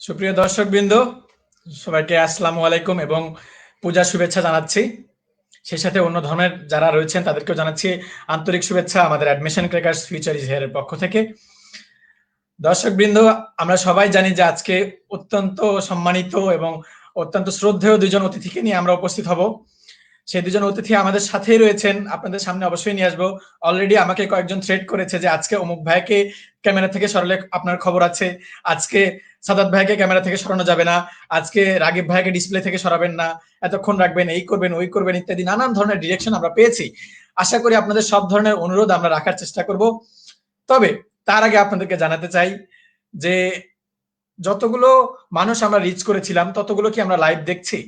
সুপ্রিয় দর্শকবৃন্দ, সবাইকে আসসালামু আলাইকুম এবং পূজার শুভেচ্ছা জানাচ্ছি। সেই সাথে অন্য ধর্মের যারা রয়েছেন তাদেরকেও জানাচ্ছি আন্তরিক শুভেচ্ছা আমাদের admission crackers future is here এর পক্ষ থেকে। দর্শকবৃন্দ, আমরা সবাই জানি যে আজকে অত্যন্ত সম্মানিত এবং অত্যন্ত শ্রদ্ধেয় দুজন অতিথিকে নিয়ে আমরা উপস্থিত হব। সেই দুজন অতিথি আমাদের সাথেই রয়েছেন, আপনাদের সামনে অবশ্যই নিয়ে আসবো। অলরেডি আমাকে কয়েকজন থ্রেড করেছে যে আজকে অমুক ভাইকে ক্যামেরা থেকে সরালে আপনার খবর আছে, আজকে সাদাত ভাইকে ক্যামেরা থেকে সরানো যাবে না, আজকে রাগিব ভাইকে ডিসপ্লে থেকে সরাবেন না, এতক্ষণ রাখবেন, এই করবেন ওই করবেন ইত্যাদি নানান ধরনের ডিরেকশন আমরা পেয়েছি। আশা করি আপনাদের সব ধরনের অনুরোধ আমরা রাখার চেষ্টা করব। তবে তার আগে আপনাদেরকে জানাতে চাই যে যতগুলো মানুষ আমরা রিচ করেছিলাম ততগুলো কি আমরা লাইভ দেখছি,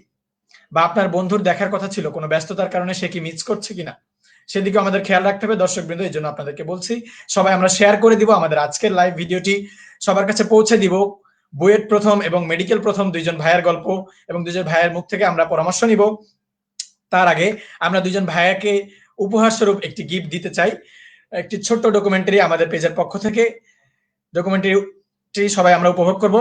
বা আপনার বন্ধুর দেখার কথা ছিল, কোনো ব্যস্ততার কারণে সে কি মিস করছে কিনা সেদিকে আমাদের খেয়াল রাখতে হবে দর্শকবৃন্দ। এই জন্য আপনাদেরকে বলছি সবাই আমরা শেয়ার করে দিব, আমাদের আজকের লাইভ ভিডিওটি সবার কাছে পৌঁছে দিব। বুয়েট প্রথম এবং মেডিকেল প্রথম দুইজন ভাইয়ের গল্প এবং দুইজন ভাইয়ের মুখ থেকে আমরা পরামর্শ নিব। তার আগে আমরা দুইজন ভাইয়াকে উপহার স্বরূপ একটি গিফট দিতে চাই, একটি ছোট্ট ডকুমেন্টারি আমাদের পেজের পক্ষ থেকে। ডকুমেন্টারিটি সবাই আমরা উপভোগ করব।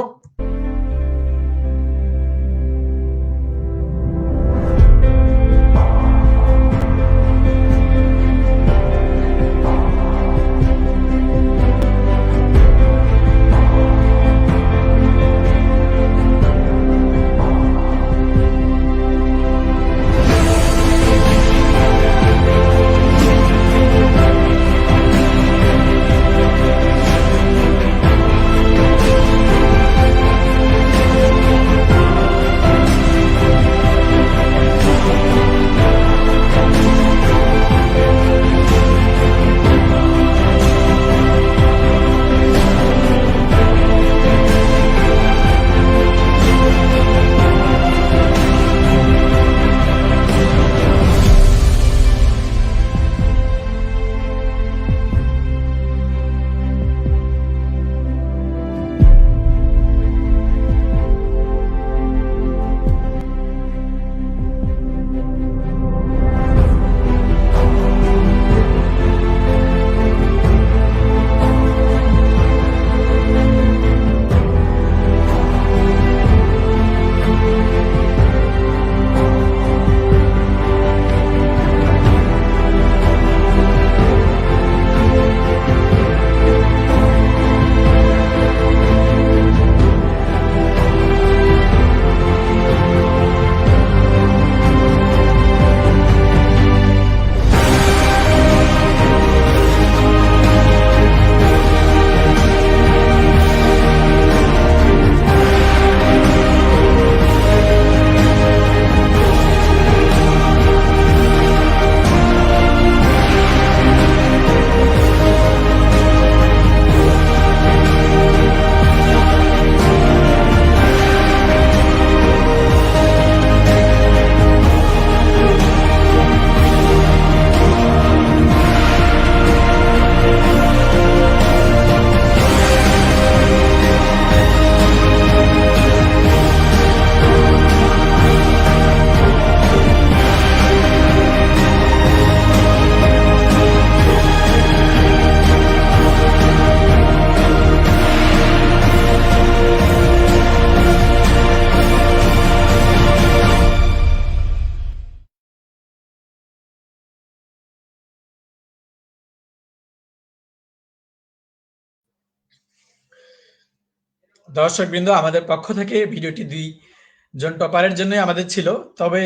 দর্শকবৃন্দ, আমাদের পক্ষ থেকে ভিডিওটি দুইজন টপারের জন্যই আমাদের ছিল, তবে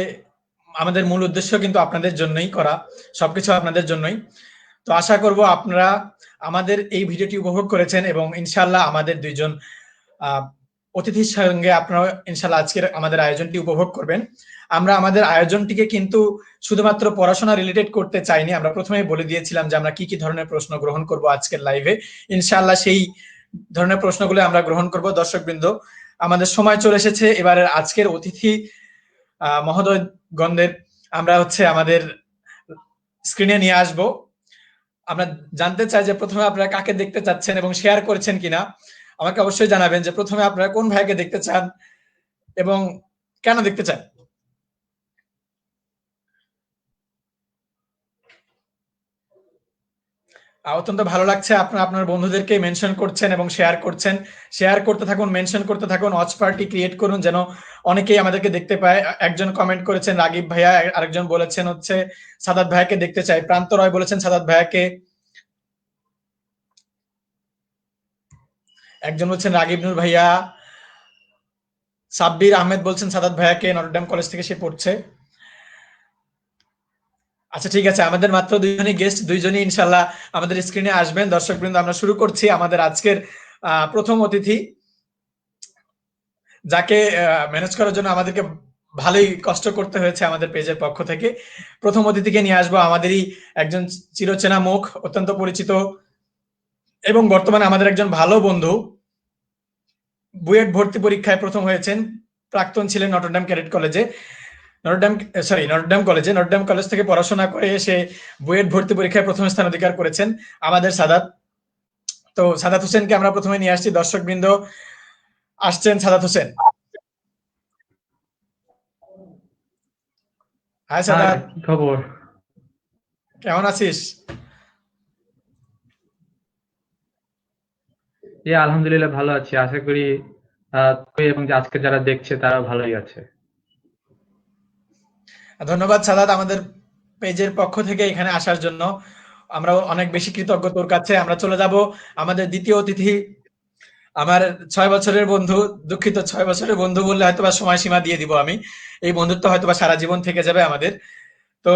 আমাদের মূল উদ্দেশ্য কিন্তু আপনাদের জন্যই করা, সবকিছু আপনাদের জন্যই। তো আশা করব আপনারা আমাদের এই ভিডিওটি উপভোগ করেছেন এবং ইনশাল্লাহ আমাদের দুইজন অতিথির সঙ্গে আপনারা ইনশাল্লাহ আজকের আমাদের আয়োজনটি উপভোগ করবেন। আমরা আমাদের আয়োজনটিকে কিন্তু শুধুমাত্র পড়াশোনা রিলেটেড করতে চাইনি। আমরা প্রথমেই বলে দিয়েছিলাম যে আমরা কি কি ধরনের প্রশ্ন গ্রহণ করব আজকের লাইভে। ইনশাল্লাহ সেই ধরনের প্রশ্নগুলো আমরা গ্রহণ করব। দর্শকবৃন্দ, আমাদের সময় চলে এসেছে এবারের আজকের অতিথি মহোদয়গণদের আমরা আমাদের স্ক্রিনে নিয়ে আসব। আমরা জানতে চাই যে প্রথমে আপনারা কাকে দেখতে চাচ্ছেন এবং শেয়ার করেছেন কিনা আমাকে অবশ্যই জানাবেন যে প্রথমে আপনারা কোন ভাইকে দেখতে চান এবং কেন দেখতে চান। অত্যন্ত ভালো লাগছে, আপনার আপনার বন্ধুদেরকে মেনশন করছেন এবং শেয়ার করছেন। শেয়ার করতে থাকুন, মেনশন করতে থাকুন, ওয়াচ পার্টি ক্রিয়েট করুন যেন অনেকেই আমাদেরকে দেখতে পায়। একজন কমেন্ট করেছেন রাগিব ভাইয়া, আরেকজন বলেছেন হচ্ছে সাদাত ভাইয়াকে দেখতে চাই, প্রান্ত রয় বলেছেন সাদাত ভাইয়াকে, একজন বলছেন রাগিব নূর ভাইয়া, সাব্বির আহমেদ বলছেন সাদাত ভাইয়াকে, নটরডেম কলেজ থেকে সে পড়ছে। আচ্ছা ঠিক আছে, আমাদের মাত্র দুইজনই গেস্ট, দুইজনই ইনশাল্লাহ আমাদের স্ক্রিনে আসবেন। দর্শকবৃন্দ, আমরা শুরু করছি আমাদের আজকের প্রথম অতিথি, যাকে ম্যানেজ করার জন্য আমাদেরকে ভালোই কষ্ট করতে হয়েছে আমাদের পেজের পক্ষ থেকে। প্রথম অতিথিকে নিয়ে আসবো আমাদেরই একজন চিরচেনা মুখ, অত্যন্ত পরিচিত এবং বর্তমানে আমাদের একজন ভালো বন্ধু। বুয়েট ভর্তি পরীক্ষায় প্রথম হয়েছেন, প্রাক্তন ছিলেন নটরডেম ক্যাডেট কলেজে, নটরডেম কলেজ থেকে পড়াশোনা করে এসে বুয়েট ভর্তি পরীক্ষায় প্রথম স্থান অধিকার করেছেন আমাদের সাদাত। তো সাদাত হোসেনকে আমরা প্রথমে নিয়ে আসছি, দর্শকবৃন্দ আসছেন সাদাত হোসেন। হাই সাদাত, কি খবর? কেমন আছিস? আলহামদুলিল্লাহ ভালো আছি। আশা করি তুই এবং আজকে যারা দেখছে তারা ভালোই আছে। ধন্যবাদ সাদাত আমাদের পেজের পক্ষ থেকে এখানে আসার জন্য, আমরা অনেক বেশি কৃতজ্ঞ তোর কাছে। আমরা চলে যাব আমাদের দ্বিতীয় অতিথি, আমার 6 বছরের বন্ধু, দুঃখিত 6 বছরের বন্ধু বললে হয়তোবা সময়সীমা দিয়ে দিব আমি, এই বন্ধুত্ব হয়তোবা সারা জীবন থেকে যাবে আমাদের। তো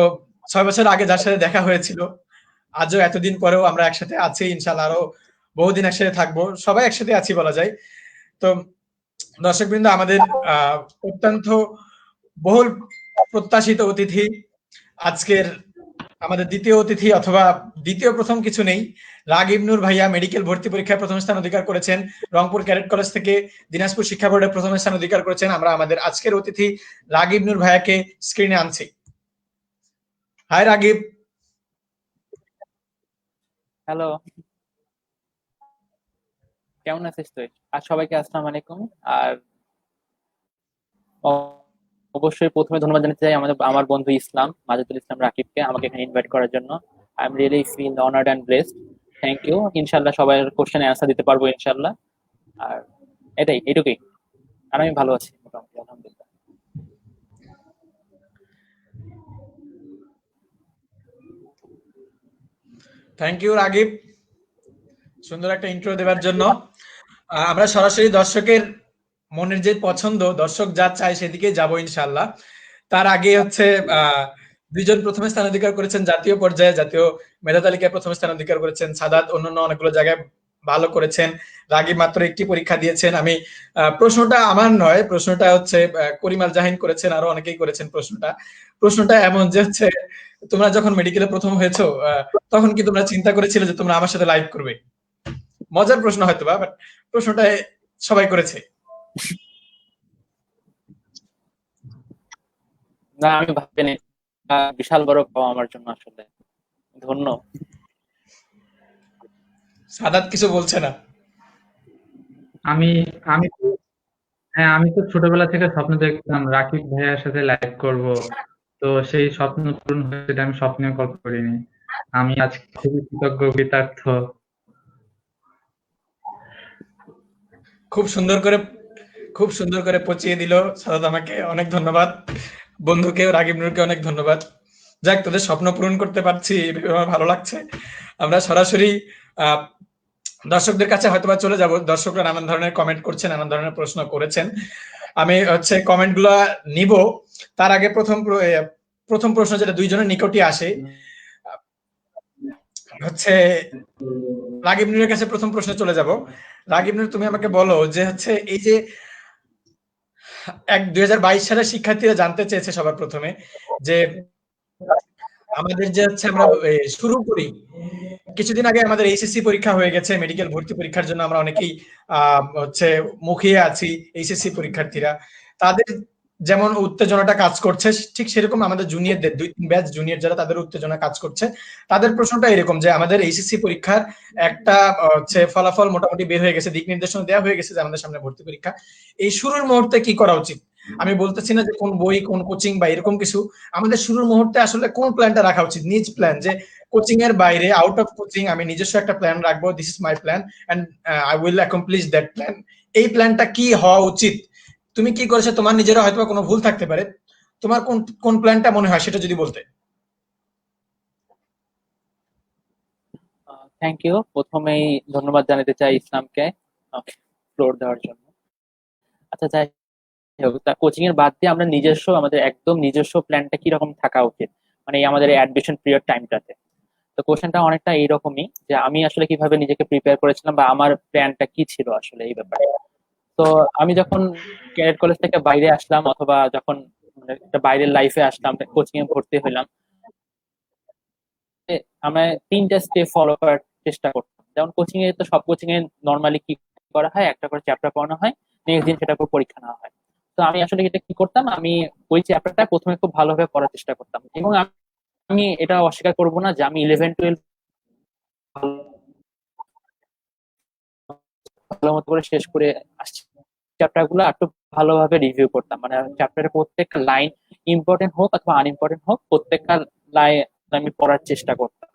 6 বছর আগে যার সাথে দেখা হয়েছিল, আজও এতদিন পরেও আমরা একসাথে আছি, ইনশাল্লাহ আরো বহুদিন একসাথে থাকবো, সবাই একসাথে আছি বলা যায়। তো দর্শকবৃন্দ, আমাদের অত্যন্ত বহুল প্রত্যাশিত অতিথি, আজকের আমাদের দ্বিতীয় অতিথি, অথবা দ্বিতীয় প্রথম কিছু নেই, রাগিব নূর ভাইয়া মেডিকেল ভর্তি পরীক্ষায় প্রথম স্থান অধিকার করেছেন, রংপুর ক্যাডেট কলেজ থেকে দিনাজপুর শিক্ষা বোর্ডে প্রথম স্থান অধিকার করেছেন। আমরা আমাদের আজকের অতিথি রাগিব নূর ভাইয়াকে স্ক্রিনে আনছি। হাই রাগিব। হ্যালো, কেমন আছিস তুই? আর সবাইকে আসসালামু আলাইকুম। আর অবশ্যই প্রথমে ধন্যবাদ জানাতে চাই আমার বন্ধু মাজেদুল ইসলাম রাকিবকে আমাকে এখানে ইনভাইট করার জন্য। I am really feel honoured and blessed. Thank you. ইনশাল্লাহ সবার কোশ্চেনে অ্যান্সার দিতে পারবো ইনশাল্লাহ। আর এটুকুই। আর আমি ভালো আছি মোটামুটি, আলহামদুলিল্লাহ। থ্যাংক ইউ রাগিব, সুন্দর একটা ইন্ট্রো দেওয়ার জন্য। আমরা সরাসরি দর্শকের মনের যে পছন্দ, দর্শক যা চায় সেদিকে যাব ইনশাল্লাহ। তার আগে হচ্ছে দুইজন প্রথম স্থান অধিকার করেছেন জাতীয় পর্যায়ে, জাতীয় মেধা তালিকায় প্রথম স্থান অধিকার করেছেন। সাদাত অন্যান্য অনেকগুলো জায়গায় ভালো করেছেন, রাগিব মাত্র একটি পরীক্ষা দিয়েছেন। আমি প্রশ্নটা আমার নয়, প্রশ্নটা হচ্ছে করিমাল জাহিন করেছেন, আরো অনেকেই করেছেন। প্রশ্নটা এমন যে হচ্ছে, তোমরা যখন মেডিকেলে প্রথম হয়েছো তখন কি তোমরা চিন্তা করেছিলে যে তোমরা আমার সাথে লাইভ করবে? মজার প্রশ্ন হয়তো বা, বাট প্রশ্নটা সবাই করেছে। না, আমি ভাবিনি। বিশাল বড় পাওয়া আমার জন্য, আসলে ধন্য। সাদাত কিছু বলছে না। আমি আমি তো আমি তো ছোটবেলা থেকে স্বপ্ন দেখতাম রাকিব ভাইয়ার সাথে লাইভ করব। তো সেই স্বপ্ন পূরণ হয়েছে, এটা আমি স্বপ্নেও কল্পনা করিনি। আমি আজকে খুবই কৃতজ্ঞ, কৃতার্থ। খুব সুন্দর করে পচিয়ে দিল সাদাত আমাকে, অনেক ধন্যবাদ। বন্ধুকে রাগিব নূরকে অনেক ধন্যবাদ। যাক, তোদের স্বপ্ন পূরণ করতে পারছি, আমার ভালো লাগছে। আমরা সরাসরি দর্শকদের কাছে হয়তোবা চলে যাব। দর্শকরা নানান ধরনের কমেন্ট করছেন, নানান ধরনের প্রশ্ন করেছেন, আমি হচ্ছে কমেন্ট গুলা নিব। তার আগে প্রথম প্রশ্ন যেটা দুইজনের নিকটই আসে হচ্ছে, রাগিব নূরের কাছে প্রথম প্রশ্নে চলে যাব। রাগিব নূর, তুমি আমাকে বলো যে হচ্ছে এই যে 2022 সালের শিক্ষার্থীরা জানতে চেয়েছে সবার প্রথমে যে আমাদের যে হচ্ছে আমরা শুরু করি, কিছুদিন আগে আমাদের এইচএসসি পরীক্ষা হয়ে গেছে, মেডিকেল ভর্তি পরীক্ষার জন্য আমরা অনেকেই হচ্ছে মুখিয়ে আছি। এইচএসসি পরীক্ষার্থীরা, তাদের যেমন উত্তেজনাটা কাজ করছে, ঠিক সেরকম আমাদের জুনিয়রদের 2-3 ব্যাচ জুনিয়র যারা, তাদের উত্তেজনা কাজ করছে। তাদের প্রশ্নটা এরকম যে আমাদের এইচএসসি পরীক্ষার একটা হচ্ছে ফলাফল মোটামুটি বের হয়ে গেছে, দিক নির্দেশনা দেওয়া হয়ে গেছে যে আমাদের সামনে ভর্তি পরীক্ষা, এই শুরুর মুহূর্তে কি করা উচিত? আমি বলতেছি না যে কোন বই, কোন কোচিং বা এরকম কিছু, আমাদের শুরুর মুহূর্তে আসলে কোন প্ল্যানটা রাখা উচিত, নিজ প্ল্যান, যে কোচিং এর বাইরে, আউট অফ কোচিং আমি নিজস্ব একটা প্ল্যান রাখবো, this is my plan and I will accomplish that plan. এই প্ল্যানটা কি হওয়া উচিত, তুমি কি করেছো, তোমার নিজেরও হয়তো কোনো ভুল থাকতে পারে, তোমার কোন কোন প্ল্যানটা মনে হয় সেটা যদি বলতে। Thank you. প্রথমেই ধন্যবাদ জানাতে চাই ইসলামকে ফ্লোর দেওয়ার জন্য। আচ্ছা, যাই হোক, তা কোচিং এর বাদ দিয়ে আমরা নিজস্ব, আমাদের একদম নিজস্ব প্ল্যানটা কিরকম থাকা উচিত, মানে এই আমাদের অ্যাডমিশন পিরিয়ড টাইমটাতে। তো কোশ্চেনটা অনেকটা এইরকমই যে আমি আসলে কিভাবে নিজেকে প্রিপেয়ার করেছিলাম বা আমার প্ল্যানটা কি ছিল আসলে এই ব্যাপারে। তো আমি যখন ক্যাডেট কলেজ থেকে বাইরে আসলাম, অথবা যখন মানে একটা বাইরের লাইফে আসলাম, কোচিং এ ভর্তি হইলাম, আমরা 3টা স্টেপ ফলো করার চেষ্টা করতাম। যেমন কোচিং এ তো সব কোচিং এ নর্মালি কি করা হয়, একটা করে চ্যাপ্টার পড়ানো হয়, নেক্সট দিন সেটার উপর পরীক্ষা নেওয়া হয়। তো আমি আসলে এটা কি করতাম, আমি ওই চ্যাপ্টারটা প্রথমে খুব ভালোভাবে পড়ার চেষ্টা করতাম, এবং আমি এটা অস্বীকার করবো না যে আমি 11-12 ভালো মতো করে শেষ করে আসছি। চ্যাপ্টার গুলো একটু ভালোভাবে রিভিউ করতাম, মানে চ্যাপ্টারের প্রত্যেকটা লাইন ইম্পর্টেন্ট হোক অথবা আনইম্পর্টেন্ট হোক, প্রত্যেকটা লাইন আমি পড়ার চেষ্টা করতাম।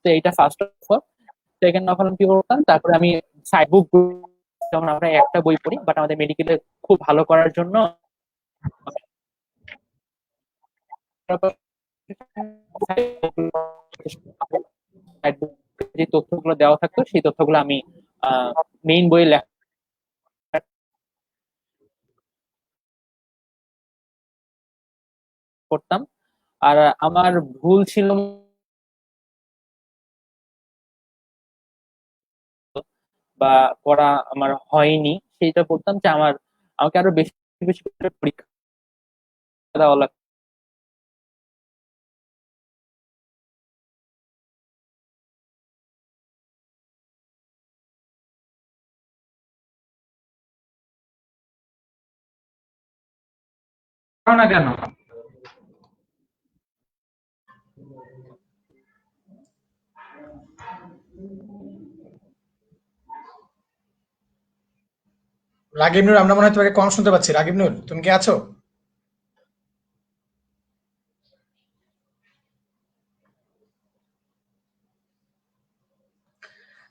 তো এইটা first of all. Second of all কি করতাম, তারপরে আমি সাইড বুক, যেমন আমরা একটা বই পড়ি, বাট আমাদের মেডিকেলে খুব ভালো করার জন্য যে তথ্যগুলো দেওয়া থাকতো সেই তথ্যগুলো আমি মেইন বইয়ে লেখা করতাম। আর আমার ভুল ছিল বা পড়া আমার হয়নি সেইটা বলতাম যে আমাকে আরো বেশি বেশি করে পরীক্ষা দেওয়া লাগতো। না কেন? রাগিব নূর, আমরা মনে হয় তোমাকে কম শুনতে পাচ্ছি। রাগিব নূর, তুমি কি আছো?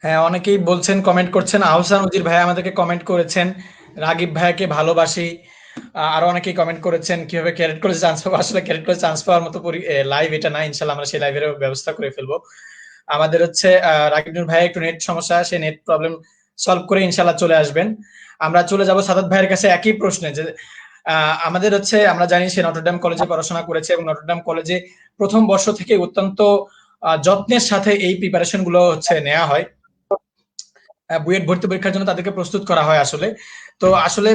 হ্যাঁ, অনেকেই বলছেন, কমেন্ট করছেন। আহসান উজির ভাই আমাদেরকে কমেন্ট করেছেন, রাগিব ভাইয়াকে ভালোবাসি। আরো অনেকেই কমেন্ট করেছেন কিভাবে ক্যাডেট কলেজে চান্স পাবো। আসলে ক্যাডেট কলেজে চান্স পাওয়ার মতো লাইভ এটা না, ইনশাল্লাহ আমরা সেই লাইভের ব্যবস্থা করে ফেলবো। আমাদের হচ্ছে রাগিব নূর ভাই একটু নেট সমস্যা, সেই নেট প্রবলেম সলভ করে ইনশাল্লাহ চলে আসবেন। আমরা চলে যাব সাদাত ভাইয়ের কাছে একই প্রশ্নে, যে আমাদের হচ্ছে, আমরা জানি সে নটরডেম কলেজে পড়াশোনা করেছে এবং নটরডেম কলেজে প্রথম বর্ষ থেকে অত্যন্ত যত্নের সাথে এই প্রিপারেশন গুলো হচ্ছে নেওয়া হয়। বুয়েট ভর্তি পরীক্ষার জন্য তাদেরকে প্রস্তুত করা হয় আসলে। তো আসলে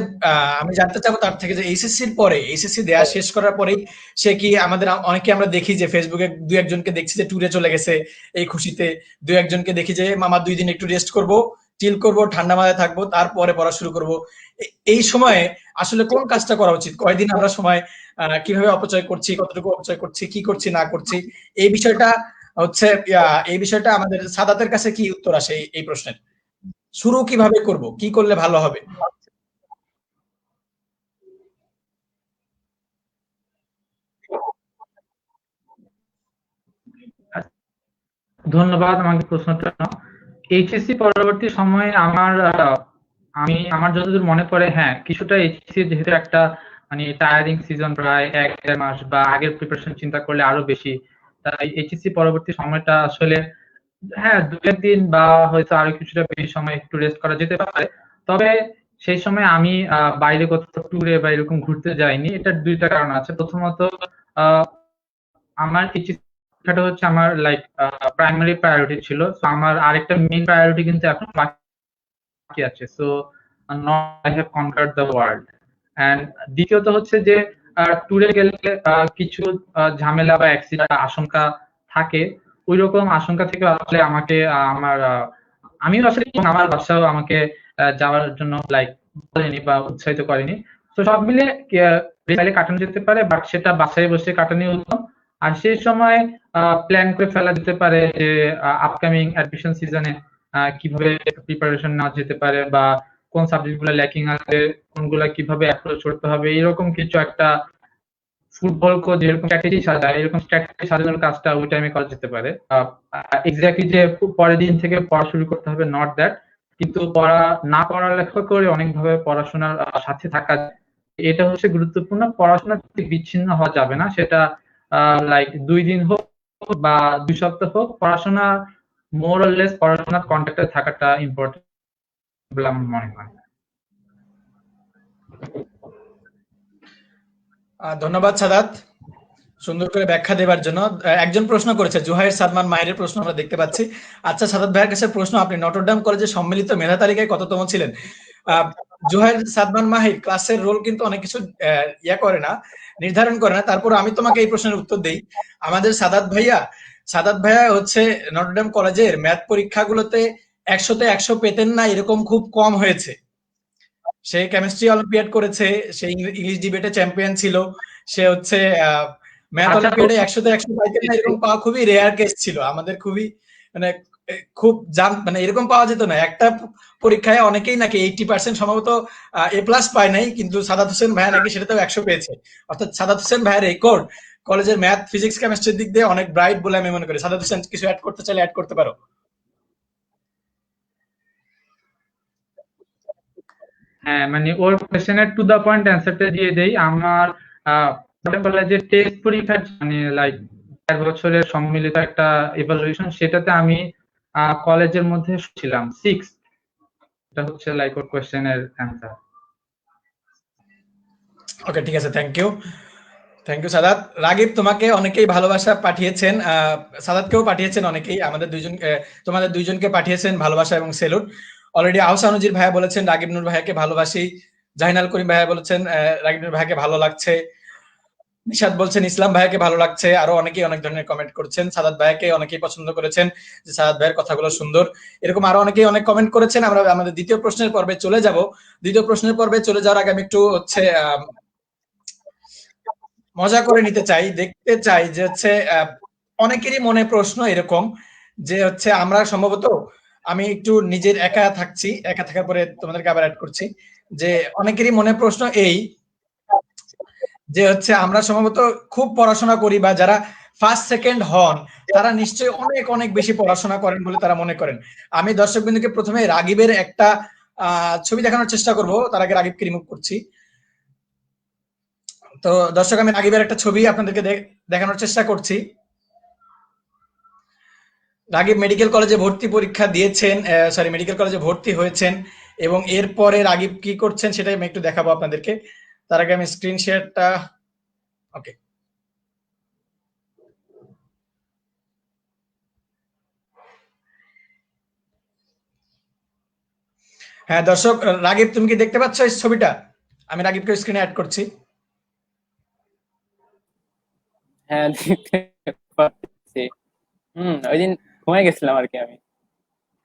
আমি জানতে চাবো তার থেকে যে এইচএসসির পরে, এইচএসসি দেওয়া শেষ করার পরেই সে কি, আমাদের অনেকে আমরা দেখি যে ফেসবুকে দুই একজনকে দেখছি যে ট্যুরে চলে গেছে এই খুশিতে, দুই একজনকে দেখি যে মামা 2 দিন একটু রেস্ট করব, চিল করব, ঠান্ডা মাথায় থাকবো, তারপরে পড়া শুরু করব। এই সময়ে আসলে কোন কাজটা করা উচিত, কয়দিন আমরা সময় কিভাবে অপচয় করছি, কতটুকু অপচয় করছি, কি করছি না করছি, এই বিষয়টা হচ্ছে, এই বিষয়টা আমাদের সাদাতের কাছে কি উত্তর আসে এই প্রশ্নের? শুরু কিভাবে করব, কি করলে ভালো হবে? ধন্যবাদ আমাকে প্রশ্নটা জন্য। এইচএসসি পরবর্তী সময়ে আমার যতদূর মনে পড়ে, হ্যাঁ কিছুটা এইচএসসি যেহেতু একটা মানে টায়ারিং সিজন, প্রায় 1-1.5 মাস, বা আগের প্রিপারেশন চিন্তা করলে আরো বেশি, তাই এইচএসসি পরবর্তী সময়টা আসলে হ্যাঁ 2-1 দিন বা হয়তো আরো কিছুটা বেশি সময় একটু রেস্ট করা যেতে পারে। তবে সেই সময় আমি বাইরে কোথাও ট্যুরে বা এরকম ঘুরতে যাইনি। এটার 2টা কারণ আছে। প্রথমত আহ আমার শিক্ষাটা হচ্ছে আমার লাইক প্রাইমারি প্রায়োরিটি ছিল। সো আমার আরেকটা মেইন প্রায়োরিটি কিন্তু এখন বাকি আছে। So not I have conquered the world. And দ্বিতীয়ত হচ্ছে যে ট্যুরে গেলে কিছু ঝামেলা বা অ্যাক্সিডেন্ট আশঙ্কা থাকে। ওই রকম আশঙ্কা থেকে আসলে আমাকে আমিও আসলে আমার বাসাও আমাকে যাওয়ার জন্য লাইক বলেনি বা উৎসাহিত করেনি। তো সব মিলে চাইলে কাটানো যেতে পারে, বাট সেটা বাসায় বসে কাটানোই উত্তম। আর সেই সময় প্ল্যান করে ফেলা যেতে পারে যে আপকামিং অ্যাডমিশন সিজনে কিভাবে প্রিপারেশন নেওয়া যেতে পারে, বা কোন সাবজেক্ট গুলো ল্যাকিং আছে, কোনগুলা কিভাবে অ্যাপ্রোচ করতে হবে, এরকম কিছু একটা ফুটবল কোচ যেরকম স্ট্র্যাটেজি সাজায় এরকম স্ট্র্যাটেজি সাজানোর কাজটা ওই টাইমে করা যেতে পারে। এক্স্যাক্টলি যে পরের দিন থেকে পড়া শুরু করতে হবে নট দ্যাট, কিন্তু পড়ালেখা করে অনেকভাবে পড়াশোনার সাথে থাকা, এটা হচ্ছে গুরুত্বপূর্ণ। পড়াশোনা থেকে বিচ্ছিন্ন হওয়া যাবে না, সেটা লাইক 2 দিন হোক বা 2 সপ্তাহ হোক, পড়াশোনা মোর অর লেস পড়াশোনার কন্ট্যাক্টে থাকাটা ইম্পর্টেন্ট বলে আমার মনে হয়। ধন্যবাদ সাদাত সুন্দর করে ব্যাখ্যা দেবার জন্য। একজন প্রশ্ন করেছে, জুহাইর সাদমান মাহিরের প্রশ্ন আমরা দেখতে পাচ্ছি। আচ্ছা সাদাত ভাইয়ের কাছে প্রশ্ন, আপনি নটরডেম কলেজে সম্মিলিত মেধা তালিকায় কততম ছিলেন? জুহাইর সাদমান মাহির ক্লাসের রোল কিন্তু অনেক কিছু করে না, নির্ধারণ করে না। তারপর আমি তোমাকে এই প্রশ্নের উত্তর দেই। আমাদের সাদাত ভাইয়া হচ্ছে নটরডেম কলেজের ম্যাথ পরীক্ষাগুলোতে 100-তে 100 পেতেন না, এরকম খুব কম হয়েছে। সে কেমিস্ট্রি অলিম্পিয়াড করেছে, সে ইংলিশ ডিবেটে চ্যাম্পিয়ন ছিল, সে হচ্ছে ম্যাথ অলিম্পিয়াডে 100-তে 100 পাইতেন না, এরকম পাওয়া খুবই রেয়ার কেস ছিল আমাদের। খুবই মানে খুব মানে এরকম পাওয়া যেত না। একটা পরীক্ষায় অনেকেই নাকি 80% সম্ভবত এ প্লাস পায় নাই, কিন্তু সাদাত হোসেন ভাইয়া নাকি সেটাতেও 100 পেয়েছে। অর্থাৎ সাদাত হোসেন ভাইয়ের রেকর্ড কলেজের ম্যাথ ফিজিক্স কেমিস্ট্রির দিক দিয়ে অনেক ব্রাইট বলে আমি মনে করি। সাদাত হোসেন কিছু অ্যাড করতে চাইলে অ্যাড করতে পারো। হ্যাঁ, মানে ওর কোশ্চেনের টু দা পয়েন্ট অ্যান্সারটা দিয়ে দেই। আমার কলেজের টেস্ট পরীক্ষা মানে লাইক 4 বছরের সম্মিলিত একটা ইভালুয়েশন, সেটাতে আমি কলেজের মধ্যে ছিলাম 6। এটা হচ্ছে লাইক ওর কোশ্চেনের অ্যান্সার। ওকে, ঠিক আছে, থ্যাংক ইউ সাদাত। রাগিব, তোমাকে অনেকেই ভালোবাসা পাঠিয়েছেন, সাদাতকেও পাঠিয়েছেন অনেকেই, আমাদের দুইজন তোমাদের দুইজনকে পাঠিয়েছেন ভালোবাসা এবং সেলুট। অলরেডি আহসানুজির ভাইয়া বলেছেন রাগিব নূর ভাইয়াকে ভালোবাসি, জাহিনাল করিম ভাইয়া বলেছেন রাগিব নূর ভাইয়াকে ভালো লাগছে, নিশাদ বলছেন ইসলাম ভাইয়াকে ভালো লাগছে, আরো অনেকেই অনেক ধরনের কমেন্ট করছেন। সাদাত ভাইয়াকে অনেকেই পছন্দ করেছেন, যে সাদাত ভাইয়ের কথাগুলো সুন্দর, এরকম আরো অনেকেই অনেক কমেন্ট করেছেন। আমরা আমাদের দ্বিতীয় প্রশ্নের পর্বে চলে যাব। দ্বিতীয় প্রশ্নের পর্বে চলে যাওয়ার আগে আমি একটু হচ্ছে মজা করে নিতে চাই, দেখতে চাই যে হচ্ছে অনেকেরই মনে প্রশ্ন এরকম যে হচ্ছে আমরা সম্ভবত, আমি একটু নিজের একা থাকার পরে তোমাদেরকে আবার অ্যাড করছি, যে অনেকেরই মনে প্রশ্ন এই যে হচ্ছে আমরা সম্ভবত খুব পড়াশোনা করি, বা যারা ফার্স্ট সেকেন্ড হন তারা নিশ্চয়ই অনেক অনেক বেশি পড়াশোনা করেন বলে তারা মনে করেন। আমি দর্শক বিন্দুকে প্রথমে রাগিবের একটা ছবি দেখানোর চেষ্টা করব, তার আগে রাগিবকে রিমুভ করছি। তো দর্শক, আমি রাগিবের একটা ছবি আপনাদেরকে দেখানোর চেষ্টা করছি। রাগিব মেডিকেল কলেজে ভর্তি পরীক্ষা দিয়েছেন, মেডিকেল কলেজে ভর্তি হয়েছেন, এবং এরপরে রাগিব কি করছেন সেটাই আমি একটু দেখাবো আপনাদেরকে। তার আগে আমি স্ক্রিন শেয়ারটা, ওকে, হ্যাঁ দর্শক, রাগিব তুমি কি দেখতে পাচ্ছ এই ছবিটা? আমি রাগিবকে স্ক্রিনে অ্যাড করছি। হ্যাঁ, দেখতে পাচ্ছি। ওই দিন ঘুমায় গেছিলাম আর কি আমি।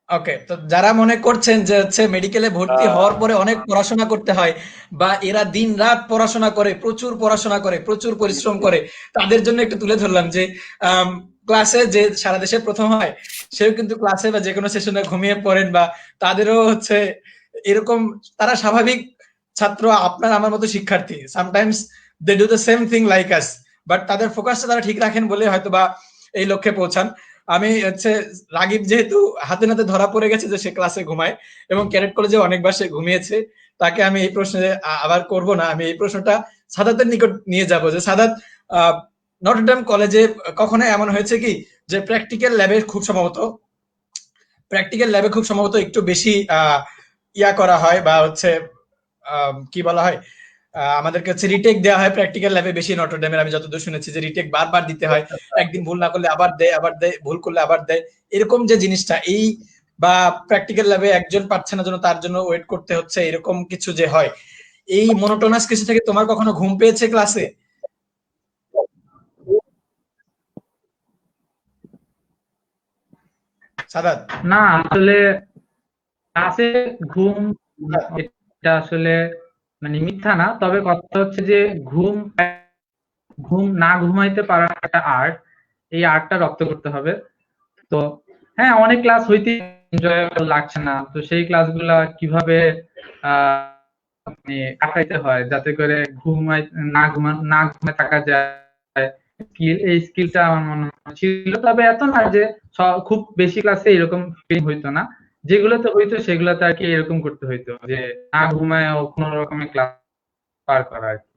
ওকে, তো যারা মনে করছেন যে হচ্ছে মেডিকেলে ভর্তি হওয়ার পরে অনেক পড়াশোনা করতে হয়, বা এরা দিন রাত পড়াশোনা করে, প্রচুর পড়াশোনা করে, প্রচুর পরিশ্রম করে, তাদের জন্য একটু তুলে ধরলাম যে ক্লাসে যে সারা দেশে প্রথম হয়, সেও কিন্তু ক্লাসে বা যে কোনো সেশনে ঘুমিয়ে পড়েন, বা তাদেরও হচ্ছে এরকম, তারা স্বাভাবিক ছাত্র, আপনার আমার মতো শিক্ষার্থী। Sometimes they do the same thing like us, but তাদের ফোকাসটা তারা ঠিক রাখেন বলে হয়তো বা এই লক্ষ্যে পৌঁছান। আমি হচ্ছে রাগিব যেহেতু হাতে নাতে ধরা পড়ে গেছে যে সে ক্লাসে ঘুমায়, এবং ক্যাডেট কলেজে অনেকবার সে ঘুমিয়েছে, তাকে আমি এই প্রশ্নে আবার করব না। আমি এই প্রশ্নটা সাদাতের নিকট নিয়ে যাব, যে সাদাত, নটরডেম কলেজে কখনো এমন হয়েছে কি যে প্র্যাকটিক্যাল ল্যাবে খুব সম্ভবত একটু বেশি করা হয়, বা হচ্ছে কি বলা হয়, আমাদেরকে হচ্ছে রিটেক দেওয়া হয় প্র্যাকটিক্যাল ল্যাবে বেশি নটরডেমের? আমি যতদূর শুনেছি যে রিটেক বারবার দিতে হয়, একদিন ভুল না করলে আবার দেয়, ভুল করলে আবার দেয়, এরকম যে জিনিসটা, এই বা প্র্যাকটিক্যাল ল্যাবে একজন পাচ্ছে না জন্য তার জন্য ওয়েট করতে হচ্ছে, এরকম কিছু যে হয়, এই মনোটোনাস কিছু থেকে তোমার কখনো ঘুম পেয়েছে ক্লাসে? সাদাত? না, আসলে ক্লাসে ঘুম, এটা আসলে মানে মিথ্যা না, তবে কথা হচ্ছে যে ঘুম ঘুম না ঘুমাইতে পারার একটা আর্ট, এই আর্টটা রপ্ত করতে হবে। তো হ্যাঁ, অনেক ক্লাস হইতে এনজয়েবল লাগছে না, তো সেই ক্লাসগুলা কিভাবে মানে কাটাইতে হয়, যাতে করে না ঘুমায় থাকা যায়। এই স্কিলটা আমার মনে হয় ছিল, তবে এত না যে খুব বেশি ক্লাসে এরকম ফিল হইতো না, যেগুলোতে হইতো সেগুলোতে আর কি এরকম করতে হইতো যে না ঘুমায় কোনো রকমের ক্লাস পার করা আর কি।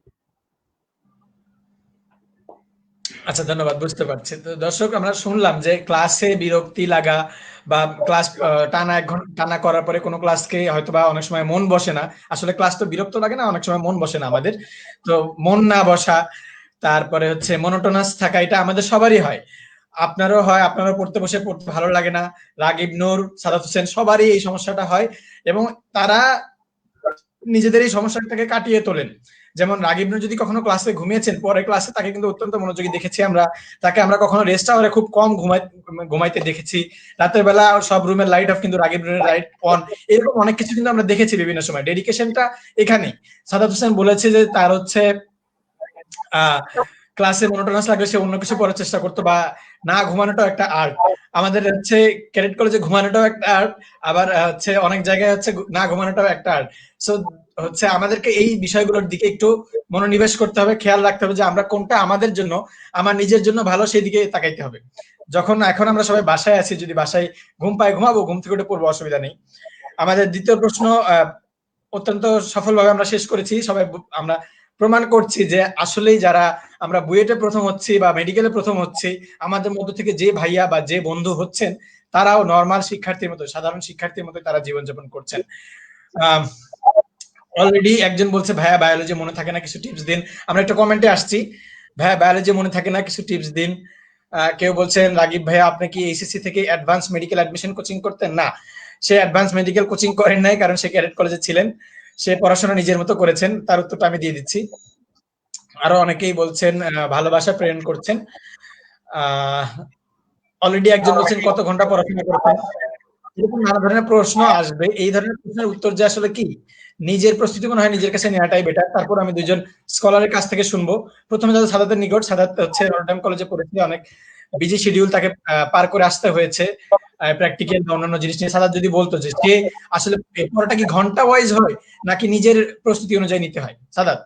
আচ্ছা, ধন্যবাদ, বুঝতে পারছি। তো দর্শক, আমরা শুনলাম যে ক্লাসে বিরক্তি লাগা বা ক্লাস টানা ১ ঘন্টা টানা করার পরে কোনো ক্লাসকে হয়তোবা অনেক সময় মন বসে না। আসলে ক্লাস তো বিরক্ত লাগে না, অনেক সময় মন বসে না আমাদের। তো মন না বসা, তারপরে হচ্ছে monotonous থাকা, এটা আমাদের সবারই হয়। আপনারও হয়, আপনারও পড়তে বসে পড়তে ভালো লাগে না। রাগিব, নূর, সাদাত হোসেন সবারই এই সমস্যাটা হয় এবং তারা নিজেদের এই সমস্যাটাকে কাটিয়ে তোলেন। যেমন রাগিব নূর যদি কখনো ক্লাসে ঘুমিয়েছেন, পরে ক্লাসে তাকে কিন্তু অত্যন্ত মনোযোগী দেখেছি আমরা। তাকে আমরা কখনো রেস্ট আওয়ারে খুব কম ঘুমাইতে দেখেছি। রাতের বেলা সব রুমের লাইট অফ, কিন্তু রাগিব নূরের লাইট অন। এরকম অনেক কিছু কিন্তু আমরা দেখেছি বিভিন্ন সময়। ডেডিকেশনটা এখানেই। সাদাত হোসেন বলেছে যে তার হচ্ছে ক্লাসে monotonous লাগলে সে অন্য কিছু পড়ার চেষ্টা করতো, বা না ঘুমানোটাও একটা আর্ট। আমাদের হচ্ছে ক্যাডেট কলেজে ঘুমানোটাও একটা আর্ট, আবার হচ্ছে অনেক জায়গায় হচ্ছে না ঘুমানোটাও একটা আর্ট। সো হচ্ছে আমাদেরকে এই বিষয়গুলোর দিকে একটু মনোনিবেশ করতে হবে, খেয়াল রাখতে হবে যে আমরা কোনটা আমাদের জন্য, আমার নিজের জন্য ভালো, সেই দিকে তাকাইতে হবে। এখন আমরা সবাই বাসায় আছি, যদি বাসায় ঘুম পায় ঘুমাবো, ঘুম থেকে উঠে পড়বো, অসুবিধা নেই। আমাদের দ্বিতীয় প্রশ্ন অত্যন্ত সফলভাবে আমরা শেষ করেছি। সবাই আমরা প্রমাণ করছি যে আসলেই যারা আমরা বুয়েটে প্রথম হচ্ছি বা মেডিকেলে প্রথম হচ্ছি, আমাদের মধ্য থেকে যে ভাইয়া বা যে বন্ধু হচ্ছেন, তারাও নরমাল শিক্ষার্থীর মতো, সাধারণ শিক্ষার্থীর মতো তারা জীবনযাপন করছেন। অলরেডি একজন বলছে, ভাইয়া বায়োলজি মনে থাকে না, কিছু টিপস দিন। আমরা একটা কমেন্টে আসছি, ভাইয়া বায়োলজি মনে থাকে না, কিছু টিপস দিন। কেউ বলছেন, রাগিব ভাইয়া আপনি কি এইচএসসি থেকে অ্যাডভান্স মেডিকেল অ্যাডমিশন কোচিং করতেন? না, সে অ্যাডভান্স মেডিকেল কোচিং করেন নাই, কারণ সে ক্যাডেট কলেজে ছিলেন। সে পড়াশোনা নিজের মতো করেছেন। তার উত্তরটা আমি দিয়ে দিচ্ছি। আরো অনেকেই বলছেন ভালোবাসা প্রেরণ করছেন। অলরেডি একজন বলছেন কত ঘন্টা পড়াশোনা করেছেন। এরকম নানা ধরনের প্রশ্ন আসবে। এই ধরনের প্রশ্নের উত্তর যে আসলে কি, নিজের প্রস্তুতি মনে হয় নিজের কাছে নেওয়াটাই বেটার। তারপর আমি দুইজন স্কলারের কাছ থেকে শুনবো। প্রথমে যাদের সাদাতের নিকট, সাদাত হচ্ছে নটরডেম কলেজে পড়েছে, অনেক বিজি শিডিউল তাকে পার করে আসতে হয়েছে প্র্যাকটিক্যাল বা অন্যান্য জিনিস নিয়ে। সাদাত যদি বলতো যে সে আসলে পড়াটা কি ঘন্টা ওয়াইজ হয় নাকি নিজের প্রস্তুতি অনুযায়ী নিতে হয়? সাদাত।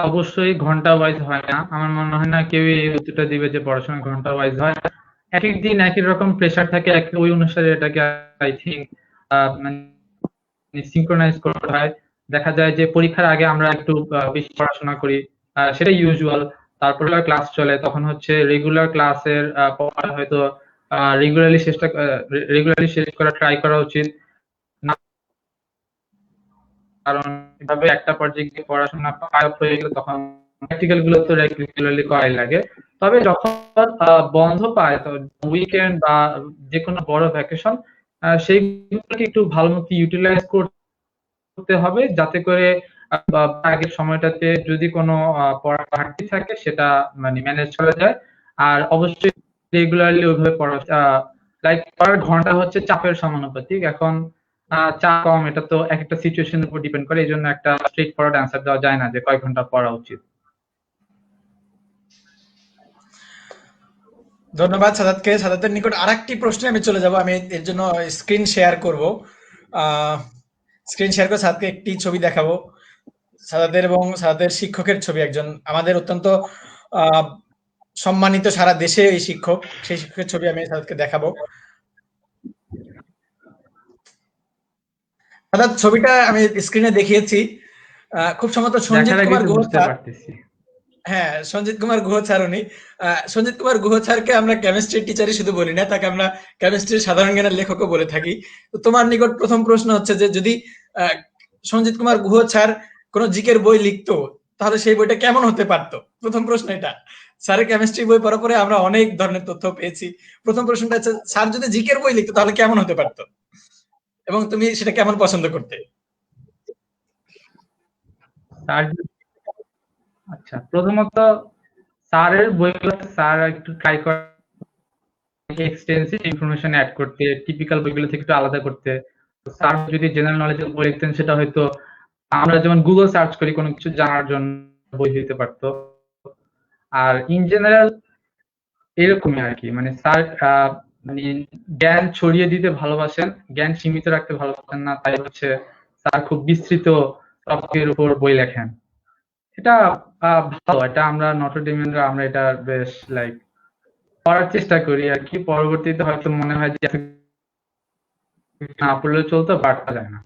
অবশ্যই ঘন্টা ওয়াইজ হয় না। আমার মনে হয় না কেউ এই উত্তরটা দিবে যে পড়াশোনা ঘন্টা ওয়াইজ হয়। এক এক দিন এক এক রকম প্রেশার থাকে, ওই অনুসারে এটাকে আই থিঙ্ক মানে সিনক্রোনাইজ করা হয়। দেখা যায় যে পরীক্ষার আগে আমরা একটু বেশি পড়াশোনা করি, সেটা ইউজুয়াল। তারপরে ক্লাস চলে, তখন হচ্ছে রেগুলার ক্লাসের পর হয়তো রেগুলারলি শেষ করা ট্রাই করা উচিত। কারণ এভাবে একটা পর্যায়ে গিয়ে পড়াশোনা পায়প হয়ে গেলে তখন প্র্যাকটিক্যাল গুলো তো রেগুলারলি করাই লাগে। তবে যখন বন্ধ পায়, তো উইকেন্ড বা যে কোনো বড় ভ্যাকেশন, সেইগুলোকে একটু ভালো মতো ইউটিলাইজ করতে হবে, যাতে করে আগের সময়টাতে যদি কোনো পড়ার ঘাটতি থাকে সেটা মানে ম্যানেজ করা যায়। আর অবশ্যই রেগুলারলি ওইভাবে পড়া, লাইক পড়ার ঘন্টা হচ্ছে চাপের সমানুপাতিক। এখন চাপ কম, এটা তো এক একটা সিচুয়েশনের উপর ডিপেন্ড করে, এই জন্য একটা স্ট্রেট ফরওয়ার্ড অ্যান্সার দেওয়া যায় না যে কয় ঘন্টা পড়া উচিত। ধন্যবাদ সাদাতকে। সাদাতের নিকট আরেকটি প্রশ্নে আমি চলে যাব। আমি এর জন্য স্ক্রিন শেয়ার করব। স্ক্রিন শেয়ার করে সাদাতকে একটি ছবি দেখাবো। সাদাতের এবং সাদাতের শিক্ষকের ছবি, একজন আমাদের অত্যন্ত সম্মানিত সারা দেশে এই শিক্ষক, সেই শিক্ষকের ছবি আমি সাদাতকে দেখাবো। সাদাত, ছবিটা আমি স্ক্রিনে দেখিয়েছি। খুব সম্ভবত সঞ্জিত দেখার আগেই কুমার তো গুহ বুঝতে স্যার। পারতেছি। হ্যাঁ, সঞ্জিত কুমার গুহ স্যার উনি। সঞ্জিত কুমার গুহ স্যারকে আমরা কেমিস্ট্রির টিচারই শুধু বলি না, তাকে আমরা কেমিস্ট্রির সাধারণ জ্ঞানের লেখকও বলে থাকি। তো তোমার নিকট প্রথম প্রশ্ন হচ্ছে যে যদি সঞ্জিত কুমার গুহ স্যার কোন জিকের বই লিখতো, তাহলে সেই বইটা কেমন হতে পারতো? প্রথম প্রশ্ন এটা। স্যারের কেমিস্ট্রি বই পড়ার পরে আমরা অনেক ধরনের তথ্য পেয়েছি। প্রথম প্রশ্নটা হচ্ছে, স্যার যদি জিকের বই লিখতো তাহলে কেমন হতে পারতো, এবং তুমি সেটা কেমন পছন্দ করতে? স্যার, আচ্ছা, প্রথমত স্যারের বইগুলোতে স্যার একটু ট্রাই করে এক্সটেন্সিভ ইনফরমেশন অ্যাড করতে, টিপিক্যাল বইগুলো থেকে একটু আলাদা করতে। স্যার যদি জেনারেল নলেজের বই লিখতেন, সেটা হয়তো আমরা যেমন গুগল সার্চ করি কোনো কিছু জানার জন্য, বই দিতে পারতো। আর ইন জেনারেল এরকমই আর কি, মানে স্যার মানে জ্ঞান ছড়িয়ে দিতে ভালোবাসেন, জ্ঞান সীমিত রাখতে ভালোবাসেন না, তাই হচ্ছে স্যার খুব বিস্তৃত টপিকের উপর বই লেখেন। এটা ভালো, এটা আমরা নটরডেমিয়ানরা আমরা এটা বেশ লাইক পড়ার চেষ্টা করি আর কি। পরবর্তীতে হয়তো মনে হয় যে না পড়লে চলতো, বাট যায় না।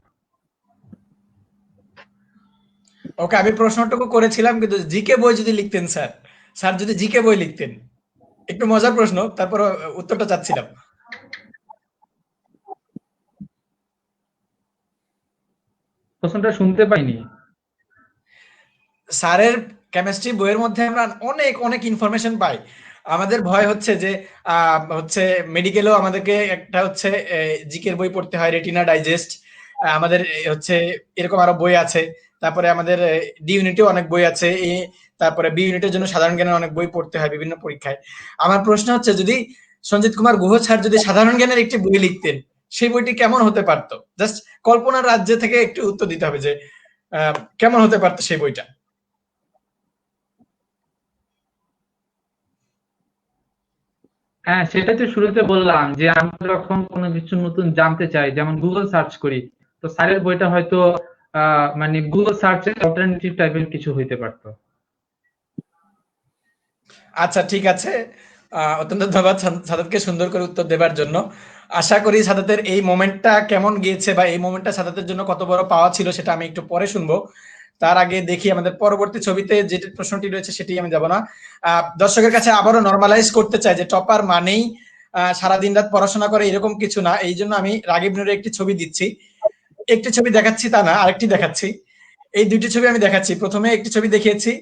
ওকে, আমি প্রশ্নটুকু করেছিলাম কিন্তু জিকে বই যদি লিখতেন স্যার, স্যার যদি জিকে বই লিখতেন, একটু মজার প্রশ্ন, তারপর উত্তরটা চাচ্ছিলাম। প্রশ্নটা শুনতে পাইনি। স্যারের কেমিস্ট্রি বইয়ের মধ্যে আমরা অনেক অনেক ইনফরমেশন পাই। আমাদের ভয় হচ্ছে যে হচ্ছে মেডিকেলেও আমাদেরকে একটা হচ্ছে জিকের বই পড়তে হয়, রেটিনা ডাইজেস্ট, আমাদের হচ্ছে এরকম আরো বই আছে। তারপরে আমাদের ডি ইউনিটেও অনেক বই আছে, তারপরে বি ইউনিটের জন্য সাধারণ জ্ঞানের অনেক বই পড়তে হয় বিভিন্ন পরীক্ষায়। আমার প্রশ্ন হচ্ছে, যদি সঞ্জিত কুমার গুহ স্যার যদি সাধারণ জ্ঞানের একটি বই লিখতেন, সেই বইটি কেমন হতে পারতো? জাস্ট কল্পনার রাজ্য থেকে একটু উত্তর দিতে হবে যে কেমন হতে পারতো সেই বইটা। হ্যাঁ, সেটাই তো শুরুতে বললাম যে আমরা যখন কোনো কিছু নতুন জানতে চাই, যেমন গুগল সার্চ করি, তো স্যারের বইটা হয়তো মানে গুগল সার্চের অল্টারনেটিভ টাইপের কিছু হইতে পারতো। আচ্ছা, ঠিক আছে। অত্যন্ত ধন্যবাদ সাদাতকে সুন্দর করে উত্তর দেবার জন্য। আশা করি সাদাতের এই মোমেন্টটা কেমন গিয়েছে বা এই মোমেন্টটা সাদাতের জন্য কত বড় পাওয়া ছিল সেটা আমি একটু পরে শুনবো। তার আগে দেখি আমাদের পরবর্তী ছবিতে যে প্রশ্নটি রয়েছে সেটি আমি যাব না। দর্শকের কাছে আবারও নরমালাইজ করতে চাই যে টপার মানেই সারা দিন রাত পড়াশোনা করে এরকম কিছু না। এই জন্য আমি রাগিব নূরের একটি ছবি দিচ্ছি। একটি ছবি দেখাচ্ছি তা না, আরেকটি দেখাচ্ছি। এই দুইটি ছবি আমি দেখাচ্ছি। প্রথমে একটি ছবি দেখিয়েছি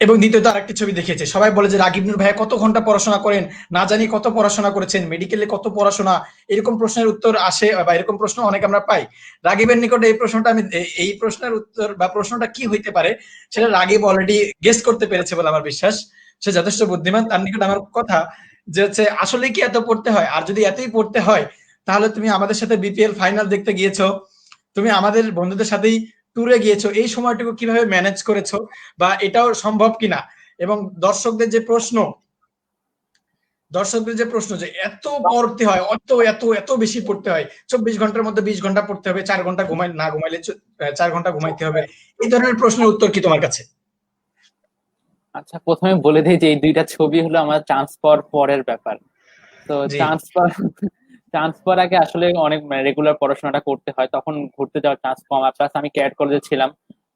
এবং দ্বিতীয়ত আরেকটি ছবি দেখিয়েছে। সবাই বলে যে রাগিব নূর ভাইয়া কত ঘন্টা পড়াশোনা করেন, না জানি কত পড়াশোনা করেছেন, মেডিকেলে কত পড়াশোনা, এরকম প্রশ্নের উত্তর আসে বা এরকম প্রশ্ন অনেক আমরা পাই। রাগিবের নিকটে এই প্রশ্নটা আমি এই প্রশ্নের উত্তর বা প্রশ্নটা কি হইতে পারে সেটা রাগিব অলরেডি গেস করতে পেরেছে বলে আমার বিশ্বাস। সে যথেষ্ট বুদ্ধিমান। তার নিকট আমার কথা যে হচ্ছে আসলে কি এত পড়তে হয়? আর যদি এতই পড়তে হয় তাহলে তুমি আমাদের সাথে বিপিএল ফাইনাল দেখতে গিয়েছো, তুমি আমাদের বন্ধুদের সাথেই ট্যুরে গিয়েছো, এই সময়টুকু কিভাবে ম্যানেজ করেছো বা এটাও সম্ভব কিনা? এবং দর্শকদের যে প্রশ্ন, যে এত পড়তে হয়, এত এত এত বেশি পড়তে হয়, 24 ঘন্টার মধ্যে 20 ঘন্টা পড়তে হবে, 4 ঘন্টা না ঘুমাইলে 4 ঘন্টা ঘুমাইতে হবে, এই ধরনের প্রশ্নের উত্তর কি তোমার কাছে? আচ্ছা, প্রথমে বলে দিই যে এই দুইটা ছবি হলো আমার চান্স পাওয়ার পরের ব্যাপার। তো জি, চান্স পাওয়ার আগে আসলে অনেক রেগুলার পড়াশোনাটা করতে হয়, তখন ঘুরতে যাওয়ার চান্স কম। আর প্লাস আমি ক্যাড কলেজে ছিলাম,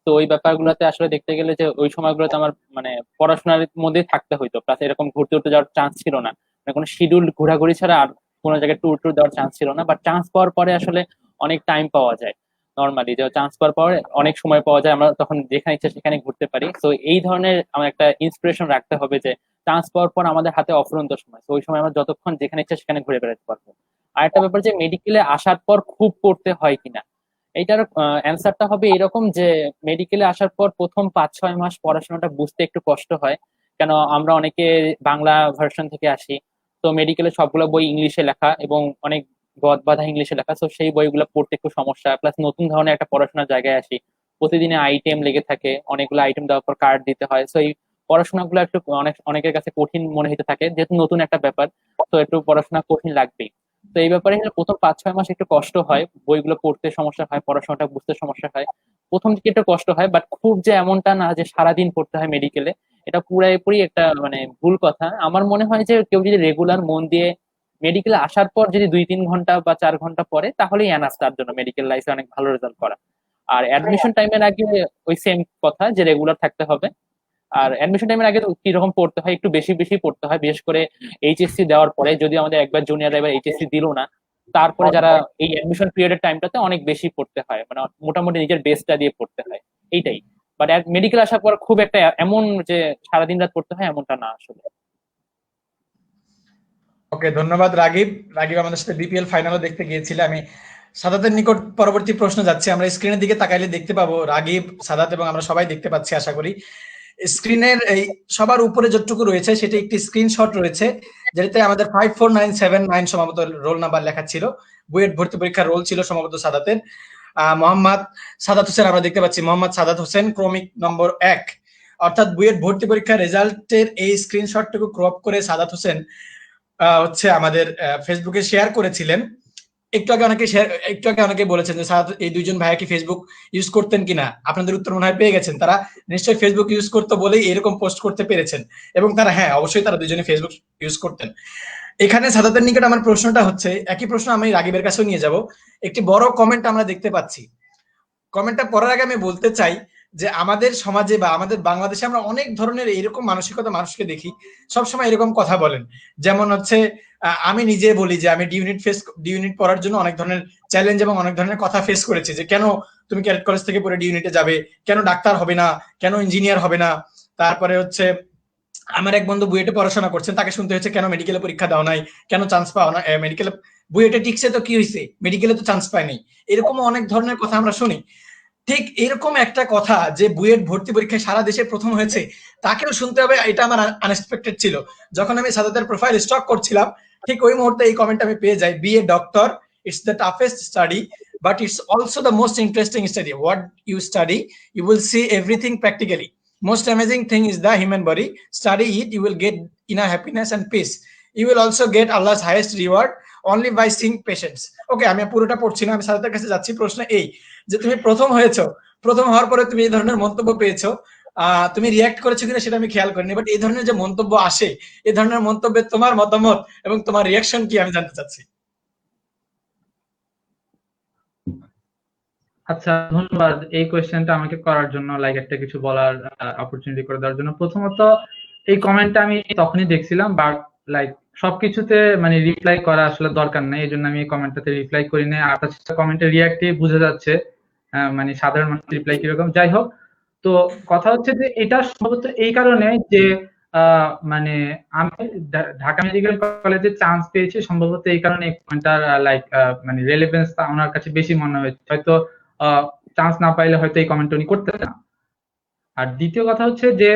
তো ওই ব্যাপারগুলোতে আসলে দেখতে গেলে যে ওই সময়গুলোতে আমার মানে পড়াশোনার মধ্যেই থাকতে হইতো, প্লাস এরকম ঘুরতে ঘুরতে যাওয়ার চান্স ছিল না, মানে কোনো শিডিউল ঘোরাঘুরি ছাড়া আর কোনো জায়গায় ট্যুর ট্যুর দেওয়ার চান্স ছিল না। বাট চান্স পাওয়ার পরে আসলে অনেক টাইম পাওয়া যায়। নর্মালি যে চান্স পাওয়ার পরে অনেক সময় পাওয়া যায়, আমরা তখন যেখানে ইচ্ছা সেখানে ঘুরতে পারি। তো এই ধরনের আমার একটা ইন্সপিরেশন রাখতে হবে যে চান্স পাওয়ার পর আমাদের হাতে অফুরন্ত সময়, তো ওই সময় আমরা যতক্ষণ যেখানে ইচ্ছা সেখানে ঘুরে বেড়াতে পারবো। আর একটা ব্যাপার যে মেডিকেলে আসার পর খুব পড়তে হয় কিনা, এইটার অ্যান্সারটা হবে এরকম যে মেডিকেলে আসার পর প্রথম 5-6 মাস পড়াশোনাটা বুঝতে একটু কষ্ট হয়। কেন, আমরা অনেকে বাংলা ভার্সন থেকে আসি, তো মেডিকেলে সবগুলো বই ইংলিশে লেখা এবং অনেক গদ বাঁধা ইংলিশে লেখা, তো সেই বইগুলো পড়তে একটু সমস্যা। প্লাস নতুন ধরনের একটা পড়াশোনার জায়গায় আসি, প্রতিদিনে আইটেম লেগে থাকে, অনেকগুলো আইটেম দেওয়ার পর কার্ড দিতে হয়, তো এই পড়াশোনাগুলো একটু অনেকের কাছে কঠিন মনে হতে থাকে, যেহেতু নতুন একটা ব্যাপার, তো একটু পড়াশোনা কঠিন লাগবেই। তো এই ব্যাপারে হলো প্রথম 5-6 মাস একটু কষ্ট হয়, বইগুলো পড়তে সমস্যা হয়, পড়াশোনাটা বুঝতে সমস্যা হয়, প্রথম দিকে একটু কষ্ট হয়। বাট খুব যে এমনটা না যে সারাদিন পড়তে হয় মেডিকেলে, এটা পুরাপুরি একটা মানে ভুল কথা। আমার মনে হয় যে কেউ যদি রেগুলার মন দিয়ে মেডিকেলে আসার পর যদি 2-3 ঘন্টা বা 4 ঘন্টা পড়ে, তাহলেই এনাফ তার জন্য মেডিকেল লাইফে অনেক ভালো রেজাল্ট করা। আর অ্যাডমিশন টাইমের আগে ওই সেম কথা যে রেগুলার থাকতে হবে। আর অ্যাডমিশন টাইমের আগে তো কিরকম পড়তে হয়, একটু বেশি বেশি পড়তে হয়, বিশেষ করে এইচএসসি দেওয়ার পরে। যদি আমাদের একবার জুনিয়র এবার এইচএসসি দিল না, তারপরে যারা এই অ্যাডমিশন পিরিয়ডের টাইমটাতে অনেক বেশি পড়তে হয়, মানে মোটামুটি নিজের বেস্টটা দিয়ে পড়তে হয়, এইটাই। বাট মেডিকেল আসার পর খুব একটা এমন যে সারাদিন রাত পড়তে হয় এমনটা না আসলে। ওকে, ধন্যবাদ রাগিব। রাগিব আমাদের সাথে বিপিএল ফাইনালও দেখতে গিয়েছিল। আমি সাদাতের নিকট পরবর্তী প্রশ্ন যাচ্ছে। আমরা স্ক্রিনের দিকে তাকাইলে দেখতে পাবো রাগিব, সাদাত এবং আমরা সবাই দেখতে পাচ্ছি আশা করি। স্ক্রিনের এই সবার উপরে যতটুকু রয়েছে সেটি একটি স্ক্রিনশট রয়েছে, যেটাতে আমাদের 54979 সম্ভবত রোল নাম্বার লেখা ছিল। বুয়েট ভর্তি পরীক্ষার রোল ছিল সম্ভবত সাদাতের। মোহাম্মদ সাদাত হোসেন আমরা দেখতে পাচ্ছি, মোহাম্মদ সাদাত হোসেন ক্রমিক নম্বর 1। অর্থাৎ বুয়েট ভর্তি পরীক্ষার রেজাল্টের এই স্ক্রিনশটটুকু ক্রপ করে সাদাত হোসেন হচ্ছে আমাদের ফেসবুকে শেয়ার করেছিলেন। একটু আগে অনেকে বলেছেন যে স্যার এই দুইজন ভাইয়া কি ফেসবুক ইউজ করতেন কিনা, আপনাদের উত্তর মনে হয় পেয়ে গেছেন। তারা নিশ্চয়ই ফেসবুক ইউজ করতো বলেই এরকম পোস্ট করতে পেরেছেন, এবং তারা হ্যাঁ অবশ্যই তারা দুজনে ফেসবুক ইউজ করতেন। এখানে সাদাতের নিকট আমার প্রশ্নটা হচ্ছে, একই প্রশ্ন আমি রাগিবের কাছেও নিয়ে যাব। একটি বড় কমেন্ট আমরা দেখতে পাচ্ছি। কমেন্টটা পড়ার আগে আমি বলতে চাই যে আমাদের সমাজে বা আমাদের বাংলাদেশে আমরা অনেক ধরনের এরকম মানসিকতা মানুষকে দেখি, সবসময় এরকম কথা বলেন। যেমন হচ্ছে আমি নিজে বলি যে আমি ডি ইউনিট পড়ার জন্য অনেক ধরনের চ্যালেঞ্জ এবং অনেক ধরনের কথা ফেস করেছি, যে কেন তুমি ক্যাডেট কলেজ থেকে পড়ে ডি ইউনিটে যাবে, কেন ডাক্তার হবে না, কেন ইঞ্জিনিয়ার হবে না। তারপরে হচ্ছে আমার এক বন্ধু বুয়েটে পড়াশোনা করছেন, তাকে শুনতে হচ্ছে কেন মেডিকেলে পরীক্ষা দেওয়া নাই, কেন চান্স পাওয়া না, মেডিকেলে বুয়েটে টিকছে তো কি হয়েছে, মেডিকেলে তো চান্স পায়নি। এরকম অনেক ধরনের কথা আমরা শুনি। ঠিক এরকম একটা কথা যে বুয়েট ভর্তি পরীক্ষায় সারা দেশে প্রথম হয়েছে, তাকেও শুনতে হবে, এটা আমার আনএক্সপেক্টেড ছিল। যখন আমি সাদাতের প্রোফাইল স্টক করছিলাম, ঠিক ওই মুহূর্তে এই কমেন্ট আমি পেয়ে যাই, be a doctor, it's the toughest study but it's also the most interesting study. What you study, you will see everything practically. Most amazing thing is the human body. Study it, you will get inner happiness and peace. You will also get Allah's highest reward only by seeing patience. Okay, আমি পুরোটা পড়ছি না, আমি সাদাতের কাছে যাচ্ছি। প্রশ্ন এই যে তুমি প্রথম হয়েছো, প্রথম হওয়ার পরে তুমি এই ধরনের মন্তব্য পেয়েছো, তুমি রিয়াক্ট করেছো কিনা সেটা আমি খেয়াল করিনি, বাট এই ধরনের যে মন্তব্য আসে, এই ধরনের মন্তব্যে তোমার মতামত এবং তোমার রিয়াকশন কি আমি জানতে চাচ্ছি। আচ্ছা, ধন্যবাদ এই কোয়েশ্চেনটা আমাকে করার জন্য, লাইক একটা কিছু বলার অপরচুনিটি করে দেওয়ার জন্য। প্রথমত এই কমেন্টটা আমি তখনই দেখছিলাম, বাট লাইক সবকিছুতে মানে রিপ্লাই করা আসলে দরকার নাই, এই জন্য আমি এই কমেন্টটাতে রিপ্লাই করি না। আর তাছাড়া কমেন্টের রিয়াক্টে বোঝা যাচ্ছে মানে সাধারণ মানুষ রিপ্লাই কিরকম। যাই হোক, তো কথা হচ্ছে যে এটা সম্ভবত এই কারণে যে মানে আমি ঢাকা মেডিকেল কলেজে চান্স পেয়েছি, সম্ভবত এই কারণে এই কমেন্টটার লাইক মানে রেলেভেন্স ওনার কাছে বেশি মনে হয়েছে। হয়তো চান্স না পাইলে হয়তো এই কমেন্ট উনি করতেন না। আর দ্বিতীয় কথা হচ্ছে যে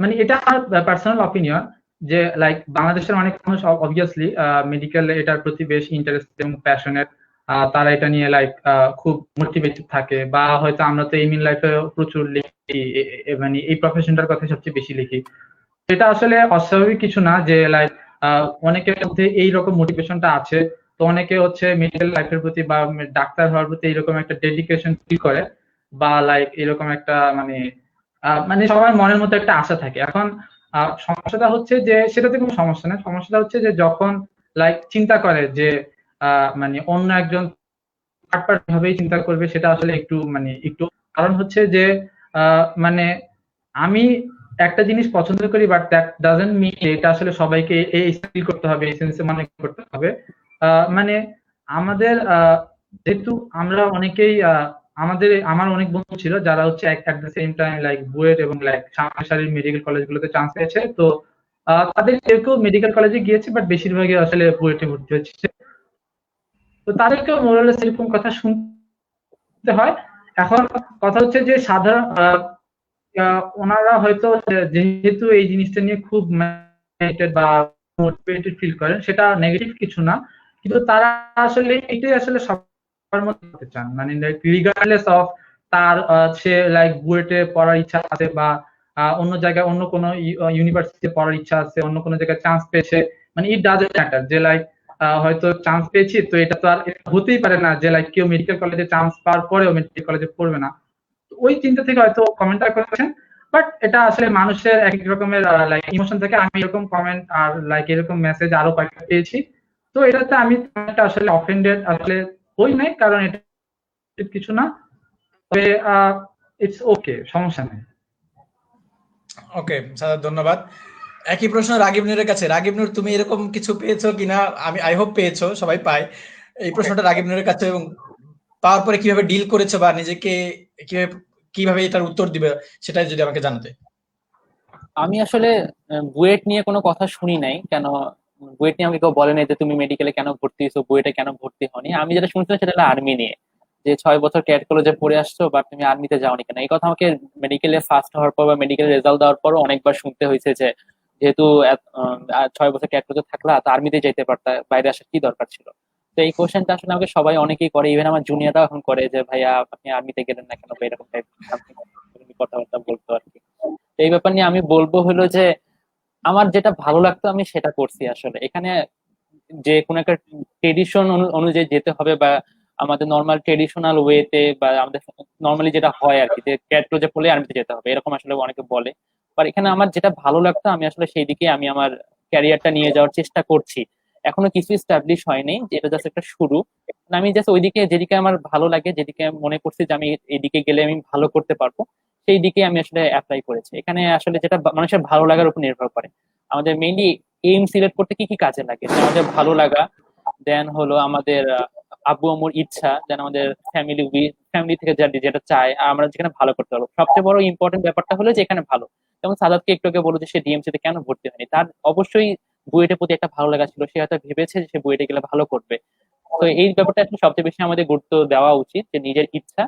মানে এটা আমার পার্সোনাল অপিনিয়ন, যে লাইক বাংলাদেশের অনেক মানুষ অবভিয়াসলি মেডিকেল এটার প্রতি বেশ ইন্টারেস্ট এবং প্যাশনেট, তারা এটা নিয়ে লাইক খুব মোটিভেটেড থাকে, বা হয়তো আমরা তো এম ইন লাইফে প্রচুর লিখি, মানে এই প্রফেশনটার কথা সবচেয়ে বেশি লিখি। এটা আসলে অস্বাভাবিক কিছু না যে লাইক অনেকের মধ্যে এইরকম মোটিভেশনটা আছে। তো অনেকে হচ্ছে মেডিকেল লাইফের প্রতি বা ডাক্তার হওয়ার প্রতি এইরকম একটা ডেডিকেশন ফিল করে, বা লাইক এরকম একটা মানে মানে সবার মনের মধ্যে একটা আশা থাকে। এখন সমস্যাটা হচ্ছে যে সেটাতে কোনো সমস্যা নেই, সমস্যাটা হচ্ছে যে যখন লাইক চিন্তা করে যে মানে অন্য একজন থার্ড পার্টি ভাবেই চিন্তা করবে, সেটা আসলে একটু মানে একটু, কারণ হচ্ছে যে মানে আমি একটা জিনিস পছন্দ করি, বাট দ্যাট ডাজন্ট মিন এটা আসলে সবাইকে এই ফিল করতে হবে, এই সেন্সে মনে করতে হবে। মানে আমাদের যেহেতু আমরা অনেকেই আমার অনেক বন্ধু ছিল যারা হচ্ছে at the same time like BUET এবং লাইক সামনের সারির মেডিকেল কলেজগুলোতে চান্স পেয়েছে। তো তাদের কেউ কেউ মেডিকেল কলেজে গিয়েছে, বাট বেশিরভাগই আসলে বুয়েটে ভর্তি হচ্ছে। তো তাদেরকেও মোরালেস এরকম কথা শুনতে হয়। এখন কথা হচ্ছে যে সাধারণ ওনারা হয়তো যেহেতু এই জিনিসটা নিয়ে খুব বা মোটিভেটেড ফিল করেন, সেটা নেগেটিভ কিছু না, কিন্তু তারা আসলে এটাই আসলে সবার মধ্যে করতে চান, মানে রিগার্ডলেস অফ তার সে লাইক বুয়েটে পড়ার ইচ্ছা আছে, বা অন্য জায়গায় অন্য কোনো ইউনিভার্সিটিতে পড়ার ইচ্ছা আছে, অন্য কোনো জায়গায় চান্স পেয়েছে, মানে ইট ডাজন্ট ম্যাটার যে লাইক হয়তো চান্স পেয়েছি, তো এটা তো আর হতেই পারে না যে লাইক কেউ মেডিকেল কলেজে চান্স পাওয়ার পরেও মেডিকেল কলেজে পড়বে না। ওই চিন্তা থেকে হয়তো কমেন্টটা করেছেন, বাট এটা আসলে মানুষের এক এক রকমের লাইক ইমোশন থেকে। আমি এরকম কমেন্ট আর লাইক এরকম মেসেজ আরো কয়েকটা পেয়েছি, তো এটাতে আমি আসলে অফেন্ডেড আসলে হই নাই, কারণ এটা কিছু না, তবে ইটস ওকে, সমস্যা নেই। ওকে স্যার, ধন্যবাদ। একই প্রশ্ন রাগিব নুরের কাছে। রাগিব নুর, তুমি এরকম কিছু পেয়েছো কিনা? আমি আই হোপ পেয়েছো, সবাই পায় এই প্রশ্নটা রাগিব নুরের কাছে, এবং পাওয়ার পরে কিভাবে ডিল করেছো বা নিজেকে কিভাবে কিভাবে এটার উত্তর দিবে সেটাই যদি আমাকে জানাতে। আমি আসলে বুয়েট নিয়ে কোনো কথা শুনি নাই, কেন বুয়েট নিয়ে আমাকে কেউ বলে নাই যে তুমি মেডিকেলে কেন ভর্তি হয়েছো, বুয়েটে কেন ভর্তি হওনি। আমি যেটা শুনছিলাম সেটা হলো আর্মি নিয়ে, যে 6 বছর ক্যাডেট কলেজে পড়ে আসছো বাট তুমি আর্মিতে যাওনি কেন। এই কথা আমাকে মেডিকেলে ফার্স্ট হওয়ার পর বা মেডিকেল রেজাল্ট দেওয়ার পর অনেকবার শুনতে হয়েছে, যে যেহেতু 6 বছর ক্যাডেট কলেজে থাকলা তো আর্মিতে যেতে পারতা, বাইরে আসার কি দরকার ছিল। তো এই কোশ্চেনটা আসলে আমাকে সবাই অনেকেই করে, ইভেন আমার জুনিয়ররাও এখন করে যে ভাইয়া আপনি আর্মিতে গেলেন না কেন, বা এরকম টাইপ কথাবার্তা বলতো আর কি। তো এই ব্যাপার নিয়ে আমি বলবো হলো যে আমার যেটা ভালো লাগতো আমি সেটা করছি আসলে। এখানে যে কোনো একটা ট্রেডিশন অনুযায়ী যেতে হবে, বা আমাদের নর্মাল ট্রেডিশনাল ওয়েতে, বা আমাদের নর্মালি যেটা হয় আর কি, যে ক্যাট ক্লোজে পড়লে আর্মিতে যেতে হবে, এরকম আসলে অনেকে বলে। বাট এখানে আমার যেটা ভালো লাগতো, আমি আসলে সেই দিকে আমি আমার ক্যারিয়ারটা নিয়ে যাওয়ার চেষ্টা করছি। এখনো কিছু স্টাবলিশ হয়নি, যে এটা জাস্ট একটা শুরু। আমি জাস্ট ওইদিকে, যেদিকে আমার ভালো লাগে, যেদিকে আমি মনে করছি যে আমি এইদিকে গেলে আমি ভালো করতে পারবো, সেই দিকে আমি আসলে অ্যাপ্লাই করেছি। এখানে আসলে যেটা মানুষের ভালো লাগার উপর নির্ভর করে। আমাদের মেইনলি এইম সিলেক্ট করতে কি কি কাজে লাগে, যে আমাদের ভালো লাগা, দেন হলো আমাদের আব্বু আম্মুর ইচ্ছা, দেন আমাদের ফ্যামিলি থেকে যেটা চায়, আর আমরা যেখানে ভালো করতে পারবো। সবচেয়ে বড় ইম্পর্টেন্ট ব্যাপারটা হলো যে এখানে ভালো। যেমন সাদাতকে একটু আগে বলো যে সে ডিএমসি তে কেন ভর্তি হয়নি, তার অবশ্যই বুয়েটের প্রতি একটা ভালো লাগা ছিল, সে হয়তো ভেবেছে যে সে বুয়েটে গেলে ভালো করবে। তো এই ব্যাপারটা আসলে সবচেয়ে বেশি আমাদের গুরুত্ব দেওয়া উচিত, যে নিজের ইচ্ছা,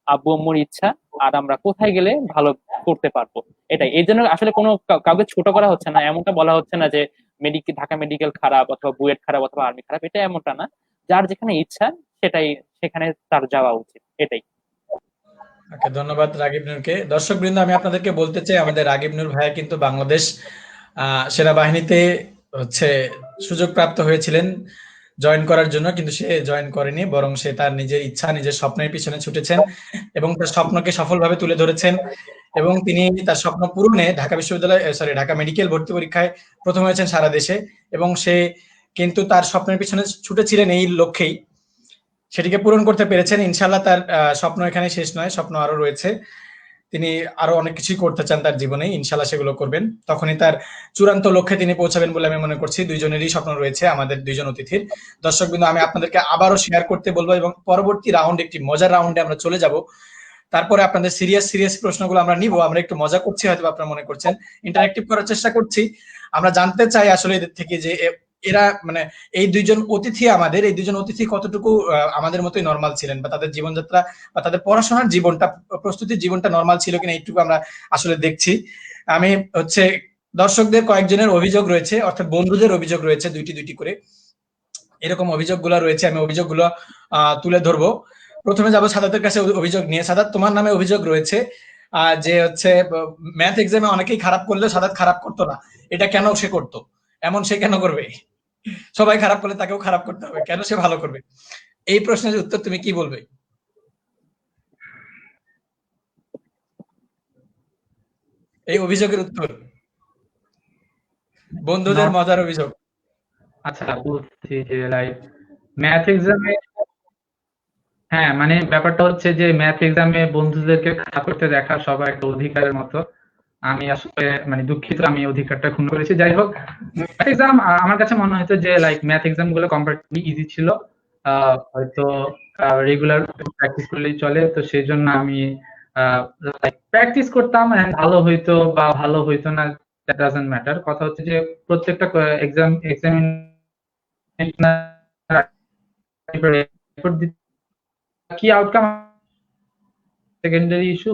আব্বু আম্মুর ইচ্ছা, আর আমরা কোথায় গেলে ভালো করতে পারবো। এটাই, এই জন্য আসলে কোনো কাউকে ছোট করা হচ্ছে না, এমনটা বলা হচ্ছে না যে ঢাকা মেডিকেল খারাপ অথবা বুয়েট খারাপ অথবা আর্মি খারাপ, এটা এমনটা না। যার যেখানে ইচ্ছা সেটাই, সেখানে তার যাওয়া উচিত, এটাই। ওকে, ধন্যবাদ রাগিব নূরকে। দর্শকবৃন্দ, আমি আপনাদেরকে বলতে চাই, আমাদের রাগিব নূর ভাইয়া কিন্তু বাংলাদেশ সেনাবাহিনীতে হচ্ছে সুযোগ প্রাপ্ত হয়েছিলেন জয়েন করার জন্য, কিন্তু সে জয়েন করেনি, বরং সে তার নিজের ইচ্ছা, নিজের স্বপ্নের পিছনে ছুটেছেন এবং তার স্বপ্নকে সফলভাবে তুলে ধরেছেন। এবং তিনি তার স্বপ্ন পূরণে ঢাকা মেডিকেল ভর্তি পরীক্ষায় প্রথম হয়েছেন সারা দেশে। এবং সে কিন্তু তার স্বপ্নের পিছনে ছুটেছিলেন এই লক্ষ্যেই, সেটিকে পূরণ করতে পেরেছেন। ইনশাল্লাহ তার স্বপ্ন এখানে শেষ নয়, স্বপ্ন আরো রয়েছে। তিনি আরো অনেক কিছুই করতে চান তার জীবনে, ইনশাল্লাহ সেগুলো করবেন। তখনই তার চূড়ান্ত লক্ষ্যে তিনি পৌঁছাবেন বলে আমি মনে করছি। দুইজনেরই স্বপ্ন রয়েছে, আমাদের দুইজন অতিথির। দর্শকবৃন্দ, আমি আপনাদেরকে আবারও শেয়ার করতে বলবো, এবং পরবর্তী রাউন্ড, একটি মজার রাউন্ডে আমরা চলে যাব। তারপরে আপনাদের সিরিয়াস প্রশ্নগুলো আমরা নিব। আমরা একটু মজা করছি, হয়তো আপনারা মনে করছেন, ইন্টারেক্টিভ করার চেষ্টা করছি। আমরা জানতে চাই আসলে এদের থেকে যে এরা মানে এই দুইজন অতিথি কতটুকু আমাদের মতোই নরমাল ছিলেন, বা তাদের জীবনযাত্রা বা তাদের পড়াশোনার জীবনটা, প্রস্তুতির জীবনটা নরমাল ছিল কিনা, এইটুকু আমরা আসলে দেখছি। আমি হচ্ছে দর্শকদের কয়েকজনের অভিযোগ রয়েছে, অর্থাৎ বন্ধুদের অভিযোগ রয়েছে, দুইটি করে এরকম অভিযোগগুলো রয়েছে। আমি অভিযোগগুলো তুলে ধরবো। প্রথমে যাব সাদাতের কাছে অভিযোগ নিয়ে। সাদাত, তোমার নামে অভিযোগ রয়েছে যে হচ্ছে ম্যাথ এক্সামে অনেকেই খারাপ করলে সাদাত খারাপ করতো না, এটা কেন সে করতো? এমন সে কেন করবে? সবাই খারাপ করলে তাকেও খারাপ করতে হবে, কেন সে ভালো করবে? এই প্রশ্নের উত্তর তুমি কি বলবে? এই অভিযোগের উত্তর, বন্ধুদের মজার অভিযোগ। আচ্ছা, বলছি যে লাইক ম্যাথ এক্সামে, হ্যাঁ মানে ব্যাপারটা হচ্ছে যে ম্যাথ এক্সামে বন্ধুদেরকে খারাপ করতে দেখা সবার একটা অধিকারের মতো। আমি আসলে মানে দুঃখিত, আমি অধিকারটা খুন করেছি। যাই হোক, ম্যাথ এক্সাম আমার কাছে মনে হতো যে লাইক ম্যাথ এক্সাম গুলো কম্পারেটিভলি ইজি ছিল। হয়তো রেগুলার প্র্যাকটিস করলেই চলে, তো সেই জন্য আমি লাইক প্র্যাকটিস করতাম, and ভালো হইতো বা ভালো হইতো না, দ্যাট ডাজন্ট ম্যাটার। কথা হচ্ছে যে প্রত্যেকটা এক্সাম কি আউটকাম সেকেন্ডারি ইস্যু,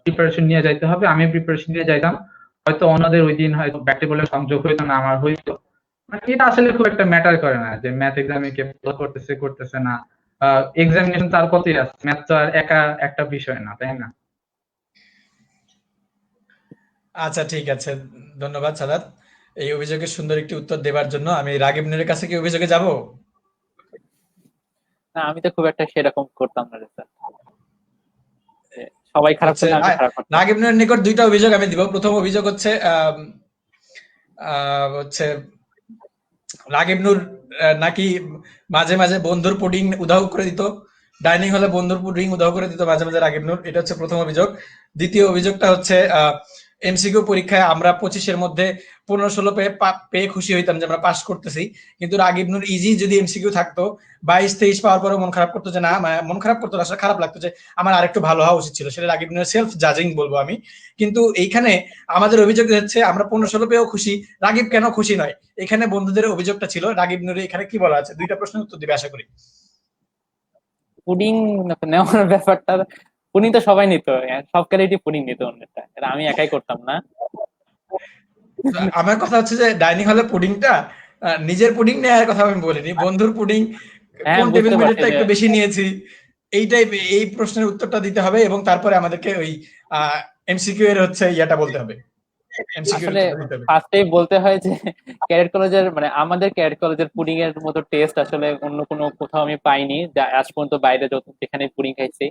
প্রিপারেশন নিয়ে যাইতে হবে। আমি প্রিপারেশন নিয়ে যাইতাম, হয়তো অন্যদের ওই দিন হয়তো ব্যাটে বলে সংযোগ হইতো না, আমার হইতো। মানে এটা আসলে খুব একটা ম্যাটার করে না যে ম্যাথ এক্সামে কে ভালো করতেছে না। এক্সামিনেশন তার কতই আছে, ম্যাথ তো আর একা একটা বিষয় না, তাই না? আচ্ছা, ঠিক আছে, ধন্যবাদ সাদাত এই অভিযোগের সুন্দর একটি উত্তর দেবার জন্য। আমি রাগিব নূরের কাছে কি অভিযোগে যাব? না, আমি তো খুব একটা সেরকম করতাম না রেজাল্ট, সবাই খারাপ হচ্ছে করলে আমি খারাপ করতাম। রাগিব নূরের নিকট দুইটা অভিযোগ আমি দিব। প্রথম অভিযোগ হচ্ছে হচ্ছে রাগিব নূর নাকি মাঝে মাঝে বন্ধুর পুডিং উধাও করে দিত, ডাইনিং হলে বন্ধুর পুডিং উধাও করে দিত মাঝে মাঝে রাগিব নূর। এটা হচ্ছে প্রথম অভিযোগ। দ্বিতীয় অভিযোগটা হচ্ছে এমসিকিউ পরীক্ষায় আমরা 25-এর মধ্যে 15-16 পেয়ে খুশি হইতাম যে আমরা পাস করতেছি, কিন্তু রাগিব নূর ইজি যদি এমসিকিউ থাকতো 22-23 পাওয়ার পরে মন খারাপ করতো, যে না, মন খারাপ করতো না, আসলে খারাপ লাগতো যে আমার আরেকটু ভালো হওয়া উচিত ছিল। সেটা রাগিব নূরের সেলফ জাজিং বলবো আমি। কিন্তু এইখানে আমাদের অভিযোগ হচ্ছে আমরা 15-16 পেয়েও খুশি, রাগিব কেন খুশি নয়? এখানে বন্ধুদের অভিযোগটা ছিল। রাগিব নূরে এখানে কি বলা আছে? দুইটা প্রশ্নের উত্তর দিবে আশা করি। পুডিং নেওয়ার ব্যাপারটা, পুডিং তো সবাই নিত, সব ক্যারেক্টারই পুডিং নিত অন্যটা, এটা আমি একাই করতাম না। আমার কথা হচ্ছে যে ডাইনিং হলে পুডিংটা নিজের পুডিং নেওয়ার কথা আমি বলিনি, বন্ধুর পুডিং হ্যাঁ, কোন টেবিল বুঝতে পারছি মেটেরটা যে একটু বেশি নিয়েছি, এই প্রশ্নের উত্তরটা দিতে হবে, এবং তারপরে আমাদেরকে ওই এমসিকিউ এর হচ্ছে ইয়াটা বলতে হবে। এমসিকিউ আসলে উত্তর দিতে হবে। ফার্স্টেই বলতে হয় যে ক্যাডেট কলেজের মানে আমাদের ক্যাডেট কলেজের পুডিং এর মতো টেস্ট আসলে অন্য কোনো কোথাও আমি পাইনি, যা আজ পর্যন্ত বাইরে যত যেখানে পুডিং খাইছি।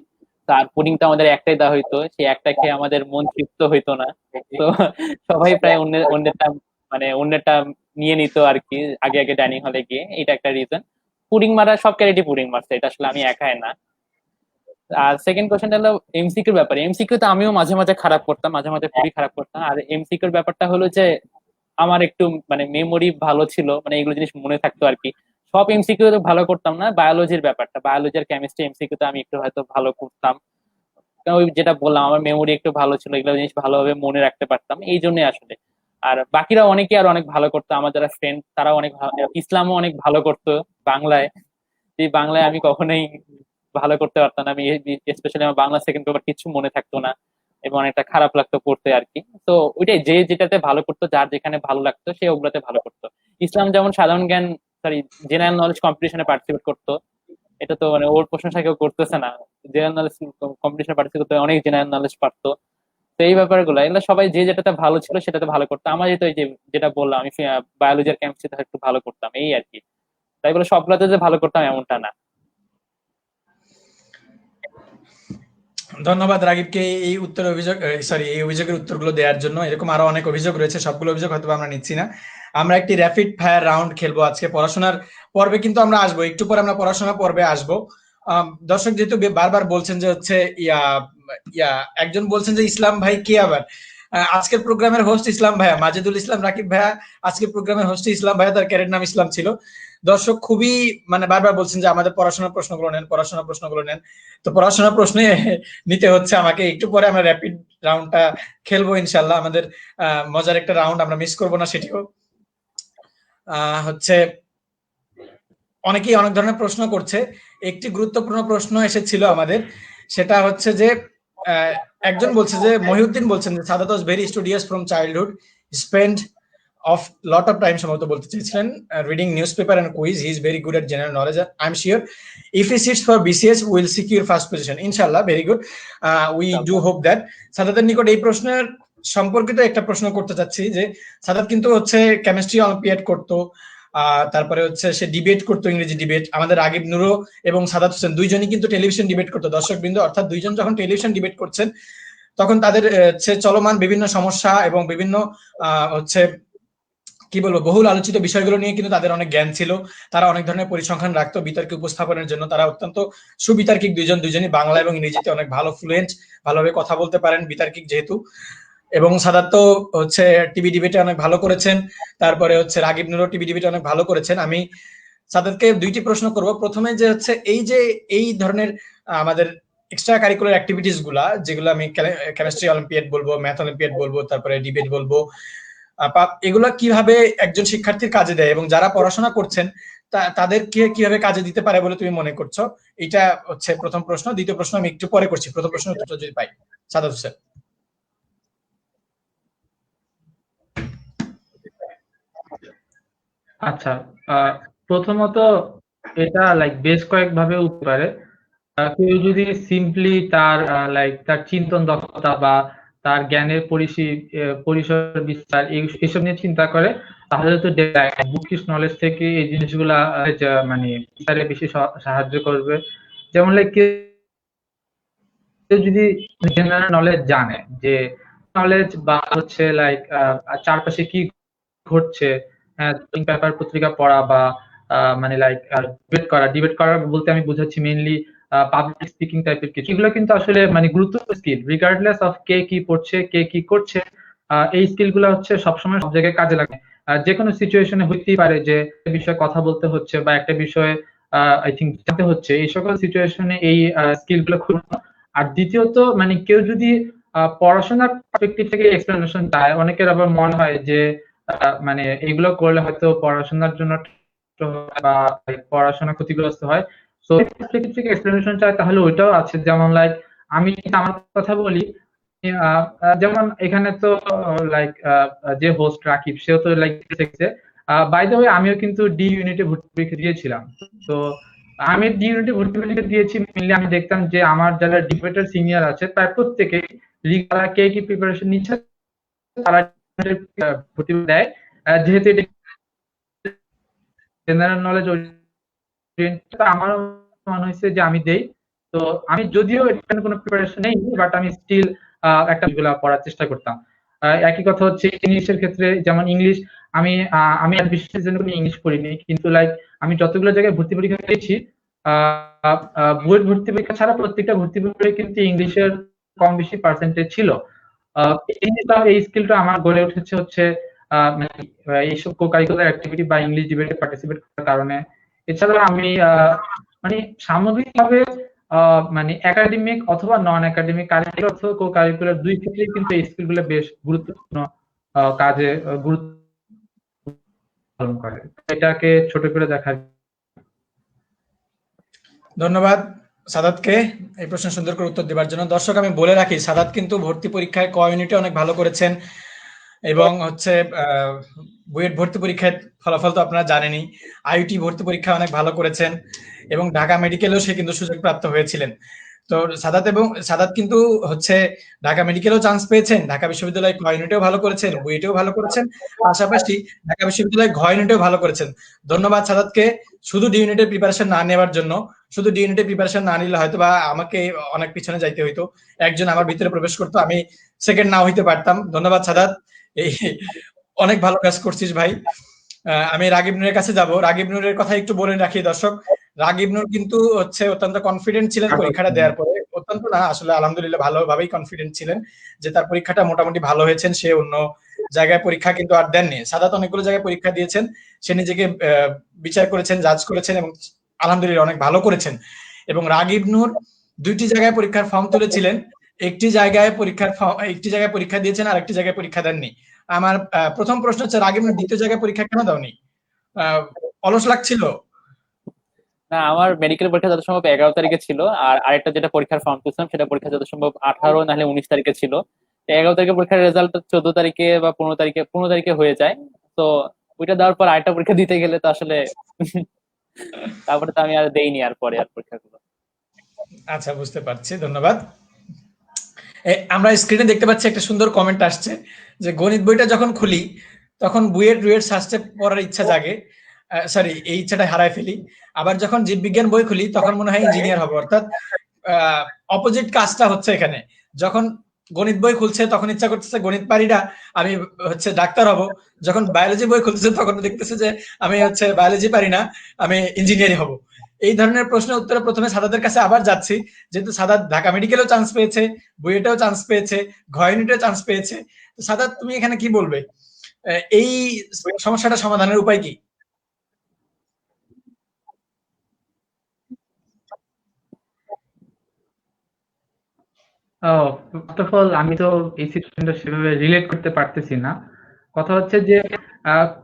তার পুডিংটা আমাদের একটাই দেওয়া হইতো, সেই একটা খেয়ে আমাদের মন তৃপ্ত হইতো না। তো সবাই প্রায় অন্যেরটা মানে অন্যেরটা নিয়ে নিত আর কি, আগে আগে ডাইনিং হলে গিয়ে। এটা একটা রিজন। পুডিং মারা সব ক্যাডেটই পুডিং মারছে, এটা আসলে আমি একাই না। আর সেকেন্ড কোশ্চেনটা হলো এমসিকিউর ব্যাপারে। এমসিকিউ তো আমিও মাঝে মাঝে খারাপ করতাম, মাঝে মাঝে খুবই খারাপ করতাম। আর এমসিকিউর ব্যাপারটা হলো যে আমার একটু মানে মেমোরি ভালো ছিল, মানে এগুলো জিনিস মনে থাকতো আর কি। সব এমসিকিউ তো ভালো করতাম না। বায়োলজির ব্যাপারটা, বায়োলজি আর কেমিস্ট্রি এমসিকিউ তো আমি একটু হয়তো ভালো করতাম, কারণ ওই যেটা বললাম আমার মেমোরি একটু ভালো ছিল, এগুলো জিনিস ভালোভাবে মনে রাখতে পারতাম এই জন্যই আসলে। আর বাকিরা অনেকে আর অনেক ভালো করতো, আমার যারা ফ্রেন্ড তারাও অনেক ভালো, ইসলামও অনেক ভালো করতো বাংলায়। এই বাংলায় আমি কখনোই ভালো করতে পারতাম না। আমি স্পেশালি আমার বাংলা সেকেন্ড পেপার কিছু মনে থাকতো না, এবং অনেকটা খারাপ লাগতো পড়তে আর কি। তো ওইটাই, যে যেটাতে ভালো করতো, যার যেখানে ভালো লাগতো সে ওগুলাতে ভালো করতো। ইসলাম যেমন সাধারণ জ্ঞান, সরি, জেনারেল নলেজ কম্পিটিশনে পার্টিসিপেট করতো। এটা তো মানে ওর প্রশংসা কেউ করতেছে না। জেনারেল নলেজ কম্পিটিশনে পার্টিসিপেট করতে অনেক জেনারেল নলেজ পারতো। তো এই ব্যাপারগুলো এগুলো সবাই যে যেটাতে ভালো ছিল সেটাতে ভালো করতো। আমার যেহেতু এই যে যেটা বললাম আমি বায়োলজি আর কেমিস্ট্রিতে একটু ভালো করতাম এই আর কি। তাই বলে সবগুলোতে যে ভালো করতাম এমনটা না। ধন্যবাদ রাগিবকে এই উত্তর অভিযোগ, সরি, এই অভিযোগের উত্তরগুলো দেওয়ার জন্য। এরকম আরো অনেক অভিযোগ রয়েছে, সবগুলো অভিযোগ হয়তো আমরা নিচ্ছি না। আমরা একটি র্যাপিড ফায়ার রাউন্ড খেলবো আজকে। পড়াশোনার পর্বে কিন্তু আমরা আসবো, একটু পরে আমরা পড়াশোনা পর্বে আসবো। দর্শক যেহেতু বারবার বলছেন যে হচ্ছে ইয়া ইয়া একজন বলছেন যে ইসলাম ভাই কে আবার, আজকের প্রোগ্রামের হোস্ট ইসলাম ভাইয়া, মাজেদুল ইসলাম রাকিব ভাইয়া আজকের প্রোগ্রামের হোস্ট ইসলাম ভাইয়া, তার ক্যারেক্টার নাম ইসলাম ছিল। দর্শক খুবই মানে বারবার বলছেন যে আমাদের পড়াশোনার প্রশ্নগুলো নেন, পড়াশোনার প্রশ্নগুলো নেন। তো পড়াশোনার প্রশ্নে নিতে হচ্ছে আমাকে। একটু পরে আমরা র্যাপিড রাউন্ডটা খেলবো ইনশাল্লাহ। আমাদের মজার একটা রাউন্ড, আমরা মিস করবো না সেটিও। হচ্ছে অনেকেই অনেক ধরনের প্রশ্ন করছে। একটি গুরুত্বপূর্ণ প্রশ্ন এসেছিল আমাদের, সেটা হচ্ছে যে একজন বলছে যে মহিউদ্দিন বলছেন যে Sadat was very studious from childhood, spend of lot of time সম্ভবত বলতে চেয়েছিলেন reading newspaper and quiz. He is very good at general knowledge. I'm sure if he sits for BCS will secure first position inshallah. Very good. We do hope that. সাদাতের নিকট এই প্রশ্নের সম্পর্কিত একটা প্রশ্ন করতে চাচ্ছি যে সাদাত কিন্তু হচ্ছে কেমিস্ট্রি অলিম্পিয়াড করতো, তারপরে হচ্ছে সে ডিবেট করতো, ইংরেজি ডিবেট। আমাদের রাগিব নুরো এবং সাদাত হোসেন দুইজনই কিন্তু টেলিভিশন ডিবেট করতো। দর্শকবৃন্দ, অর্থাৎ দুইজন যখন টেলিভিশন ডিবেট করছেন তখন তাদের হচ্ছে চলমান বিভিন্ন সমস্যা এবং বিভিন্ন হচ্ছে কি বলবো বহুল আলোচিত বিষয়গুলো নিয়ে কিন্তু তাদের অনেক জ্ঞান ছিল। তারা অনেক ধরনের পরিসংখ্যান রাখতো বিতর্কে উপস্থাপনের জন্য। তারা অত্যন্ত সুবিতার্কিক দুইজনই বাংলা এবং ইংরেজিতে অনেক ভালো ফ্লুয়েন্ট, ভালোভাবে কথা বলতে পারেন বিতার্কিক যেহেতু। এবং সাদাত তো হচ্ছে টিভি ডিবেটে অনেক ভালো করেছেন, তারপরে হচ্ছে রাগিব নুরও টিভি ডিবেটে অনেক ভালো করেছেন। আমি সাদাতকে দুইটি প্রশ্ন করব। প্রথমে যে হচ্ছে এই ধরনের আমাদের এক্সট্রা কারিকুলার অ্যাক্টিভিটিস গুলা, যেগুলো আমি কেমিস্ট্রি অলিম্পিয়াড বলবো, ম্যাথ অলিম্পিয়াড বলবো, তারপরে ডিবেট বলবো, এগুলা কিভাবে একজন শিক্ষার্থীর কাজে দেয় এবং যারা পড়াশোনা করছেন তাদেরকে কিভাবে কাজে দিতে পারে বলে তুমি মনে করছো? এটা হচ্ছে প্রথম প্রশ্ন। দ্বিতীয় প্রশ্ন আমি একটু পরে করছি, প্রথম প্রশ্নের উত্তরটা যদি পাই। সাদাত হোসেন। আচ্ছা, প্রথমত এটা লাইক বেশ কয়েকভাবে উঠতে পারে। কেউ যদি সিম্পলি তার তার চিন্তন দক্ষতা বা তার জ্ঞানের পরিসর বিস্তার এইসব নিয়ে চিন্তা করে, তাহলে তো বুকিশ নলেজ থেকে এই জিনিসগুলা মানে বিস্তারে বেশি সাহায্য করবে। যেমন লাইক কেউ যদি জেনারেল নলেজ জানে, যে নলেজ বা হচ্ছে লাইক চারপাশে কি ঘটছে, পেপার পত্রিকা পড়া বা মানে লাইক ডিবেট করা বলতে আমি বুঝাচ্ছি মেইনলি পাবলিক স্পিকিং টাইপের কিছু। এগুলো কিন্তু আসলে মানে গুরুত্বপূর্ণ স্কিল, রিগার্ডলেস অফ কে কি পড়ছে, কে কি করছে। এই স্কিল গুলো হচ্ছে সবসময় সব জায়গায় কাজে লাগে। যে কোনো সিচুয়েশনে হইতেই পারে যে বিষয়ে কথা বলতে হচ্ছে বা একটা বিষয়ে আই থিঙ্ক জানতে হচ্ছে, এই সকল সিচুয়েশনে এই স্কিল গুলো খুব। আর দ্বিতীয়ত মানে কেউ যদি পড়াশোনার পার্সপেক্টিভ থেকে এক্সপ্লেনেশন চায়, অনেকের আবার মনে হয় যে মানে এগুলো করলে হয়তো পড়াশোনার জন্য বা পড়াশোনা ক্ষতিগ্রস্ত হয়। সো থেকে এক্সপ্লেনেশন চায় তাহলে ওইটাও আছে। যেমন লাইক আমি আমার কথা বলি, যেমন এখানে তো লাইক যে হোস্ট রাকিব, সেও তো লাইক বাই দ্য ওয়ে আমিও কিন্তু ডি ইউনিটে ভর্তি পরীক্ষা দিয়েছিলাম। তো আমি ডি ইউনিটে ভর্তি পরীক্ষা দিয়েছি মেনলি আমি দেখতাম যে আমার যারা ডিবেটার সিনিয়র আছে প্রায় প্রত্যেকেই কে কি প্রিপারেশন নিচ্ছে, তারা ভর্তি দেয়, যেহেতু এটা জেনারেল নলেজ ওরিয়েন্টেড, আমার মনে হয়েছে যে আমি দেই। তো আমি যদিও এখানে কোনো প্রিপারেশন নেই, বাট আমি স্টিল একটা এগুলা পড়ার চেষ্টা করতাম। একই কথা হচ্ছে ইংলিশের ক্ষেত্রে, যেমন ইংলিশ আমি বিশেষের জন্য কোনো ইংলিশ পড়িনি, কিন্তু লাইক আমি যতগুলো জায়গায় ভর্তি পরীক্ষা দিয়েছি, বুয়েট ভর্তি পরীক্ষা ছাড়া প্রত্যেকটা ভর্তি পরীক্ষায় কিন্তু ইংলিশের কম বেশি পার্সেন্টেজ ছিল। এই স্কিলটা আমার গড়ে উঠেছে হচ্ছে মানে এইসব কো কারিকুলার অ্যাক্টিভিটি বা ইংলিশ ডিবেটে পার্টিসিপেট করার কারণে। এছাড়া আমি মানে সামগ্রিকভাবে মানে একাডেমিক অথবা নন একাডেমিক কারিকুলার অথবা কো কারিকুলার দুই ক্ষেত্রেই কিন্তু এই স্কিলগুলো বেশ গুরুত্বপূর্ণ কাজে গুরুত্ব পালন করে। এটাকে ছোট করে দেখা। ধন্যবাদ সাদাতকে এই প্রশ্নের সুন্দর করে উত্তর দেওয়ার জন্য। দর্শক, আমি বলে রাখি, সাদাত কিন্তু ভর্তি পরীক্ষায় ক ইউনিটে অনেক ভালো করেছেন, এবং হচ্ছে বুয়েট ভর্তি পরীক্ষার ফলাফল তো আপনারা জানেনই। আইইউটি ভর্তি পরীক্ষা অনেক ভালো করেছেন, এবং ঢাকা মেডিকেলেও সে কিন্তু সুযোগ প্রাপ্ত হয়েছিলেন। তো সাদাত কিন্তু হচ্ছে ঢাকা মেডিকেলেও চান্স পেয়েছেন, ঢাকা বিশ্ববিদ্যালয় ক ইউনিটেও ভালো করেছেন, বুয়েটেও ভালো করেছেন, পাশাপাশি ঢাকা বিশ্ববিদ্যালয় ঘ ইউনিটেও ভালো করেছেন। ধন্যবাদ সাদাতকে শুধু ডি ইউনিটের প্রিপারেশন না নেওয়ার জন্য। শুধু ডি ইউনিটের প্রিপারেশন না নিলে হয়তো বা আমাকে অনেক পিছনে যাইতে হইতো, একজন আমার ভিতরে প্রবেশ করতো, আমি সেকেন্ড নাও হইতে পারতাম। ধন্যবাদ সাদাত, এই অনেক ভালো কাজ করছিস ভাই। আমি রাগিব নূরের কাছে যাব। রাগিব নূরের কথা একটু বলে রাখি দর্শক, রাগিব নূর কিন্তু হচ্ছে অত্যন্ত কনফিডেন্ট ছিলেন পরীক্ষাটা দেওয়ার পরে। অত্যন্ত না, আসলে আলহামদুলিল্লাহ ভালোভাবেই কনফিডেন্ট ছিলেন যে তার পরীক্ষাটা মোটামুটি ভালো হয়েছেন। সে অন্য জায়গায় পরীক্ষা কিন্তু আর দেননি। সাদাত অনেকগুলো জায়গায় পরীক্ষা দিয়েছেন, সে নিজেকে বিচার করেছেন, জাজ করেছেন, এবং আলহামদুলিল্লাহ অনেক ভালো করেছেন। এবং রাগিব নূর দুইটি জায়গায় পরীক্ষার ফর্ম তুলেছিলেন, একটি জায়গায় পরীক্ষা দিয়েছেন আর একটি জায়গায় পরীক্ষা দেননি। আমার প্রথম প্রশ্ন হচ্ছে, রাগিব নূর দ্বিতীয় জায়গায় পরীক্ষা কেন দাওনি? অলস লাগছিল? না, আমার মেডিকেল পরীক্ষা যত সম্ভব 11 তারিখে ছিল, আর আরেকটা যেটা পরীক্ষার ফর্ম তুলছিলাম সেটা পরীক্ষা যত সম্ভব 18 নাহলে 19 তারিখে ছিল। 11 তারিখে পরীক্ষার রেজাল্ট 14 তারিখে বা 15 তারিখে হয়ে যায়। তো ওইটা দেওয়ার পর আরেকটা পরীক্ষা দিতে গেলে তো আসলে তারপরে তো আমি আর দেইনি আর পরে আর পরীক্ষাগুলো। আচ্ছা, বুঝতে পারছি, ধন্যবাদ। আমরা স্ক্রিনে দেখতে পাচ্ছি একটা সুন্দর কমেন্ট আসছে যে গণিত বইটা যখন খুলি তখন বুয়েট সাস্টে পড়ার ইচ্ছা জাগে, সরি এই ইচ্ছাটা হারায় ফেলি। আবার যখন জীববিজ্ঞান বই খুলি তখন মনে হয় ইঞ্জিনিয়ার হবো। অর্থাৎ অপোজিট কাজটা হচ্ছে এখানে। যখন গণিত বই খুলছে তখন ইচ্ছা করতেছে গণিত পারি না, আমি হচ্ছে ডাক্তার হব। যখন বায়োলজি বই খুলতেছে তখন দেখতেছে যে আমি হচ্ছে বায়োলজি পারি না, আমি ইঞ্জিনিয়ারই হব। এই ধরনের প্রশ্নের উত্তরে প্রথমে সাদাতের কাছে আবার যাচ্ছি, যেহেতু সাদাত ঢাকা মেডিকেলেও চান্স পেয়েছে, বুয়েটেও চান্স পেয়েছে, ঘ ইউনিটেও চান্স পেয়েছে। তো সাদাত, তুমি এখানে কি বলবে? এই সমস্যাটা সমাধানের উপায় কি? ফার্স্ট অফ অল আমি তো এই সিচুয়েশনটা সেভাবে রিলেট করতে পারতেছি না। কথা হচ্ছে যে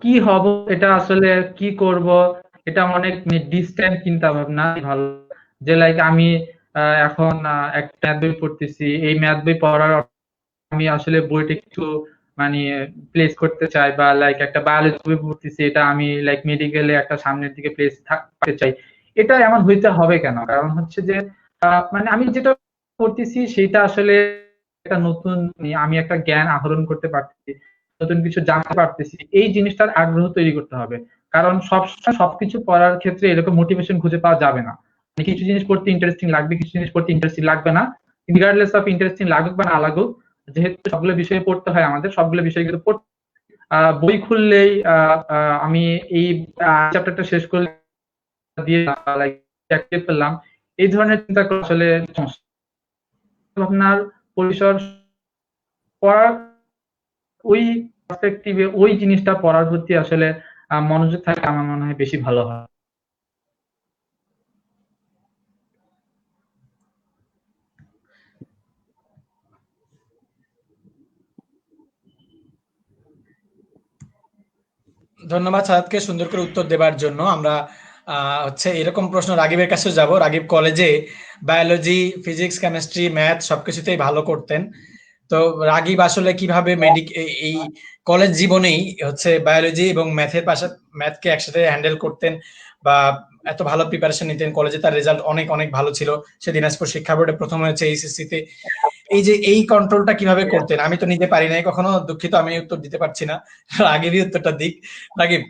কি হব, এটা আসলে কি করব, এটা অনেক ডিস্ট্যান্ট চিন্তা ভাবনা। ভালো যে লাইক আমি এখন একটা ম্যাথ বই পড়তেছি, এই ম্যাথ বই পড়ার আমি আসলে বইটা একটু মানে প্লেস করতে চাই, বা লাইক একটা বায়োলজি বই পড়তেছি, এটা আমি লাইক মেডিকেলে একটা সামনের দিকে প্লেস থাকতে চাই। এটা এমন হইতে হবে কেন? কারণ হচ্ছে যে মানে আমি যেটা করতেছি সেটা আসলে একটা নতুন, আমি একটা জ্ঞান আহরণ করতে পারতেছি, নতুন কিছু জানতে পারতেছি, এই জিনিসটার আগ্রহ তৈরি করতে হবে। কারণ সবকিছু পড়ার ক্ষেত্রে এরকম মোটিভেশন খুঁজে পাওয়া যাবে না। কিছু জিনিস পড়তে ইন্টারেস্টিং লাগবে, কিছু জিনিস পড়তে ইন্টারেস্টিং লাগবে না। রিগার্ডলেস অফ ইন্টারেস্টিং লাগুক বা না লাগুক, যেহেতু সবগুলো বিষয়ে পড়তে হয় আমাদের, সবগুলো বিষয় কিন্তু বই খুললেই আমি এই চ্যাপ্টারটা শেষ করলে দিয়ে পেলাম, এই ধরনের চিন্তা করে আসলে ভাবনার পরিসর পড়ার ওই পার্সপেক্টিভে ওই জিনিসটা পড়ার প্রতি আসলে মনোযোগ থাকলে আমার মনে হয় বেশি ভালো হয়। ধন্যবাদ সাদাতকে সুন্দর করে উত্তর দেবার জন্য। আমরা হচ্ছে এরকম প্রশ্ন রাগিবের কাছে যাব। রাগিব কলেজে বায়োলজি, ফিজিক্স, কেমিস্ট্রি, ম্যাথ সবকিছুতেই ভালো করতেন। তো রাগিব আসলে কিভাবে এই কলেজ জীবনেই হচ্ছে বায়োলজি এবং ম্যাথকে একসাথে হ্যান্ডেল করতেন, বা এত ভালো প্রিপারেশন নিতেন? কলেজে তার রেজাল্ট অনেক অনেক ভালো ছিল, সে দিনাজপুর শিক্ষা বোর্ডে প্রথম হয়েছে এইচএসসি তে। এই যে এই কন্ট্রোলটা কিভাবে করতেন? আমি তো নিজে পারি নাই কখনো, দুঃখিত আমি উত্তর দিতে পারছি না। রাগিবই উত্তরটা দিক। রাগিব।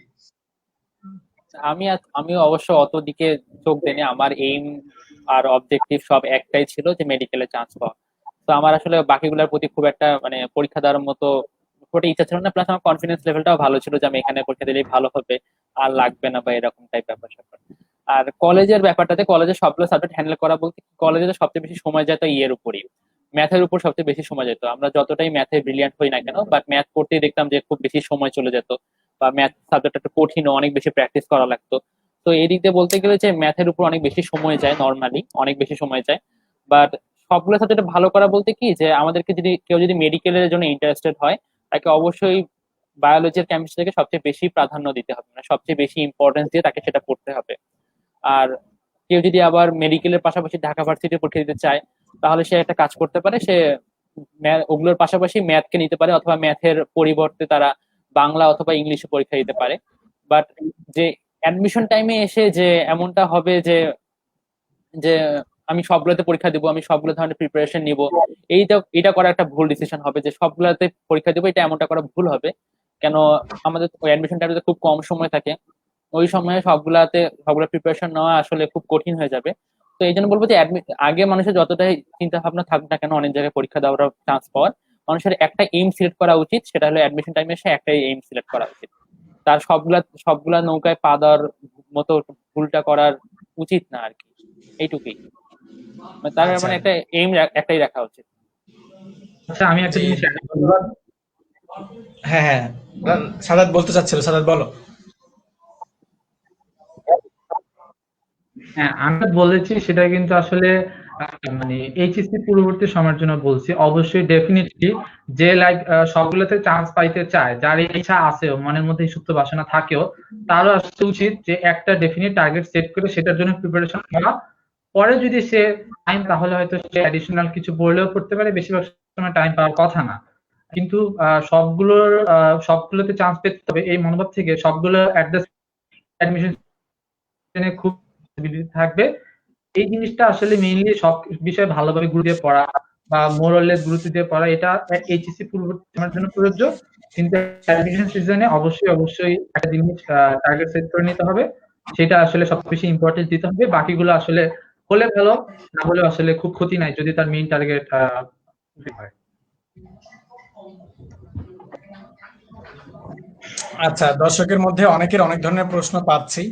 আমিও অবশ্য অত দিকে চোখ দিইনি। আমার এইম আর অবজেক্টিভ সব একটাই ছিল, যে মেডিকেলে চান্স পাওয়া। তো আমার আসলে বাকিগুলোর প্রতি খুব একটা মানে পরীক্ষা দেওয়ার মতো খুব একটা ইচ্ছা ছিল না। প্লাস আমার কনফিডেন্স লেভেলটাও ভালো ছিল যে আমি এখানে পরীক্ষা দিলেই ভালো হবে, আর লাগবে না বা এরকম টাইপ ব্যাপার স্যাপার। আর কলেজের ব্যাপারটাতে, কলেজে সবগুলো সাবজেক্ট হ্যান্ডেল করা বলতে, কলেজে সবচেয়ে বেশি সময় যেত ইয়ের উপরই, ম্যাথের উপর সবচেয়ে বেশি সময় যেত। আমরা যতটাই ম্যাথে ব্রিলিয়ান্ট হই না কেন, বাট ম্যাথ করতেই দেখতাম যে খুব বেশি সময় চলে যেত, বা ম্যাথ সাবজেক্ট একটা কঠিন, অনেক বেশি প্র্যাকটিস করা লাগতো। তো এই দিক দিয়ে বলতে গেলে যে ম্যাথের উপর অনেক বেশি সময় যায়, নর্মালি অনেক বেশি সময় যায়। বাট সবগুলো সাবজেক্ট ভালো করা বলতে কি, যে আমাদেরকে যদি কেউ যদি মেডিকেলের জন্য ইন্টারেস্টেড হয়, তাকে অবশ্যই বায়োলজি আর কেমিস্ট্রিকে সবচেয়ে বেশি প্রাধান্য দিতে হবে, মানে সবচেয়ে বেশি ইম্পর্টেন্স দিয়ে তাকে সেটা পড়তে হবে। আর কেউ যদি আবার মেডিকেলের পাশাপাশি ঢাকা ভার্সিটি পরীক্ষা দিতে চায়, তাহলে সে একটা কাজ করতে পারে, সে ওগুলোর পাশাপাশি ম্যাথকে নিতে পারে, অথবা ম্যাথের পরিবর্তে তারা বাংলা অথবা ইংলিশে পরীক্ষা দিতে পারে। বাট যে অ্যাডমিশন টাইমে এসে যে এমনটা হবে যে যে আমি সবগুলোতে পরীক্ষা দিব, আমি সবগুলো ধরনের প্রিপারেশন নিব, এটা করা একটা ভুল ডিসিশন হবে। যে সবগুলোতে পরীক্ষা দিব, এটা এমনটা করা ভুল হবে। কেন, আমাদের অ্যাডমিশন টাইমে খুব কম সময় থাকে, ওই সময়ে সবগুলা প্রিপারেশন নেওয়া আসলে খুব কঠিন হয়ে যাবে। তো এই জন্য বলবো যে আগে মানুষের যতটাই চিন্তা ভাবনা থাকুক না কেন অনেক জায়গায় পরীক্ষা দেওয়ার চান্স পাওয়ার, মানুষের একটা এইম সিলেক্ট করা উচিত, সেটা হলো অ্যাডমিশন টাইমে এসে একটাই এইম সিলেক্ট করা উচিত। তার সবগুলা নৌকায় পা দেওয়ার মতো ভুলটা করার উচিত না আর কি, এইটুকুই। মানে তার আচ্ছা, মানে একটা এইম একটাই রাখা উচিত। আচ্ছা, আমি একটা জি, জিনিস add করবো। ধন্যবাদ। হ্যাঁ, হ্যাঁ। সাদাত বলতে চাচ্ছিল, সাদাত বলো। হ্যাঁ, আমি বলেছি সেটা কিন্তু আসলে মানে এইচএসসি পূর্ববর্তী সময়ের জন্য বলছি। অবশ্যই ডেফিনেটলি যে লাইক সবগুলোতে চান্স পাইতে চায়, যার ইচ্ছা আছেও, মনের মধ্যে এই সুপ্ত বাসনা থাকেও, তারও আসলে উচিত যে একটা ডেফিনিট টার্গেট সেট করে সেটার জন্য প্রিপারেশন করা। পরে যদি সে টাইম, তাহলে হয়তো সে অ্যাডিশনাল কিছু পড়লেও পড়তে পারে, বেশিরভাগ সময় টাইম পাওয়ার কথা না। কিন্তু সবগুলোতে চান্স পেতে হবে এই মনোভাব থেকে সবগুলো অ্যাট দ্য অ্যাডমিশন খুব থাকবে। এই জিনিসটা আসলে মেইনলি সব বিষয়ে ভালোভাবে গুরুত্ব দিয়ে পড়া বা মোরলেস গুরুত্ব দিয়ে পড়া, এটা এইচএসসি পূর্ববর্তী সময়ের জন্য প্রযোজ্য। কিন্তু অ্যাডমিশন সিজনে অবশ্যই একটা জিনিস টার্গেট সেট করে নিতে হবে, সেটা আসলে সবচেয়ে বেশি ইম্পর্টেন্স দিতে হবে। বাকিগুলো আসলে হলে ভালো, না হলে আসলে খুব ক্ষতি নাই যদি তার মেইন টার্গেট হয়। আচ্ছা, দর্শকের মধ্যে অনেকের অনেক ধরনের প্রশ্ন পাচ্ছি।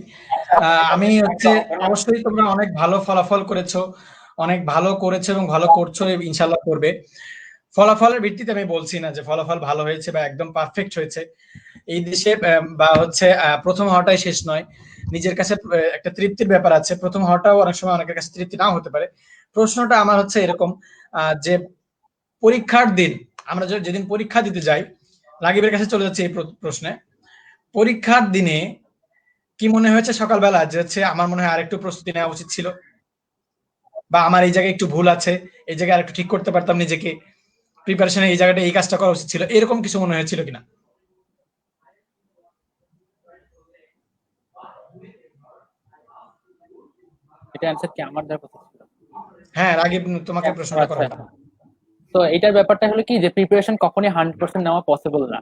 আমি হচ্ছে, অবশ্যই তোমরা অনেক ভালো ফলাফল করেছো, অনেক ভালো করেছো এবং ভালো করছো, ইনশাল্লাহ করবে। ফলাফলের ভিত্তিতে আমি বলছি না যে ফলাফল ভালো হয়েছে বা একদম পারফেক্ট হয়েছে। এই দেশে বা হচ্ছে প্রথম হওয়াটাই শেষ নয়। নিজের কাছে একটা তৃপ্তির ব্যাপার আছে, প্রথম হওয়াটাও অনেক সময় অনেকের কাছে তৃপ্তি নাও হতে পারে। প্রশ্নটা আমার হচ্ছে এরকম, যে পরীক্ষার দিন, আমরা যেদিন পরীক্ষা দিতে যাই, রাগিবের কাছে চলে যাচ্ছে এই প্রশ্নে। পরীক্ষার দিনে কি মনে হয়েছে সকালবেলা যে হচ্ছে আমার মনে হয় আরেকটু প্রস্তুতি নেওয়া উচিত ছিল, বা আমার এই জায়গায় একটু ভুল আছে, এই জায়গায় আরেকটু ঠিক করতে পারতাম নিজেকে, প্রিপারেশনে এই জায়গাটা এই কাজটা করা উচিত ছিল, এরকম কিছু মনে হয়েছিল কিনা? এটা অ্যান্সার কি আমার দেওয়ার কথা ছিল? হ্যাঁ, রাগিব, তোমাকে প্রশ্নটা করা আচ্ছা, হলো। তো এটার ব্যাপারটা হলো কি, যে প্রিপারেশন কখনই 100% নেওয়া পসিবল না।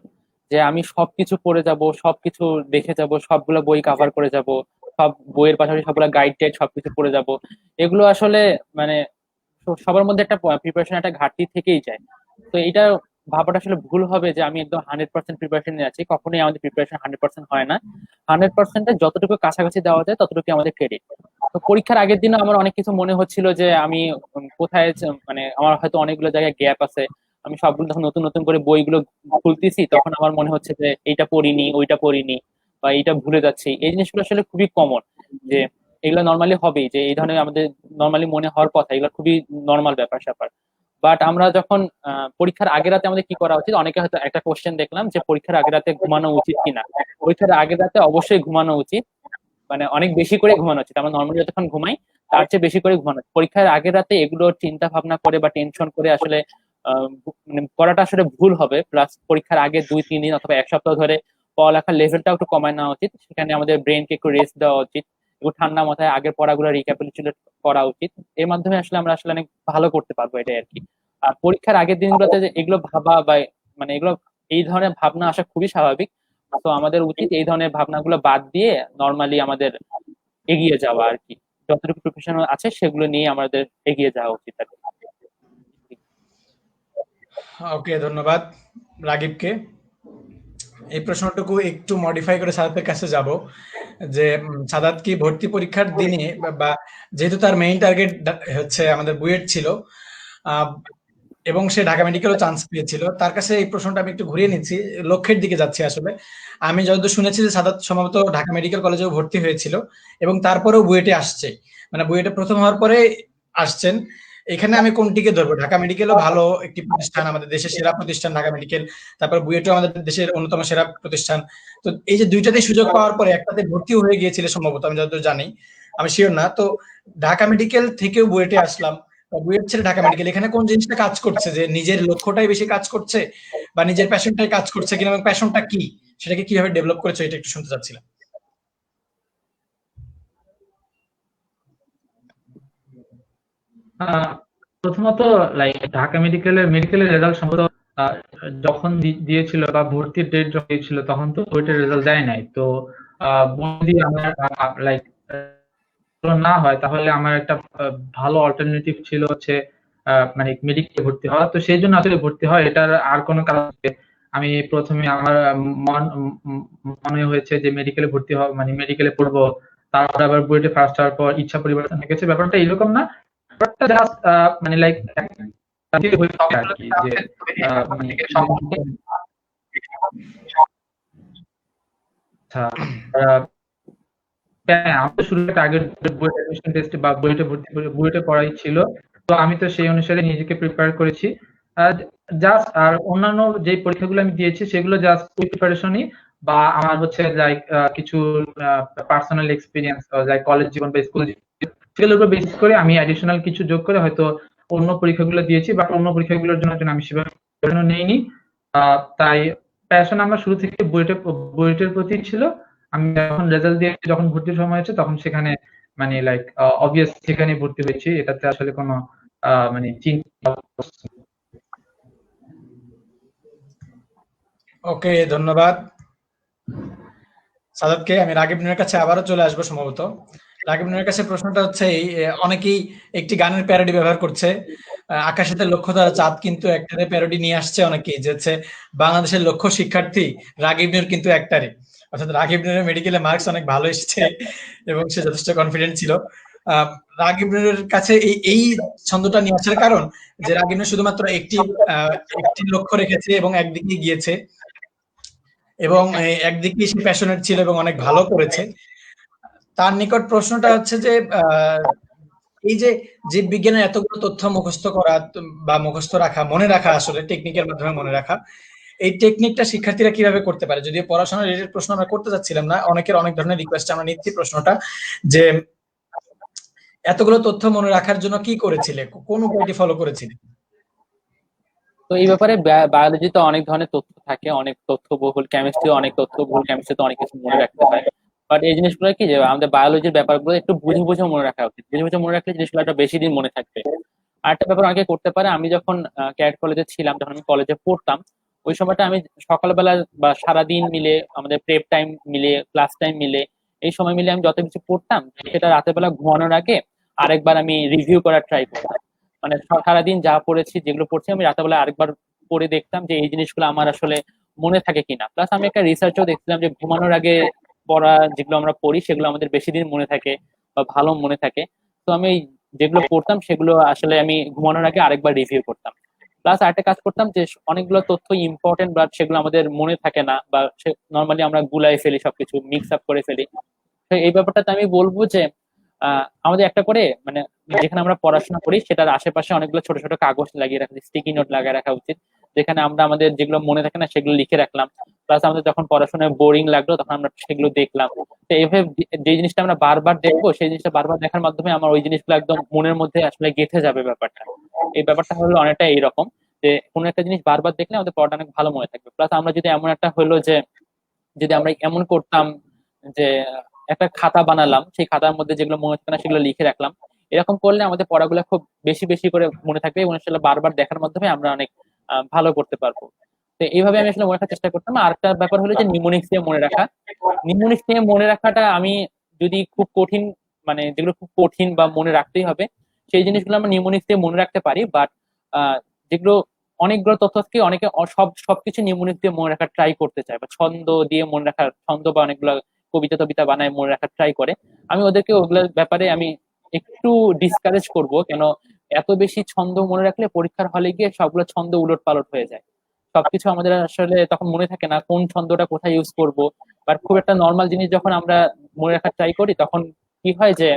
যে আমি সবকিছু পড়ে যাব, সবকিছু দেখে যাব, সবগুলো বই কভার করে যাব, সব বইয়ের পাশাপাশি সবগুলো গাইড টাইড সবকিছু পড়ে যাব, এগুলো আসলে মানে সবার মধ্যে একটা প্রিপারেশন একটা ঘাটতি থেকেই যায়। তো এটা ভাবাটা আসলে ভুল হবে যে আমি একদম 100% প্রিপারেশন নিয়ে আছি। কখনোই আমাদের প্রিপারেশন 100% হয় না। 100% যতটুকু কাছাকাছি দেওয়া যায় ততটুকু আমাদের ক্রেডিট। তো পরীক্ষার আগের দিনও আমার অনেক কিছু মনে হচ্ছিল যে আমি কোথায় মানে আমার হয়তো অনেকগুলো জায়গায় গ্যাপ আছে। আমি সবগুলো যখন নতুন নতুন করে বইগুলো খুলতেছি, তখন আমার মনে হচ্ছে যে এইটা পড়িনি, ওইটা পড়িনি, বা এইটা ভুলে যাচ্ছি। এই জিনিসগুলো আসলে খুবই কমন, যে এগুলো নর্মালি হবেই, যে এই ধরনের আমাদের নর্মালি মনে হওয়ার কথা, এগুলো খুবই নর্মাল ব্যাপার স্যাপার। বাট আমরা যখন পরীক্ষার আগের রাতে আমাদের কি করা উচিত, অনেকে হয়তো একটা কোশ্চেন দেখলাম যে পরীক্ষার আগের রাতে ঘুমানো উচিত কিনা। পরীক্ষার আগের রাতে অবশ্যই ঘুমানো উচিত, মানে অনেক বেশি করে ঘুমানো উচিত। আমরা নর্মালি যতক্ষণ ঘুমাই তার চেয়ে বেশি করে ঘুমানো উচিত। পরীক্ষার আগের রাতে এগুলো চিন্তা ভাবনা করে বা টেনশন করে আসলে মানে করাটা আসলে ভুল হবে। প্লাস পরীক্ষার আগে 2-3 দিন অথবা এক সপ্তাহ ধরে পড়ালেখার লেভেলটা একটু কমায় নেওয়া উচিত। সেখানে আমাদের ব্রেনকে একটু রেস্ট দেওয়া উচিত, একটু ঠান্ডা মাথায় আগের পড়াগুলো রিক্যাপিচুলেট করা উচিত। এর মাধ্যমে আসলে আমরা আসলে অনেক ভালো করতে পারবো, এটাই আর কি। আর পরীক্ষার আগের দিনগুলোতে যে এগুলো ভাবা বা মানে এগুলো এই ধরনের ভাবনা আসা খুবই স্বাভাবিক। তো আমাদের উচিত এই ধরনের ভাবনাগুলো বাদ দিয়ে নর্মালি আমাদের এগিয়ে যাওয়া আর কি, যতটুকু প্রফেশনাল আছে সেগুলো নিয়ে আমাদের এগিয়ে যাওয়া উচিত আর কি। ওকে, ধন্যবাদ রাগিবকে। এই প্রশ্নটুকু একটু মডিফাই করে সাদাতের কাছে যাব যে সাদাত কি ভর্তি পরীক্ষার দিনে বা যেহেতু তার মেইন টার্গেট হচ্ছে আমাদের বুয়েট ছিল, আহ, এবং সে ঢাকা মেডিকেলও চান্স পেয়েছিল, তার কাছে এই প্রশ্নটা আমি একটু ঘুরিয়ে নিচ্ছি, লক্ষ্যের দিকে যাচ্ছি আসলে। আমি যতদূর শুনেছি যে সাদাত সম্ভবত ঢাকা মেডিকেল কলেজেও ভর্তি হয়েছিল এবং তারপরেও বুয়েটে আসছে, মানে বুয়েটে প্রথম হওয়ার পরে আসছেন। এখানে আমি কোনটিকে ধরবো? ঢাকা মেডিকেলও ভালো একটি প্রতিষ্ঠান, আমাদের দেশের সেরা প্রতিষ্ঠান ঢাকা মেডিকেল, তারপর বুয়েটও আমাদের দেশের অন্যতম সেরা প্রতিষ্ঠান। তো এই যে দুইটাতেই সুযোগ পাওয়ার পরে একটাতে ভর্তিও হয়ে গিয়েছিল সম্ভবত, আমি যতদূর জানি, আমি শিওর না। তো ঢাকা মেডিকেল থেকেও বুয়েটে আসলাম, বুয়েট ছেড়ে ঢাকা মেডিকেল, এখানে কোন জিনিসটা কাজ করছে, যে নিজের লক্ষ্যটাই বেশি কাজ করছে বা নিজের প্যাশনটাই কাজ করছে কিনা, এবং প্যাশনটা কি সেটাকে কিভাবে ডেভেলপ করেছে, এটা একটু শুনতে চাচ্ছিলাম। আহ, প্রথমত লাইক ঢাকা মেডিকেলের রেজাল্ট সম্ভবত আহ, যখন দিয়েছিল বা ভর্তির ডেট যখন দিয়েছিল তখন তো ওইটার রেজাল্ট দেয় নাই। তো যদি আমার লাইক না হয় তাহলে আমার একটা ভালো অল্টারনেটিভ ছিল হচ্ছে মানে মেডিকেলে ভর্তি হওয়া। তো সেই জন্য আসলে ভর্তি হয়, এটার আর কোনো কারণ নেই। আমি প্রথমে আমার মনে হয়েছে যে মেডিকেলে ভর্তি হওয়া মানে মেডিকেলে পড়বো, তারপর আবার বুয়েটে ফার্স্ট হওয়ার পর ইচ্ছা পরিবর্তন হয়ে গেছে, ব্যাপারটা এরকম না। ব্যাপারটা জাস্ট মানে লাইক আর কি, যে মানে আচ্ছা, আহ, হ্যাঁ, আমার তো শুরুতে টার্গেট বুয়েট অ্যাডমিশন টেস্টে বা বুয়েটে পড়াই ছিল। তো আমি তো সেই অনুসারে নিজেকে প্রিপেয়ার করেছি। জাস্ট আর অন্যান্য যে পরীক্ষাগুলো আমি দিয়েছি সেগুলো জাস্ট ওই প্রিপারেশনই, বা আমার হচ্ছে লাইক কিছু পার্সোনাল এক্সপিরিয়েন্স লাইক কলেজ জীবন বা স্কুল জীবন, সেগুলোর উপর বেসিস করে আমি অ্যাডিশনাল কিছু যোগ করে হয়তো অন্য পরীক্ষাগুলো দিয়েছি, বাট অন্য পরীক্ষাগুলোর জন্য আমি সেভাবে প্রিপারেশন নেইনি। তাই প্যাশন আমার শুরু থেকে বুয়েটের প্রতি ছিল। আমি যখন রেজাল্ট দিয়ে যখন ভর্তির সময় হয়েছে তখন সেখানে মানে লাইক অবভিয়াস সেখানে ভর্তি হয়েছি, এটাতে আসলে কোনো মানে চিন্তা। ওকে, ধন্যবাদ সাদাতকে। আমি রাগিব নুরের কাছে আবারও চলে আসবো সম্ভবত। রাগিব নুরের কাছে প্রশ্নটা হচ্ছে এই, অনেকেই একটি গানের প্যারোডি ব্যবহার করছে, আকাশেতে লক্ষ্য তারা চাঁদ কিন্তু একটারে প্যারোডি নিয়ে আসছে অনেকেই, যে হচ্ছে বাংলাদেশের লক্ষ্য শিক্ষার্থী রাগিব নুর কিন্তু একটারে, অর্থাৎ রাগিব নুরের মেডিকেলে মার্কস অনেক ভালো এসেছে এবং সে যথেষ্ট কনফিডেন্ট ছিল। রাগিব নুরের কাছে এই এই ছন্দটা নিয়ে আসার কারণ যে রাগিব নুর শুধুমাত্র একটি লক্ষ্য রেখেছে এবং একদিকে গিয়েছে, এবং একদিকে সে প্যাশনেট ছিল এবং অনেক ভালো করেছে। তার নিকট প্রশ্নটা হচ্ছে যে এই যে জীববিজ্ঞানের এতগুলো তথ্য মুখস্থ করা বা মুখস্থ রাখা, মনে রাখা, আসলে টেকনিকের মাধ্যমে মনে রাখা, এই টেকনিকটা শিক্ষার্থীরা কিভাবে করতে পারে? যদিও পড়াশোনা রিলেটেড প্রশ্ন আমরা করতে চাচ্ছিলাম না, অনেকের অনেক ধরনের রিকোয়েস্ট আমরা নিচ্ছি প্রশ্নটা, যে এতগুলো তথ্য মনে রাখার জন্য কি করেছিলে, কোন উপায়টি ফলো করেছিলে? তো এই ব্যাপারে বায়োলজিতে অনেক ধরনের তথ্য থাকে, অনেক তথ্যবহুল, কেমিস্ট্রি অনেক তথ্যবহুল, কেমিস্ট্রিতে অনেক কিছু মনে রাখতে হয়। বাট এই জিনিসগুলো কি, যে আমাদের বায়োলজির ব্যাপারগুলো একটু বুঝে বুঝে মনে রাখা উচিত, বুঝে বুঝে মনে রাখলে জিনিসগুলো একটা বেশি দিন মনে থাকবে। আর একটা ব্যাপার অনেকে করতে পারে, আমি যখন ক্যাডেট কলেজে ছিলাম, যখন আমি কলেজে পড়তাম, ওই সময়টা আমি সকালবেলা বা সারাদিন মিলে আমাদের প্রেপ টাইম মিলে ক্লাস টাইম মিলে এই সময় মিলে আমি যত কিছু পড়তাম সেটা রাতের বেলা ঘুমানোর আগে আরেকবার আমি রিভিউ করার ট্রাই করতাম। মানে সারাদিন যা পড়েছি, যেগুলো পড়ছি, আমি রাতের বেলা আরেকবার পড়ে দেখতাম যে এই জিনিসগুলো আমার আসলে মনে থাকে কিনা। প্লাস আমি একটা রিসার্চও দেখছিলাম যে ঘুমানোর আগে পড়া যেগুলো আমরা পড়ি সেগুলো আমাদের বেশি দিন মনে থাকে বা ভালো মনে থাকে। তো আমি যেগুলো পড়তাম সেগুলো আসলে আমি ঘুমানোর আগে আরেকবার রিভিউ করতাম। প্লাস আরেকটা কাজ করতাম যে অনেকগুলো তথ্য ইম্পর্টেন্ট, বাট সেগুলো আমাদের মনে থাকে না, বা নর্মালি আমরা গুলাই ফেলি, সবকিছু মিক্স আপ করে ফেলি। তো এই ব্যাপারটাতে আমি বলবো যে আমাদের একটা করে মানে যেখানে আমরা পড়াশোনা করি সেটার আশেপাশে অনেকগুলো ছোট ছোট কাগজ লাগিয়ে রাখা, স্টিকি নোট লাগিয়ে রাখা উচিত, যেখানে আমরা আমাদের যেগুলো মনে থাকে না সেগুলো লিখে রাখলাম। প্লাস আমাদের যখন পড়াশোনায় বোরিং লাগলো তখন আমরা সেগুলো দেখলাম। তো এইভাবে যে জিনিসটা আমরা বারবার দেখবো সেই জিনিসটা বারবার দেখার মাধ্যমে আমার ওই জিনিসগুলো একদম মনের মধ্যে আসলে গেঁথে যাবে ব্যাপারটা। এই ব্যাপারটা হলো অনেকটা এইরকম, যে কোনো একটা জিনিস বারবার দেখলে আমাদের পড়াটা অনেক ভালো মনে থাকবে। প্লাস আমরা যদি এমন একটা হলো যে যদি আমরা এমন করতাম যে একটা খাতা বানালাম, সেই খাতার মধ্যে যেগুলো মনে হচ্ছে না সেগুলো লিখে রাখলাম, এরকম করলে আমাদের পড়াগুলো খুব বেশি বেশি করে মনে থাকবে এবং আসলে বারবার দেখার মাধ্যমে আমরা অনেক ভালো করতে পারবো। তো এইভাবে আমি আসলে মনে রাখার চেষ্টা করতাম। আর একটা ব্যাপার হলো যে নিমোনিক্স দিয়ে মনে রাখা। নিমোনিক্স নিয়ে মনে রাখাটা আমি যদি খুব কঠিন, মানে যেগুলো খুব কঠিন বা মনে রাখতেই হবে সেই জিনিসগুলো আমরা নিমোনিক্স দিয়ে মনে রাখতে পারি, বাট যেগুলো অনেকগুলো তথ্য থেকে অনেকে সবকিছু নিমোনিক্স দিয়ে মনে রাখার ট্রাই করতে চায়, বা ছন্দ দিয়ে মনে রাখার, ছন্দ বা অনেকগুলো কবিতা টবিতা বানায় মনে রাখার ট্রাই করে। আমি ওদেরকে ওগুলোর ব্যাপারে আমি একটু ডিসকারেজ করব, কেন এত বেশি ছন্দ মনে রাখলে পরীক্ষার হলে গিয়ে সবগুলো ছন্দ উলট পালট হয়ে যায়। সবকিছু আমাদের আসলে তখন মনে থাকে না কোন ছন্দটা কোথায় ইউজ করব। বাট খুব একটা নর্মাল জিনিস যখন আমরা মনে রাখার ট্রাই করি তখন কি হয় যে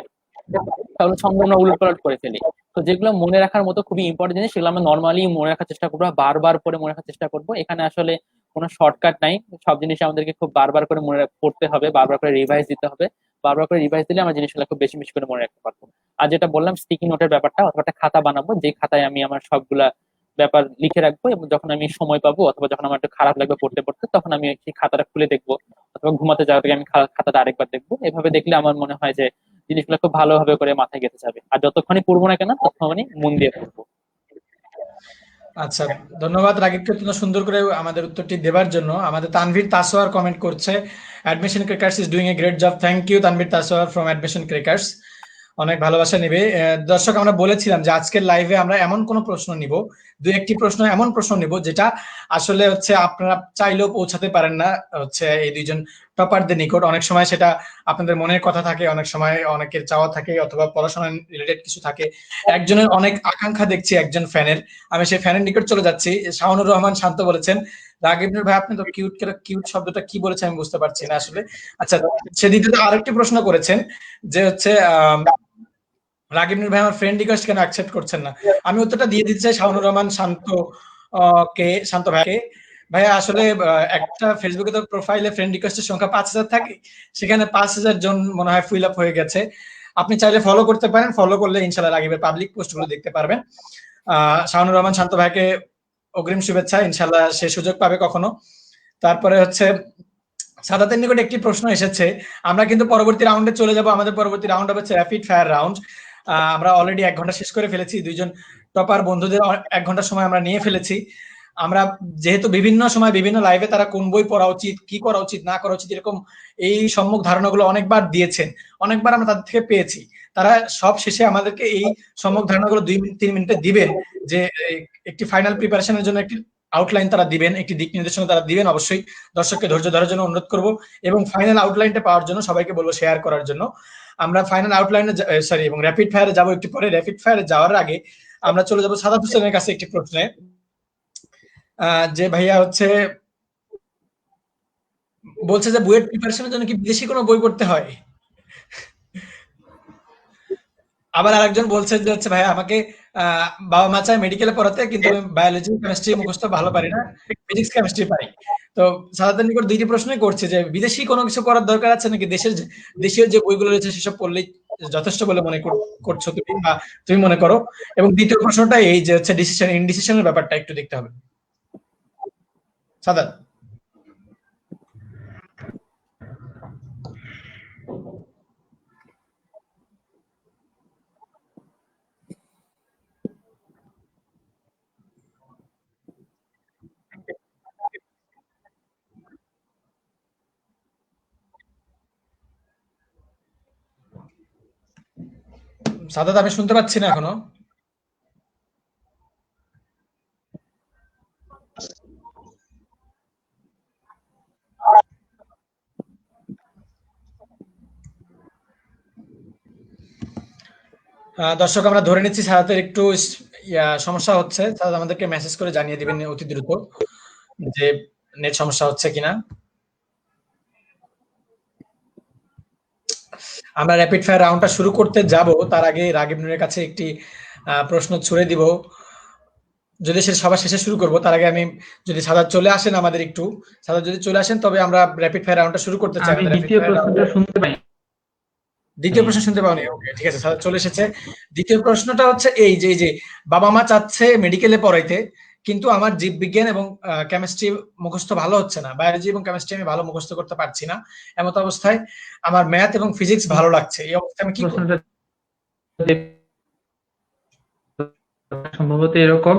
তাহলে ছন্দ আমরা উলট পালট করে ফেলি। তো যেগুলো মনে রাখার মতো খুবই ইম্পর্টেন্ট জিনিস সেগুলো আমরা নর্মালি মনে রাখার চেষ্টা করবো, বারবার করে মনে রাখার চেষ্টা করবো। এখানে আসলে কোনো শর্টকাট নাই, সব জিনিস আমাদেরকে খুব বারবার করে পড়তে হবে, বারবার করে রিভাইজ দিতে হবে। বারবার করে রিভাইজ দিলে আমরা জিনিসগুলো খুব বেশি বেশি করে মনে রাখতে পারবো। আর যেটা বললাম স্টিকি নোটের ব্যাপারটা, অথবা একটা খাতা বানাবো যে খাতায় আমি আমার সবগুলা ব্যাপার লিখে রাখবো, এবং যখন আমি সময় পাবো অথবা যখন আমার একটু খারাপ লাগবে পড়তে পড়তে তখন আমি সেই খাতাটা খুলে দেখবো, অথবা ঘুমাতে যাওয়ার আগে আমি খাতাটা আরেকবার দেখবো। এভাবে দেখলে আমার মনে হয় যে জিনিসগুলো খুব ভালোভাবে করে মাথায় গেঁথে যাবে, আর যতক্ষণই পড়বো না কেন ততক্ষণই মন দিয়ে পড়বো। আচ্ছা, ধন্যবাদ রাগিবকে অত্যন্ত সুন্দর করে আমাদের উত্তরটি দেবার জন্য। আমাদের তানভীর তাসোয়ার কমেন্ট করছে, admission crackers is doing a great job. Thank you Tanvir Taswar from admission crackers, অনেক ভালোবাসা নিবে। দর্শক, আমরা বলেছিলাম যে আজকের লাইভে আমরা এমন কোন প্রশ্ন নিব, দু একটি প্রশ্ন এমন প্রশ্ন নিব যেটা আসলে হচ্ছে আপনারা চাইলেও পৌঁছাতে পারেন না হচ্ছে এই দুইজন টপারদের নিকট। অনেক সময় সেটা আপনাদের মনের কথা থাকে, অনেক সময় অনেকের চাওয়া থাকে, অথবা পড়াশোনা রিলেটেড কিছু থাকে। একজনের অনেক আকাঙ্ক্ষা দেখছি, একজন ফ্যানের, আমি সেই ফ্যানের নিকট চলে যাচ্ছি। শাওনুর রহমান শান্ত বলেছেন, রাগিব ভাই আপনি তো কিউট, কিউট শব্দটা কি বলেছেন আমি বুঝতে পারছি না আসলে। আচ্ছা, সে দ্বিতীয়ত আরেকটি প্রশ্ন করেছেন যে হচ্ছে রাগিব ভাই আমার ফ্রেন্ড রিকোয়েস্ট কেন অ্যাকসেপ্ট করছেন না। আমি উত্তরটা দিয়ে দিতে চাই শাওনুর রহমান শান্ত শান্ত ভাইকে। ভাইয়া আসলে একটা ফেসবুকে তো প্রোফাইলে ফ্রেন্ড রিকোয়েস্টের সংখ্যা 5000 থাকে, সেখানে 5000 জন মনে হয় ফিল আপ হয়ে গেছে। আপনি চাইলে ফলো করতে পারেন, ফলো করলে ইনশাআল্লাহ রাগিবের পাবলিক পোস্টগুলো দেখতে পারবেন। শাওনুর রহমান শান্ত ভাইকে অগ্রিম শুভেচ্ছা, ইনশাআল্লাহ সে সুযোগ পাবে কখনো। তারপরে হচ্ছে সাদাতের নিকট একটি প্রশ্ন এসেছে, আমরা কিন্তু পরবর্তী রাউন্ডে চলে যাব। আমাদের পরবর্তী রাউন্ড হবে র্যাপিড ফায়ার রাউন্ড। আমরা অলরেডি 1 ঘন্টা শেষ করে ফেলেছি, দুইজন টপার বন্ধুদের 1 ঘন্টা সময় আমরা নিয়ে ফেলেছি। আমরা যেহেতু বিভিন্ন সময় বিভিন্ন লাইভে তারা কোন বই পড়া উচিত, কি করা উচিত না করা উচিত, এরকম এই সম্মুখ ধারণাগুলো অনেকবার দিয়েছেন, অনেকবার আমরা তাদের থেকে পেয়েছি। তারা সব শেষে আমাদেরকে এই সম্মুখ ধারণাগুলো 2-3 মিনিটে দিবেন, যে একটি ফাইনাল প্রিপারেশনের জন্য একটি আউটলাইন তারা দিবেন, একটি দিক নির্দেশনা তারা দিবেন। অবশ্যই দর্শককে ধৈর্য ধরার জন্য অনুরোধ করব, এবং ফাইনাল আউটলাইনটা পাওয়ার জন্য সবাইকে বলবো শেয়ার করার জন্য। আমরা ফাইনাল আউটলাইনে সরি এবং র্যাপিড ফায়ারে যাবো একটু পরে। র্যাপিড ফায়ারে যাওয়ার আগে আমরা চলে যাব সাদাত হোসেনের কাছে একটি প্রশ্নে, যে ভাইয়া হচ্ছে বলছে যে বুয়েট প্রিপারেশনের জন্য কি বিদেশি কোনো বই পড়তে হয়। আবার আরেকজন বলছে যে হচ্ছে ভাই আমাকে বাবা মা চায় মেডিকেলে পড়াতে, কিন্তু আমি বায়োলজি কেমিস্ট্রি মুখস্থ ভালো পারি না, ফিজিক্স কেমিস্ট্রি পারি। তো সাদাতের নিকট দুইটি প্রশ্নই করছে, যে বিদেশি কোনো কিছু করার দরকার আছে নাকি দেশের যে বইগুলো রয়েছে সেসব পড়লেই যথেষ্ট বলে মনে করছো তুমি, বা তুমি মনে করো। এবং দ্বিতীয় প্রশ্নটা এই যে হচ্ছে ডিসিশন ইনডিসিশনের ব্যাপারটা একটু দেখতে হবে। সাদাত। সাদাত, আমি শুনতে পাচ্ছি না এখনো। দর্শক, আমরা ধরে নিচ্ছি সাদাতের একটু সমস্যা হচ্ছে। সাদাত আমাদেরকে মেসেজ করে জানিয়ে দিবেন অতি দ্রুত যে নেট সমস্যা হচ্ছে কিনা। আমরা র্যাপিড ফায়ার রাউন্ডটা শুরু করতে যাব, তার আগে রাগিব নুরের কাছে একটি প্রশ্ন ছুড়ে দিব। যদি সে সবার শেষে শুরু করব, তার আগে আমি যদি সাদাত চলে আসেন, আমাদের একটু সাদাত যদি চলে আসেন, তবে আমরা র্যাপিড ফায়ার রাউন্ডটা শুরু করতে চাই। আমি দ্বিতীয় প্রশ্নটা শুনতে পাই। দ্বিতীয় প্রশ্ন শুনতে পাওনি? ওকে, ঠিক আছে, সাদাত চলে এসেছে। দ্বিতীয় প্রশ্নটা হচ্ছে এই যে বাবা মা চাচ্ছে মেডিকেলে পড়াইতে, কিন্তু আমার জীববিজ্ঞান এবং কেমিস্ট্রি মুখস্থ ভালো হচ্ছে না, বায়োলজি এবং কেমিস্ট্রি আমি ভালো মুখস্থ করতে পারছি না। এমত অবস্থায় আমার ম্যাথ এবং ফিজিক্স ভালো লাগছে, এই অবস্থায় আমি কি করব? প্রশ্নটা সম্ভবত এরকম।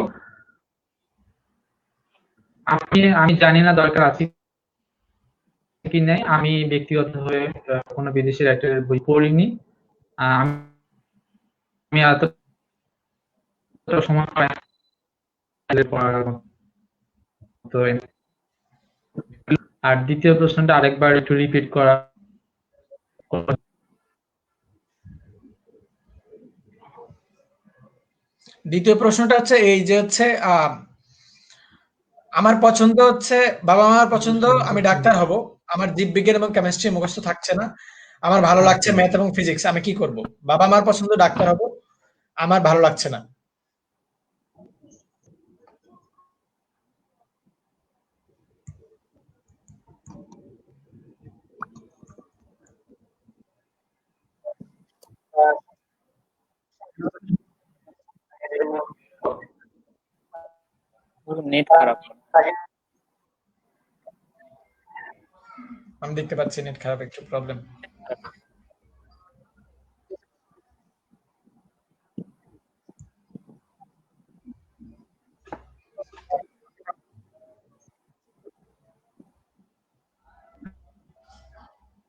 আমি জানি না দরকার আছে কি নাই। আমি ব্যক্তিগতভাবে কোনো বিদেশি রাইটারের বই পড়িনি। আমি এতটা সময় পাই না পড়ার মতো। আর দ্বিতীয় প্রশ্নটা আরেকবার একটু রিপিট করা। দ্বিতীয় প্রশ্নটা হচ্ছে এই যে হচ্ছে আমার পছন্দ হচ্ছে, বাবা মার পছন্দ আমি ডাক্তার হব, আমার জীববিজ্ঞান এবং কেমিস্ট্রি মুখস্থ থাকছে না, আমার ভালো লাগছে ম্যাথ এবং ফিজিক্স, আমি কি করব? বাবা মার পছন্দ ডাক্তার হব, আমার ভালো লাগছে না। নেট খারাপ। আমি দেখতে পাচ্ছি নেট খারাপ, একটু প্রবলেম।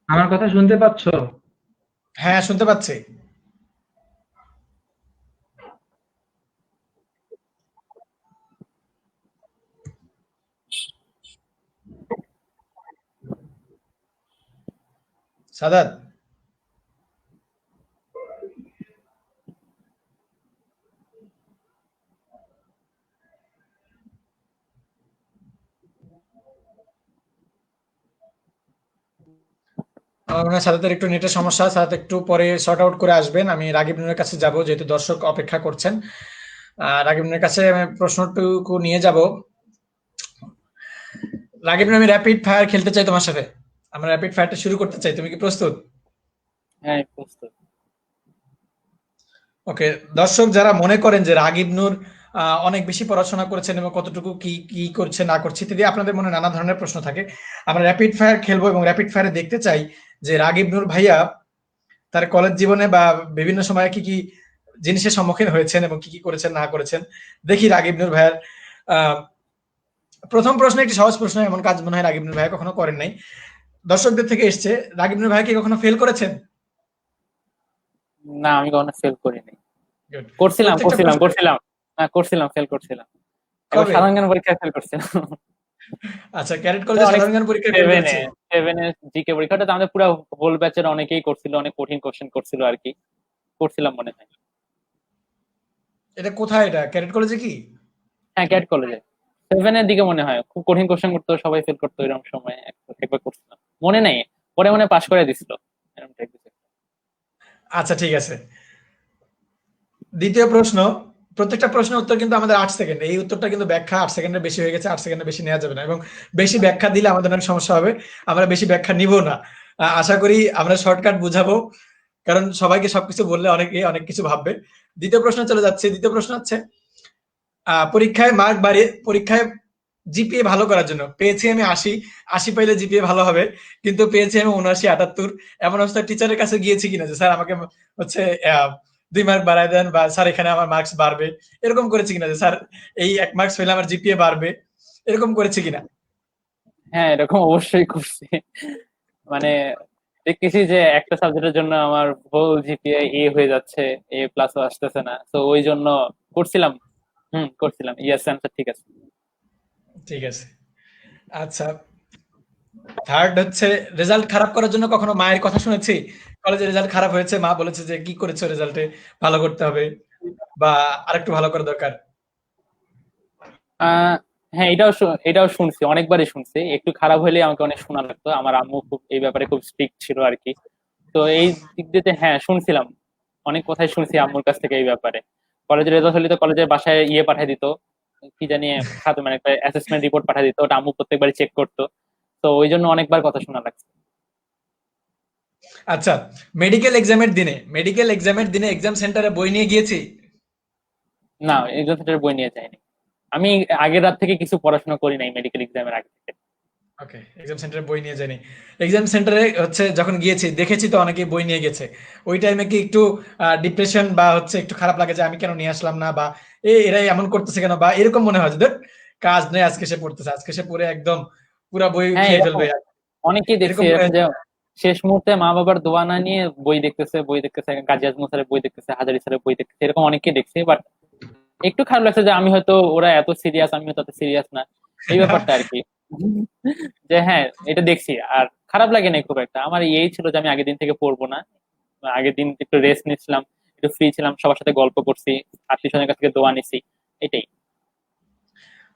আমার কথা শুনতে পাচ্ছ? হ্যাঁ, শুনতে পাচ্ছি। সাদাত, আমার মনে হয় সাদাতের একটু নেটের সমস্যা। সাদাত একটু পরে সর্ট আউট করে আসবেন। আমি রাগিব নুরের কাছে যাব, যেহেতু দর্শক অপেক্ষা করছেন। রাগিব নুরের কাছে আমি প্রশ্নটুকু নিয়ে যাব। রাগিব নুর, আমি র্যাপিড ফায়ার খেলতে চাই তোমার সাথে। আমরা র্যাপিড ফায়ারটা শুরু করতে চাই, তুমি কি প্রস্তুত? হ্যাঁ, প্রস্তুত। ওকে। দর্শক যারা মনে করেন যে রাগিব নূর অনেক বেশি পড়াশোনা করেছেন এবং কতটুকু কি কি করছে না করছে ইত্যাদি আপনাদের মনে নানা ধরনের প্রশ্ন থাকে, আমরা র্যাপিড ফায়ার খেলবো এবং র্যাপিড ফায়ারে দেখতে চাই যে রাগিব নূর ভাইয়া তার কলেজ জীবনে বা বিভিন্ন সময়ে কি কি জিনিসের সম্মুখীন হয়েছেন এবং কি কি করেছেন না করেছেন। দেখি রাগিব নূর ভাইয়ার আহ, প্রথম প্রশ্ন একটি সহজ প্রশ্ন, এমন কাজ মনে হয় রাগিব নূর ভাইয়া কখনো করেন নাই। দর্শকদের থেকে এসছে, রাগিব নূর ভাইয়া কি কখনো ফেল করেছেন? না, আমি কখনো ফেল করিনি। Good. করছিলাম প্রত্যেকটা করছিলাম প্রশ্ন করছিলাম না, করছিলাম, ফেল করছিলাম। এবার কবে? সাধারণ জ্ঞান পরীক্ষায় ফেল করছিলাম। আচ্ছা, ক্যাডেট কলেজে অনেক সাধারণ জ্ঞান পরীক্ষায় ফেল সেভেনে করেছে। সেভেনে জিকে পরীক্ষাটা তো আমাদের পুরো হোল ব্যাচের অনেকেই করছিল, অনেক কঠিন কোশ্চেন করছিল আর কি। করছিলাম মনে হয়। এটা কোথায়, এটা ক্যাডেট কলেজে কি? হ্যাঁ, ক্যাট কলেজে সেভেনের দিকে মনে হয় খুব কঠিন কোশ্চেন করতো, সবাই ফেল করতো, এরকম সময় একবার করছিলাম, মনে নেই। পরে মনে হয় পাশ করে দিছিল এরকম type কিছু। আচ্ছা, ঠিক আছে। দ্বিতীয় প্রশ্ন, প্রত্যেকটা প্রশ্নের উত্তর কিন্তু আমাদের 8 সেকেন্ড। এই উত্তরটা কিন্তু ব্যাখ্যা 8 সেকেন্ডের বেশি হয়ে গেছে, 8 সেকেন্ডের বেশি নেওয়া যাবে না এবং বেশি ব্যাখ্যা দিলে আমাদের অনেক সমস্যা হবে। আমরা বেশি ব্যাখ্যা নিব না। আশা করি আমরা শর্টকাট বুঝাবো, কারণ সবাইকে সবকিছু বললে অনেকে অনেক কিছু ভাববে। দ্বিতীয় প্রশ্ন চলে যাচ্ছে। দ্বিতীয় প্রশ্ন হচ্ছে পরীক্ষায় মার্ক বাড়িয়ে, পরীক্ষায় জিপিএ ভালো করার জন্য পেয়েছি আমি 80, 80 পাইলে জিপিএ ভালো হবে, কিন্তু পেয়েছি আমি 79, 78। এমন অবস্থায় টিচারের কাছে গিয়েছি কিনা যে স্যার আমাকে হচ্ছে 2 মার্ক বাড়ায় দেন, বা স্যার এখানে আমার মার্কস বাড়বে, এরকম করেছি কিনা যে স্যার এই 1 মার্কস হইলে আমার জিপিএ বাড়বে, এরকম করেছি কিনা? হ্যাঁ, এরকম অবশ্যই করছি। মানে দেখতেছি যে একটা সাবজেক্টের জন্য আমার হোল জিপিএ এ হয়ে যাচ্ছে, এ প্লাসও আসতেছে না, তো ওই জন্য করছিলাম। করছিলাম। ইয়েস, অ্যান্সার ঠিক আছে। ঠিক আছে। আচ্ছা, থার্ড হচ্ছে রেজাল্ট খারাপ করার জন্য কখনো মায়ের কথা শুনেছি? কলেজে রেজাল্ট খারাপ হয়েছে, মা বলেছে যে কি করেছো রেজাল্টে, ভালো করতে হবে বা আরেকটু ভালো করা দরকার। আহ হ্যাঁ, এটাও শুনছি, অনেকবারই শুনছি। একটু খারাপ হলে আমাকে অনেক শোনা লাগতো, আমার আম্মু খুব এই ব্যাপারে খুব স্ট্রিক্ট ছিল আর কি। তো এই দিক দিয়ে হ্যাঁ শুনছিলাম, অনেক কথাই শুনছি আম্মুর কাছ থেকে এই ব্যাপারে। কলেজের রেজাল্ট হলে তো কলেজের বাসায় ইয়ে পাঠিয়ে দিত, কি জানি খাতা, মানে একটা অ্যাসেসমেন্ট রিপোর্ট পাঠিয়ে দিত, ওটা আম্মু প্রত্যেকবারই চেক করতো। তো ওই জন্য অনেকবার কথা শোনা লাগছে। আচ্ছা, মেডিকেল এক্সামের দিনে এক্সাম সেন্টারে বই নিয়ে গিয়েছি। না, এক্সাম সেন্টারের বই নিয়ে যায়নি। আমি আগের রাত থেকে কিছু পড়াশোনা করি নাই মেডিকেল এক্সামের আগে থেকে। ওকে, এক্সাম সেন্টারে বই নিয়ে যাইনি। এক্সাম সেন্টারে হচ্ছে যখন গিয়েছি দেখেছি তো অনেকেই বই নিয়ে গেছে। ওই টাইমে কি একটু ডিপ্রেশন বা হচ্ছে একটু খারাপ লাগে যে আমি কেন নিয়ে আসলাম না, বা এরা এমন করতেছে কেন, বা এরকম মনে হয় যে ধুর, কাজ নেই, আজকে সে পড়তেছে, আজকে সে পড়ে একদম পুরা বই হ্যাঁ, খেয়ে এরকম ফেলবে, অনেকেই দেখছি এরকম মনে এরকম হয়। যে শেষ মুহূর্তে মা বাবার দোয়া না নিয়ে বই দেখতেছে, কাজী আজমল স্যারের বই দেখতেছে, হাজারি স্যারের বই দেখতেছে, এরকম অনেককে দেখছি। বাট একটু খারাপ লাগছে যে আমি হয়তো, ওরা এত সিরিয়াস, আমি হয়তো সিরিয়াস না, এই ব্যাপারটা আর কি। যে হ্যাঁ, এটা দেখছি আর খারাপ লাগে না খুব একটা। আমার এই ছিল যে আমি আগের দিন থেকে পড়বো না, আগের দিন একটু রেস্ট নিচ্ছিলাম, একটু ফ্রি ছিলাম, সবার সাথে গল্প করছি, আত্মীয় স্বজনের কাছ থেকে দোয়া নিছি, এটাই।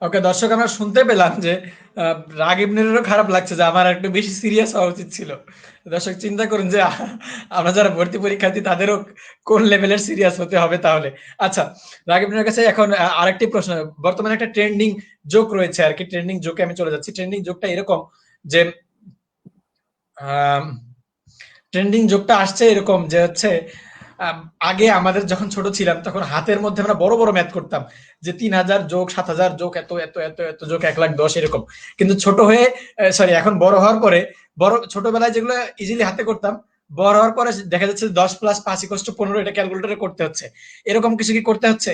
ওকে দর্শক, আমরা শুনতে পেলাম যে রাগিব নুরেরও খারাপ লাগছে যে আমার একটু বেশি সিরিয়াস হওয়া উচিত ছিল। দর্শক চিন্তা করুন যে আমরা যারা ভর্তি পরীক্ষার্থী তাদেরও কোন লেভেলের সিরিয়াস হতে হবে তাহলে। আচ্ছা, রাগিব নুরের কাছে এখন আরেকটি প্রশ্ন। বর্তমানে একটা ট্রেন্ডিং জোক রয়েছে আর কি, ট্রেন্ডিং জোকে আমি চলে যাচ্ছি। ট্রেন্ডিং জোকটা এরকম যে ট্রেন্ডিং জোকটা আসছে এরকম যে হচ্ছে আম, আগে আমাদের যখন ছোট ছিলাম তখন হাতের মধ্যে আমরা বড় বড় ম্যাথ করতাম, যে 3000 যোগ 7000 যোগ এত এত এত এত যোগ 1,10,000 এরকম। কিন্তু ছোট হয়ে, সরি, এখন বড় হওয়ার পরে, ছোটবেলায় যেগুলো ইজিলি হাতে করতাম, বড় হওয়ার পরে দেখা যাচ্ছে 10+5=15 এটা ক্যালকুলেটরে করতে হচ্ছে। এরকম কিছু কি করতে হচ্ছে,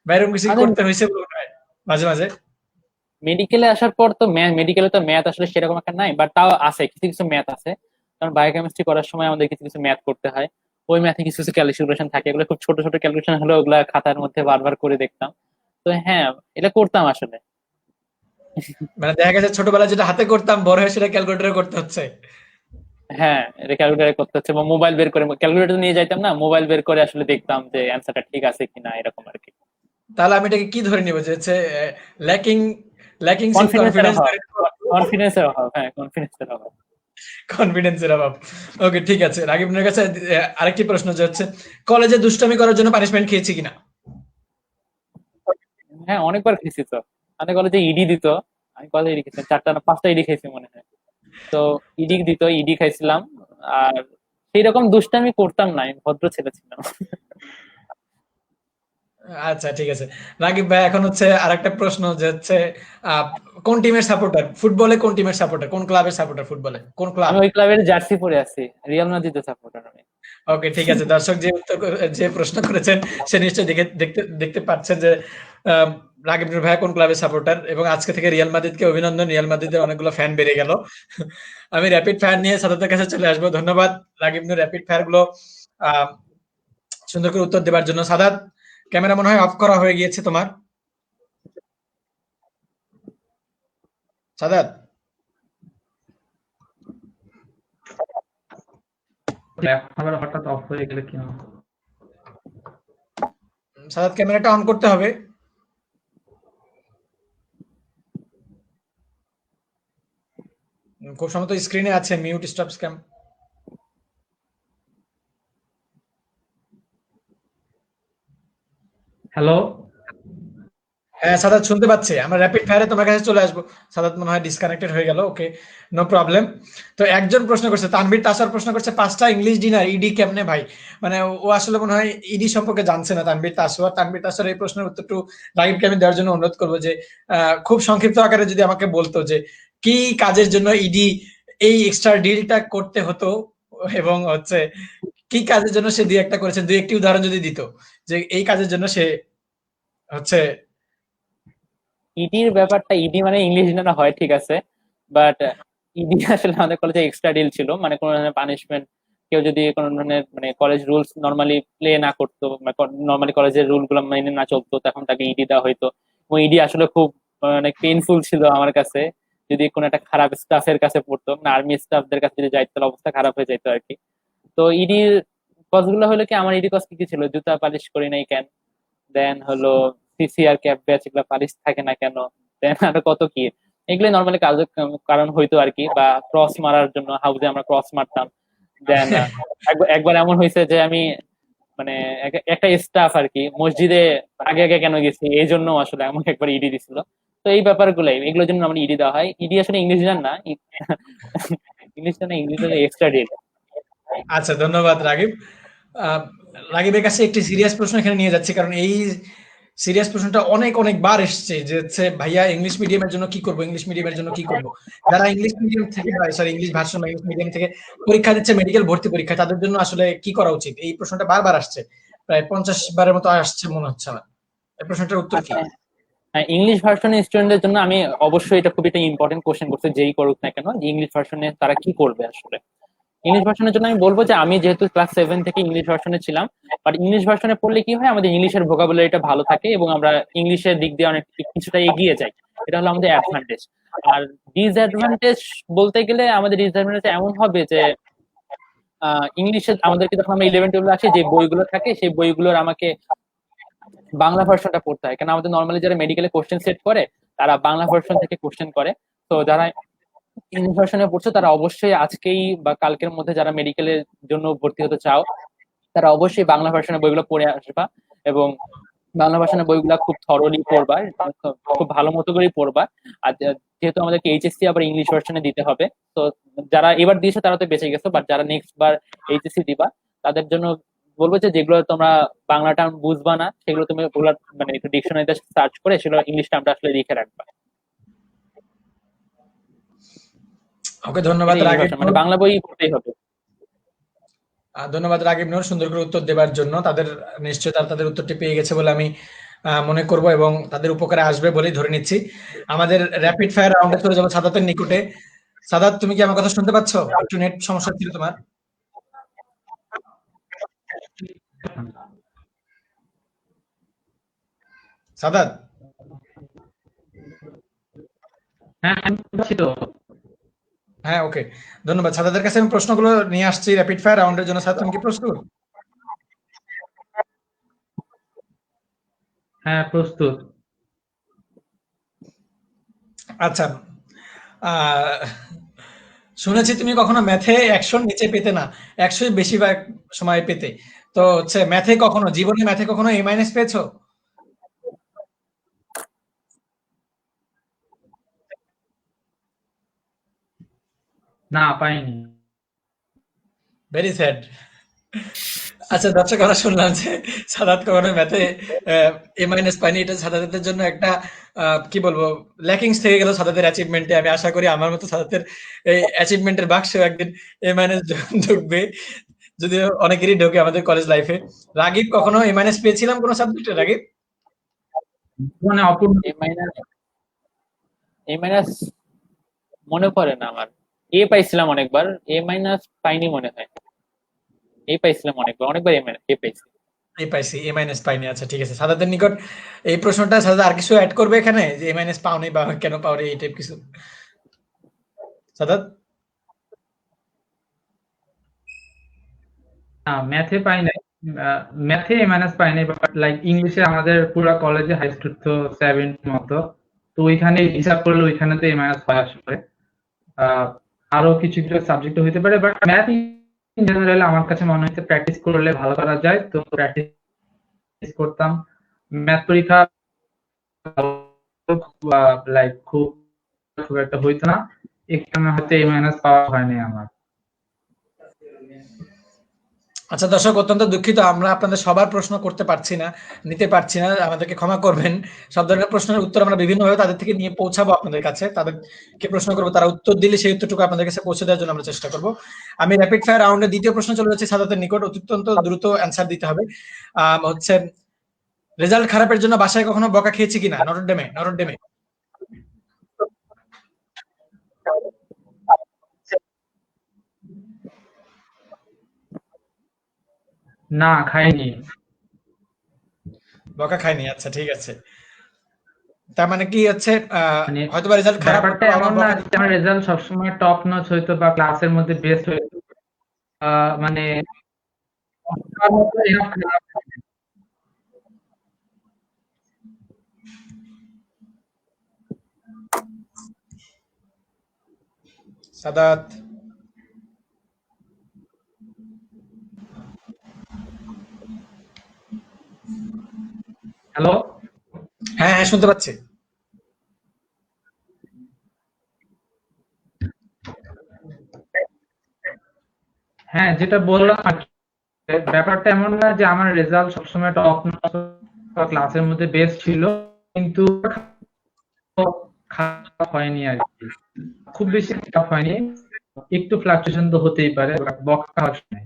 বা এরকম কিছু কি আমাদের করতে হয়েছে বলে মনে হয় মাঝে মাঝে? মেডিকেলে আসার পর তো মেডিকেলে তো ম্যাথ আসলে সেরকম একটা নাই, বাট তাও আছে, কিছু কিছু ম্যাথ আছে। কারণ বায়োকেমিস্ট্রি করার সময় আমাদের কিছু কিছু ম্যাথ করতে হয়। ওই ম্যাথে কিছু কিছু ক্যালকুলেশন থাকে, এগুলো খুব ছোট ছোট ক্যালকুলেশন হলে ওগুলা খাতার মধ্যে বারবার করে দেখতাম। তো হ্যাঁ, এটা করতাম আসলে। মানে দেখা গেছে ছোটবেলায় যেটা হাতে করতাম, বড় হয়ে সেটা ক্যালকুলেটরে করতে হচ্ছে। হ্যাঁ, এটা ক্যালকুলেট করতে হচ্ছে, বা মোবাইল বের করে, ক্যালকুলেটর নিয়ে যাইতাম না, মোবাইল বের করে আসলে দেখতাম যে অ্যান্সারটা ঠিক আছে কিনা, এরকম আর কি। তাহলে আমি এটাকে কি ধরে নিব যে হচ্ছে ল্যাকিং ল্যাকিংস ইন কনফিডেন্সের কনফিডেন্স, অভাব, কনফিডেন্সের অভাব, হ্যাঁ, কনফিডেন্সের অভাব। কনফিডেন্সের অভাব। ওকে, ঠিক আছে। রাকিবের কাছে আরেকটি প্রশ্ন যে হচ্ছে কলেজে দুষ্টামি করার জন্য পানিশমেন্ট খেয়েছি কিনা? হ্যাঁ, অনেকবার খেয়েছি তো। আমাদের কলেজে ইডি দিত, আমি কলেজে ইডি খেয়েছি 4টা না 5টা ইডি খেয়েছি মনে হয়। তো ইডি দিত, ইডি খাইছিলাম। আর সেই রকম দুষ্টামি করতাম না, আমি ভদ্র ছেলে ছিলাম। আচ্ছা, ঠিক আছে। রাকিব ভাই, এখন হচ্ছে আরেকটা প্রশ্ন যে হচ্ছে আহ, কোন টিমের সাপোর্টার ফুটবলে, কোন টিমের সাপোর্টার, কোন ক্লাবের সাপোর্টার ফুটবলে, কোন ক্লাব? আমি ওই ক্লাবের জার্সি পরে আছি, রিয়াল মাদ্রিদের সাপোর্টার আমি। ওকে, ঠিক আছে। দর্শক যে প্রশ্ন করেছেন সে নিশ্চয়ই দেখতে দেখতে পাচ্ছেন যে আহ, রাকিব নুর ভাইয়া কোন ক্লাবের সাপোর্টার, এবং আজকে থেকে রিয়াল মাদ্রিদকে অভিনন্দন, রিয়াল মাদ্রিদের অনেকগুলো ফ্যান বেড়ে গেল। আমি র্যাপিড ফায়ার নিয়ে সাদাতের কাছে চলে আসবো। ধন্যবাদ রাকিব নুর র্যাপিড ফায়ার গুলো আহ, সুন্দর করে উত্তর দেবার জন্য। সাদাত, ক্যামেরা মনে হয় অফ করা হয়ে গিয়েছে তোমার। সাদাত, এখন আবার হঠাৎ অফ হয়ে গেলে কি হবে? সাদাত, ক্যামেরাটা অন করতে হবে। খুব সম্ভবত স্ক্রিনে আছে মিউট স্টপ স্ক্যাম। হ্যালো। হ্যাঁ সাদাত, শুনতে পাচ্ছি। আমরা র্যাপিড ফায়ারে তোমার কাছে চলে আসবো। সাদাত মনে হয় ডিসকানেক্টেড হয়ে গেল। ওকে, নো প্রবলেম। তো একজন প্রশ্ন করছে, তানভীর তাসার প্রশ্ন করছে 5টা ইংলিশ ডিনার ইডি কেমনে ভাই? মানে ও আসলে মনে হয় ইডি সম্পর্কে জানছে না তানভীর তাসু। আর তানভীর তাসার এই প্রশ্নের উত্তরটু রাকিবকে আমি দেওয়ার জন্য অনুরোধ করবো যে খুব সংক্ষিপ্ত আকারে যদি আমাকে বলতো যে কি কাজের জন্য ইডি এই এক্সট্রা ডিলটা করতে হতো, এবং হচ্ছে কি কাজের জন্য সে দুই একটা করেছেন, দুই একটি উদাহরণ যদি দিত যে এই কাজের জন্য সে হচ্ছে। ইডির ব্যাপারটা, ইডি মানে ইংলিশ জানা হয় ঠিক আছে, বাট ইডি আসলে আমাদের কলেজে এক্সট্রা ডিল ছিল, মানে কোনো ধরনের পানিশমেন্ট, কেউ যদি কোনো ধরনের মানে কলেজ রুলস নর্মালি প্লে না করতো, নর্মালি কলেজের রুল গুলো মেনে না চলতো, তখন তাকে ইডি দেওয়া হইতো। এবং ইডি আসলে খুব মানে পেইনফুল ছিল আমার কাছে, যদি কোনো একটা খারাপ স্টাফের কাছে পড়তো, মানে আর্মি স্টাফদের কাছে যদি যাইতো, তাহলে অবস্থা খারাপ হয়ে যেত আর কি। তো ইডির কজ গুলো হলো কি, আমার ইডি কজ কি কি ছিল: জুতা পালিশ করি নাই কেন, দেন হলো সিসিআর ক্যাপ ব্যাচ এগুলো পালিশ থাকে না কেন, দেন আরো কত কি, এগুলো নর্মালি কাজ কারণ হইতো আর কি। বা ক্রস মারার জন্য হাউসে আমরা ক্রস মারতাম। দেন একবার এমন হয়েছে যে আমি মানে একটা স্টাফ আর কি মসজিদে আগে আগে কেন গেছি, এই জন্য আসলে আমাকে একবার ইডি দিছিল। তো এই ব্যাপারগুলাই, এগুলোর জন্য আমার ইডি দেওয়া হয়। ইডি আসলে ইংলিশ জান না, ইংলিশ জানা, ইংলিশ এক্সট্রা ডিল। আচ্ছা, ধন্যবাদ রাগিব। আহ, রাগিবের কাছে একটি সিরিয়াস প্রশ্ন এখানে নিয়ে যাচ্ছি, কারণ এই সিরিয়াস প্রশ্নটা অনেক অনেকবার এসছে যে হচ্ছে ভাইয়া ইংলিশ মিডিয়ামের জন্য কি করব, ইংলিশ মিডিয়ামের জন্য কি করব। যারা ইংলিশ মিডিয়াম থেকে সরি ইংলিশ ভার্সন বা ইংলিশ মিডিয়াম থেকে পরীক্ষা দিচ্ছে, মেডিকেল ভর্তি পরীক্ষা, তাদের জন্য আসলে কি করা উচিত? এই প্রশ্নটা বারবার আসছে, প্রায় 50 বারের মতো আসছে মনে হচ্ছে আমার। এই প্রশ্নটার উত্তর কি? আচ্ছা, হ্যাঁ, ইংলিশ ভার্সনের স্টুডেন্টদের জন্য আমি অবশ্যই এটা খুব একটা ইম্পর্টেন্ট কোশ্চেন করছে, যেই করুক না কেন, যে ইংলিশ ভার্সনে তারা কি করবে আসলে। ইংলিশ ভার্সনের জন্য আমি বলবো যে আমি যেহেতু ক্লাস 7 থেকে ইংলিশ ভার্সনে ছিলাম, বাট ইংলিশ ভার্সনে পড়লে কি হয়, আমাদের ইংলিশের ভোকাবুলারিটা ভালো থাকে এবং আমরা ইংলিশের দিক দিয়ে অনেক কিছুটা এগিয়ে যাই। এটা হলো আমাদের অ্যাডভান্টেজ। আর ডিসঅ্যাডভান্টেজ বলতে গেলে আমাদের ডিসঅ্যাডভান্টেজ এমন হবে যে ইংলিশে আমাদেরকে যখন আমরা 11-12 আসি, যে বইগুলো থাকে সেই বইগুলোর আমাকে বাংলা ভার্সনটা পড়তে হয়, কারণ আমাদের নর্মালি যারা মেডিকেলে কোশ্চেন সেট করে তারা বাংলা ভার্সন থেকে কোশ্চেন করে। তো যারা ইংলিশ ভার্সনে পড়ছো তারা অবশ্যই আজকেই বা কালকের মধ্যে যারা মেডিকেলের জন্য ভর্তি হতে চাও, তারা অবশ্যই বাংলা ভার্সনের বইগুলো পড়ে আসবা এবং বাংলা ভার্সনের বইগুলো খুব থরলি পড়বা, খুব ভালো মতো করে পড়বা। আর যেহেতু আমাদেরকে এইচএসসি আবার ইংলিশ ভার্সনে দিতে হবে, তো যারা এবার দিয়েছো তারা তো বেঁচে গেছো, বাট যারা নেক্সট বার এইচএসসি দিবা তাদের জন্য বলবো যে যেগুলো তোমরা বাংলা টার্ম বুঝবা না সেগুলো তুমি ওগুলো মানে একটু ডিকশনারিতে সার্চ করে সেগুলো ইংলিশ টার্মটা আসলে লিখে রাখবা। ওকে, ধন্যবাদ রাগিব। মানে বাংলা বই পড়তেই হবে। ধন্যবাদ রাগিব নূর সুন্দর করে উত্তর দেওয়ার জন্য। তাদের নিশ্চয়ই তারা তাদের উত্তরটি পেয়ে গেছে বলে আমি মনে করব এবং তাদের উপকারে আসবে বলেই ধরে নিচ্ছি। আমাদের র্যাপিড ফায়ার রাউন্ডে চলে যাবো সাদাতের নিকটে। সাদাত, তুমি কি আমার কথা শুনতে পাচ্ছ? একটু নেট সমস্যা ছিল তোমার। সাদাত? হ্যাঁ, আমি পাচ্ছি তো। হ্যাঁ, ওকে, ধন্যবাদ। সাদাতের কাছে আমি প্রশ্নগুলো নিয়ে আসছি র্যাপিড ফায়ার রাউন্ডের জন্য। সাদাত, তুমি কি প্রস্তুত? হ্যাঁ, প্রস্তুত। আচ্ছা, শুনেছি তুমি কখনো ম্যাথে 100 নিচে পেতে না, 100 বেশিরভাগ সময় পেতে। তো হচ্ছে জীবনে ম্যাথে কখনো A মাইনাস পেয়েছো? না, পাইনি। Very sad. আচ্ছা দর্শক, আমরা শুনলাম যে সাদাত কখনো ম্যাথে A মাইনাস পায়নি। এটা সাদাতের জন্য একটা কি বলবো, ল্যাকিংস থেকে গেল সাদাতের অ্যাচিভমেন্টে। আমি আশা করি আমার মতো সাদাতের এই অ্যাচিভমেন্টের বাক্সেও একদিন A মাইনাস ঢুকবে, যদিও অনেকেরই ঢোকে আমাদের কলেজ লাইফে। রাগিব, কখনো A মাইনাস পেয়েছিলাম কোনো সাবজেক্টে রাগিব? মানে অপূর্ণ। এ মাইনাস মনে পড়ে না আমার। এ পাইছিলাম অনেকবার, এ মাইনাস পাইনি মনে হয়। এ পাইছিলাম অনেকবার, অনেকবার এ মাইনাস এ পাইছি। এ পাইছি, A মাইনাস পাইনি। আচ্ছা ঠিক আছে, সাদাতের নিকট এই প্রশ্নটা। সাদাত আর কিছু অ্যাড করবে এখানে, যে A মাইনাস পাওনি বা কেন পাওনি, এই টাইপ কিছু? সাদাত? না, ম্যাথে পাই নাই। ম্যাথে এ মাইনাস পাই নাই, বাট লাইক ইংলিশে আমাদের পুরো কলেজে হাই স্টুড তো 70 মতো, তো ওইখানে হিসাব করলে ওইখানে তো এ মাইনাস পাই আসলে। আরো কিছু কিছু সাবজেক্ট হইতে পারে, বাট ম্যাথ ইন জেনারেল আমার কাছে মনে হচ্ছে প্র্যাকটিস করলে ভালো করা যায়, তো প্র্যাকটিস করতাম। ম্যাথ পরীক্ষা লাইক খুব খুব একটা হইতো না, এখানে হয়তো এ মাইনাস পাওয়া হয়নি আমার। আচ্ছা দর্শক, অত্যন্ত দুঃখিত, আমরা আপনাদের সবার প্রশ্ন করতে পারছি না, নিতে পারছি না, আমাদেরকে ক্ষমা করবেন। সব ধরনের প্রশ্নের উত্তর আমরা বিভিন্নভাবে তাদের থেকে নিয়ে পৌঁছাবো আপনাদের কাছে। তাদেরকে প্রশ্ন করবো, তারা উত্তর দিলে সেই উত্তরটুকু আপনাদের কাছে পৌঁছে দেওয়ার জন্য আমরা চেষ্টা করবো। আমি র্যাপিড ফায়ার রাউন্ডের দ্বিতীয় প্রশ্ন চলে যাচ্ছি সাদাতের নিকট। অত্যন্ত দ্রুত অ্যান্সার দিতে হবে। হচ্ছে, রেজাল্ট খারাপের জন্য বাসায় কখনো বকা খেয়েছি কিনা? নটরডেমে। না, খাইনি। বকা খাইনি, আচ্ছা ঠিক আছে। তার মানে কি হচ্ছে মানে হয়তোবা রেজাল্ট খারাপ ব্যাপারটা হতো, এমন আমার না বকা যে আমার রেজাল্ট সবসময় টপ নচ হইতো বা ক্লাসের মধ্যে বেস্ট হইতো। মানে আমার মতো enough খারাপ হয়নি। সাদাত? হ্যালো। হ্যাঁ হ্যাঁ, শুনতে পাচ্ছি। হ্যাঁ, যেটা বললাম আর কি, ব্যাপারটা এমন না যে আমার রেজাল্ট সবসময় টপ নচ ক্লাসের মধ্যে বেস্ট ছিল, কিন্তু খারাপ হয়নি আর কি, খুব বেশি খারাপ হয়নি, একটু ফ্লাকচুয়েশন তো হতেই পারে, বকা নাই।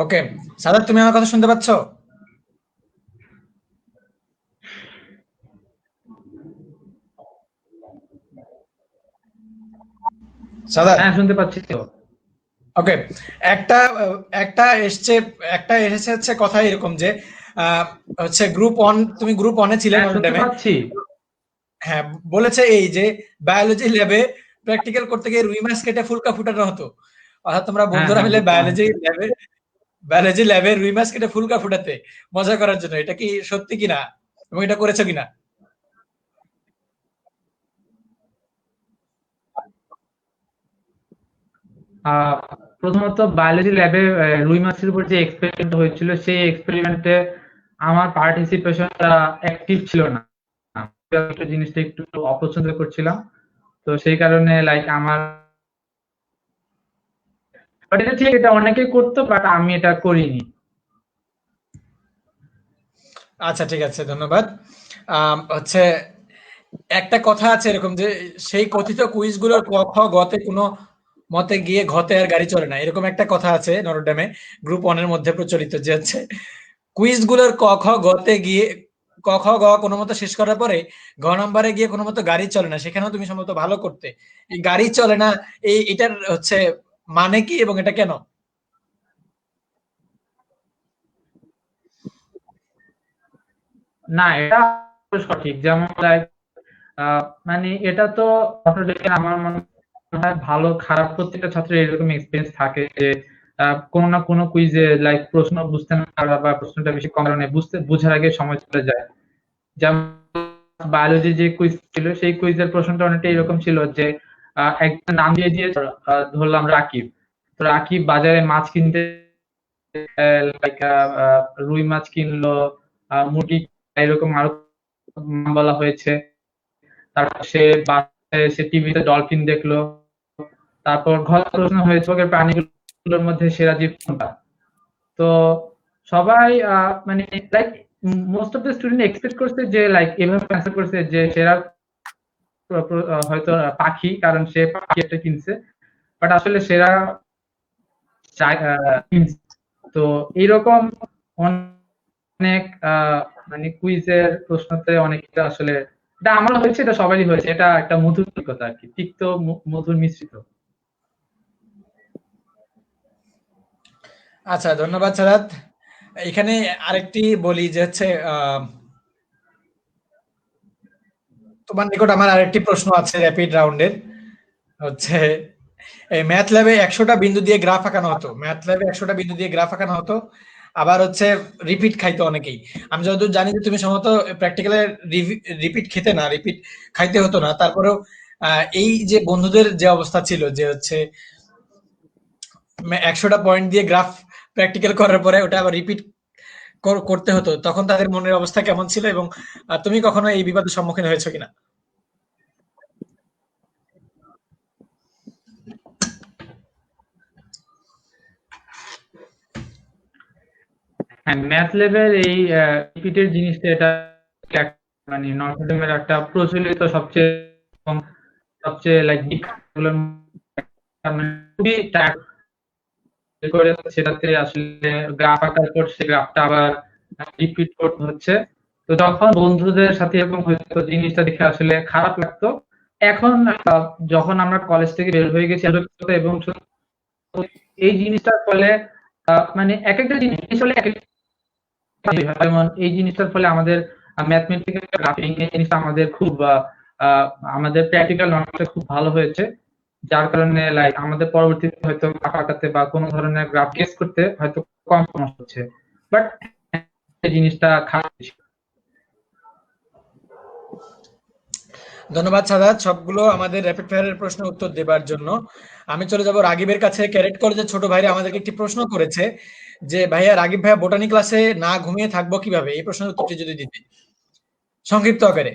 ওকে, সাদাত তুমি আমার কথা শুনতে পাচ্ছ? সাদাত, হ্যাঁ শুনতে পাচ্ছি তো। ওকে, একটা একটা এসছে একটা এসেছে হচ্ছে কথা এরকম যে আহ, হচ্ছে গ্রুপ অন, তুমি গ্রুপ অনে ছিলে হ্যাঁ নট শুনতে ড্যামে। পাচ্ছি। হ্যাঁ, বলেছে এই যে বায়োলজি ল্যাবে প্র্যাকটিক্যাল করতে গিয়ে রুই মাছ কেটে ফুলকা ফুটানো হতো, অর্থাৎ তোমরা হ্যাঁ বন্ধুরা হ্যাঁ মিলে বুঝতে পারছি। বায়োলজি ল্যাবে রুই মাছ কেটে ফুলকা ফুটাতে মজা করার জন্য, এটা কি সত্যি কিনা এবং এটা করেছো কিনা? আহ, প্রথমত বায়োলজি ল্যাবে রুই মাছের উপর যে এক্সপেরিমেন্ট হয়েছিল, সেই এক্সপেরিমেন্টে আমার পার্টিসিপেশনটা অ্যাক্টিভ ছিল না, আমি একটু জিনিসটা একটু অপছন্দ করছিলাম, তো সেই কারণে লাইক আমার, বাট এটা ঠিক, এটা অনেকে করতো বাট আমি এটা করিনি। আচ্ছা, ঠিক আছে, ধন্যবাদ। হচ্ছে একটা কথা আছে এরকম যে সেই কথিত কুইজগুলোর ক, খ, গতে কোনো মতে গিয়ে ঘতে আর গাড়ি চলে না, এরকম একটা কথা আছে নরডামে গ্রুপ ওয়ানের মধ্যে প্রচলিত, যে হচ্ছে কুইজগুলোর ক, খ, গতে গিয়ে ক, খ, গ কোনো মতো শেষ করার পরে ঘ নাম্বারে গিয়ে কোনো মতো গাড়ি চলে না, সেখানেও তুমি সম্ভবত ভালো করতে। এই গাড়ি চলে না, এটার হচ্ছে মানে কি এবং এটা কেন? না, এটা সঠিক, যেমন লাইক মানে এটা তো automatically আমার মনে হয় ভালো খারাপ প্রত্যেকটা ছাত্রের এরকম এক্সপিরিয়েন্স থাকে যে কোনো না কোনো কুইজে লাইক প্রশ্ন বুঝতে না পারা বা প্রশ্নটা বেশি কম কারণে বুঝার আগে সময় চলে যায়। যেমন বায়োলজি যে কুইজ ছিল, সেই কুইজের প্রশ্নটা অনেকটা এরকম ছিল যে একজন নাম দিয়ে ধরলাম রাকিব, তো রাকিব বাজারে মাছ কিনতে, লাইক রুই মাছ কিনলো, মুরগি, এরকম আরো নাম বলা হয়েছে। তারপর সে টিভিতে ডলফিন দেখলো। তারপর ঘর প্রশ্ন হয়েছে প্রাণীগুলোর মধ্যে সেরা জীব কোনটা। তো সবাই মানে like most of the student expect করছে যে লাইক এভাবে অ্যান্সার করছে যে সেরা হয়তো পাখি, কারণ সে পাখি একটা কিনছে, বাট আসলে সেরা কিনছে। তো এইরকম অনেক মানে কুইজের প্রশ্নতে অনেকটা আসলে, এটা আমার হয়েছে, এটা সবারই হয়েছে, এটা একটা মধুর অভিজ্ঞতা আর কি, তিক্ত মধুর মিশ্রিত। আচ্ছা, ধন্যবাদ সাদাত। এখানে আরেকটি বলি যে হচ্ছে তোমার নিকট আমার আরেকটি প্রশ্ন আছে র্যাপিড রাউন্ডের, হচ্ছে এই ম্যাথ ল্যাবে ১০০টা বিন্দু দিয়ে গ্রাফ আঁকানো হতো, ম্যাথ ল্যাবে ১০০টা বিন্দু দিয়ে গ্রাফ আঁকানো হতো, আবার হচ্ছে রিপিট খাইতো অনেকেই। আমি যতদূর জানি যে তুমি সম্ভবত প্র্যাকটিক্যালে রিপিট খেতে না, রিপিট খাইতে হতো না, তারপরেও এই যে বন্ধুদের যে অবস্থা ছিল যে হচ্ছে ১০০টা পয়েন্ট দিয়ে গ্রাফ প্র্যাকটিক্যাল করার পরে ওটা আবার রিপিট করতে হতো, তখন তাদের মনের অবস্থা কেমন ছিল এবং তুমি কখনো এই বিপদের সম্মুখীন হয়েছো কিনা? হ্যাঁ, ম্যাথ লেভেল এই রিপিটের জিনিসটা, এটা মানে নর্থ একটা প্রচলিত সবচেয়ে এবং সবচেয়ে লাইক খুবই করে, সেটাতে আসলে গ্রাফ আঁকার পর সে গ্রাফটা আবার রিপিট করতে হচ্ছে। তো তখন বন্ধুদের সাথে এরকম হয়তো জিনিসটা দেখে আসলে খারাপ লাগতো। এখন যখন আমরা কলেজ থেকে বের হয়ে গেছি এবং এই জিনিসটার ফলে মানে এক একটা জিনিস হলে এক একটা, যেমন এই জিনিসটার ফলে আমাদের ম্যাথমেটিক্যাল গ্রাফিং এই জিনিসটা আমাদের খুব আমাদের প্র্যাকটিক্যাল নলেজটা খুব ভালো হয়েছে, যার কারণে লাইক আমাদের পরবর্তীতে হয়তো গ্রাফ আঁকাতে বা কোনো ধরনের গ্রাফ গেস করতে হয়তো কম সমস্যা হচ্ছে, বাট এই জিনিসটা খারাপ ছিল। ধন্যবাদ সাদাত সবগুলো আমাদের র্যাপিড ফায়ারের প্রশ্নের উত্তর দেবার জন্য। আমি চলে যাব রাগিবের কাছে। ক্যাডেট কলেজের ছোট ভাইরা আমাদেরকে একটি প্রশ্ন করেছে যে ভাইয়া, রাগিব ভাইয়া বোটানি ক্লাসে না ঘুমিয়ে থাকবো কিভাবে, এই প্রশ্নের উত্তরটি যদি দিতে সংক্ষিপ্ত আকারে।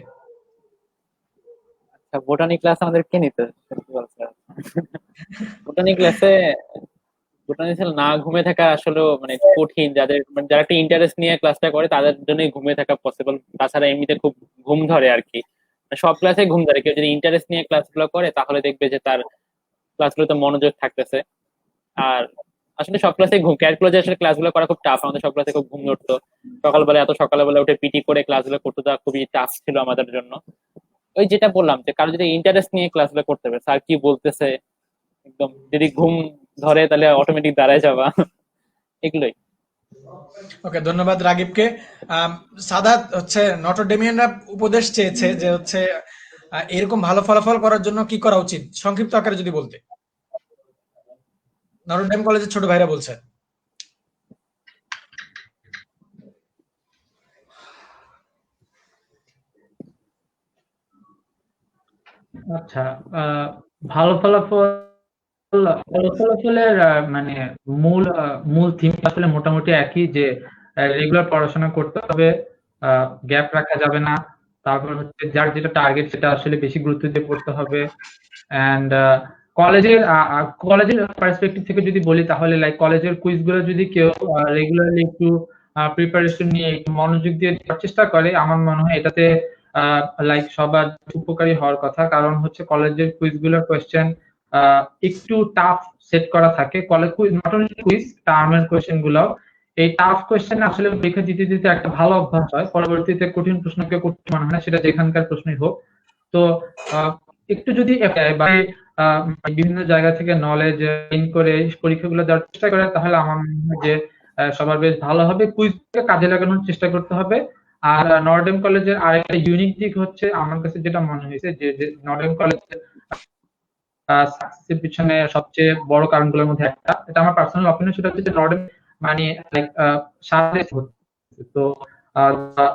বোটানি ক্লাস আমাদের কে নিতে? বোটানি ক্লাসে বোটানিক্যাল না ঘুমিয়ে থাকা আসলে মানে কঠিন, যাদের মানে যারা একটা ইন্টারেস্ট নিয়ে ক্লাসটা করে তাদের জন্যই ঘুমিয়ে থাকা পসিবল। তাছাড়া এমনিতে খুব ঘুম ধরে আর কি, মানে সব ক্লাসে ঘুম ধরে। কেউ যদি ইন্টারেস্ট নিয়ে ক্লাসগুলো করে তাহলে দেখবে যে তার ক্লাসগুলোতে মনোযোগ থাকতেছে। আর আসলে সব ক্লাসে ঘুম, ক্যালকুলাসে আসলে ক্লাসগুলো করা খুব টাফ, আমাদের সব ক্লাসে খুব ঘুম ধরতো। সকালবেলা এত সকালবেলা উঠে পিটি করে ক্লাসগুলো করতে দেওয়া খুবই টাফ ছিল আমাদের জন্য। ওই যেটা বললাম যে কারো যদি ইন্টারেস্ট নিয়ে ক্লাসগুলো করতে হবে, স্যার কি বলতেছে একদম যদি ঘুম ধরে তাহলে অটোমেটিক দাঁড়ায় যাওয়া, এগুলোই। ওকে, ধন্যবাদ রাগিবকে। সাদাত হচ্ছে নটরডেমিয়ানরা উপদেশ চেয়েছে যে হচ্ছে এরকম ভালো ফলাফল করার জন্য কি করা উচিত, সংক্ষিপ্ত আকারে যদি বলতে। নটরডেম কলেজের ছোট ভাইরা বলছে। আচ্ছা, ভালো ফলাফল, ভালো ফলাফলের মানে মূল থিম আসলে মোটামুটি একই, যে রেগুলার পড়াশোনা করতে হবে, গ্যাপ রাখা যাবে না। তারপর হচ্ছে যার যেটা টার্গেট সেটা আসলে বেশি গুরুত্ব দিয়ে পড়তে হবে। অ্যান্ড কলেজের পার্সপেক্টিভ থেকে যদি বলি, তাহলে লাইক কলেজের কুইজ গুলো যদি কেউ রেগুলারলি একটু প্রিপারেশন নিয়ে একটু মনোযোগ দিয়ে দেওয়ার চেষ্টা করে, আমার মনে হয় এটাতে লাইক সবার উপকারী হওয়ার কথা। কারণ হচ্ছে কলেজের কুইজ গুলোর কোয়েশ্চেন একটু টাফ সেট করা থাকে। College quiz, not only quiz, টার্মের কোয়েশ্চেন গুলো এই টাফ কোয়েশ্চেন আসলে পরীক্ষা দিতে দিতে একটা ভালো অভ্যাস হয়, পরবর্তীতে কঠিন প্রশ্নকে কঠিন মনে হয় না, সেটা যেখানকার প্রশ্নই হোক। তো একটু যদি বিভিন্ন জায়গা থেকে নলেজ গেইন করে পরীক্ষাগুলো দেওয়ার চেষ্টা করে, তাহলে আমার মনে হয় যে সবার বেশ ভালো হবে। কুইজকে কাজে লাগানোর চেষ্টা করতে হবে। আর নর্ডেম কলেজের আরেকটা ইউনিক দিক হচ্ছে আমার কাছে যেটা মনে হয়েছে, যে নর্ডেম কলেজের সাকসেসের পিছনে সবচেয়ে বড় কারণগুলোর মধ্যে একটা, এটা আমার পার্সোনাল অপিনিয়ন, সেটা হচ্ছে যে নর্ডেম মানে সাথে তো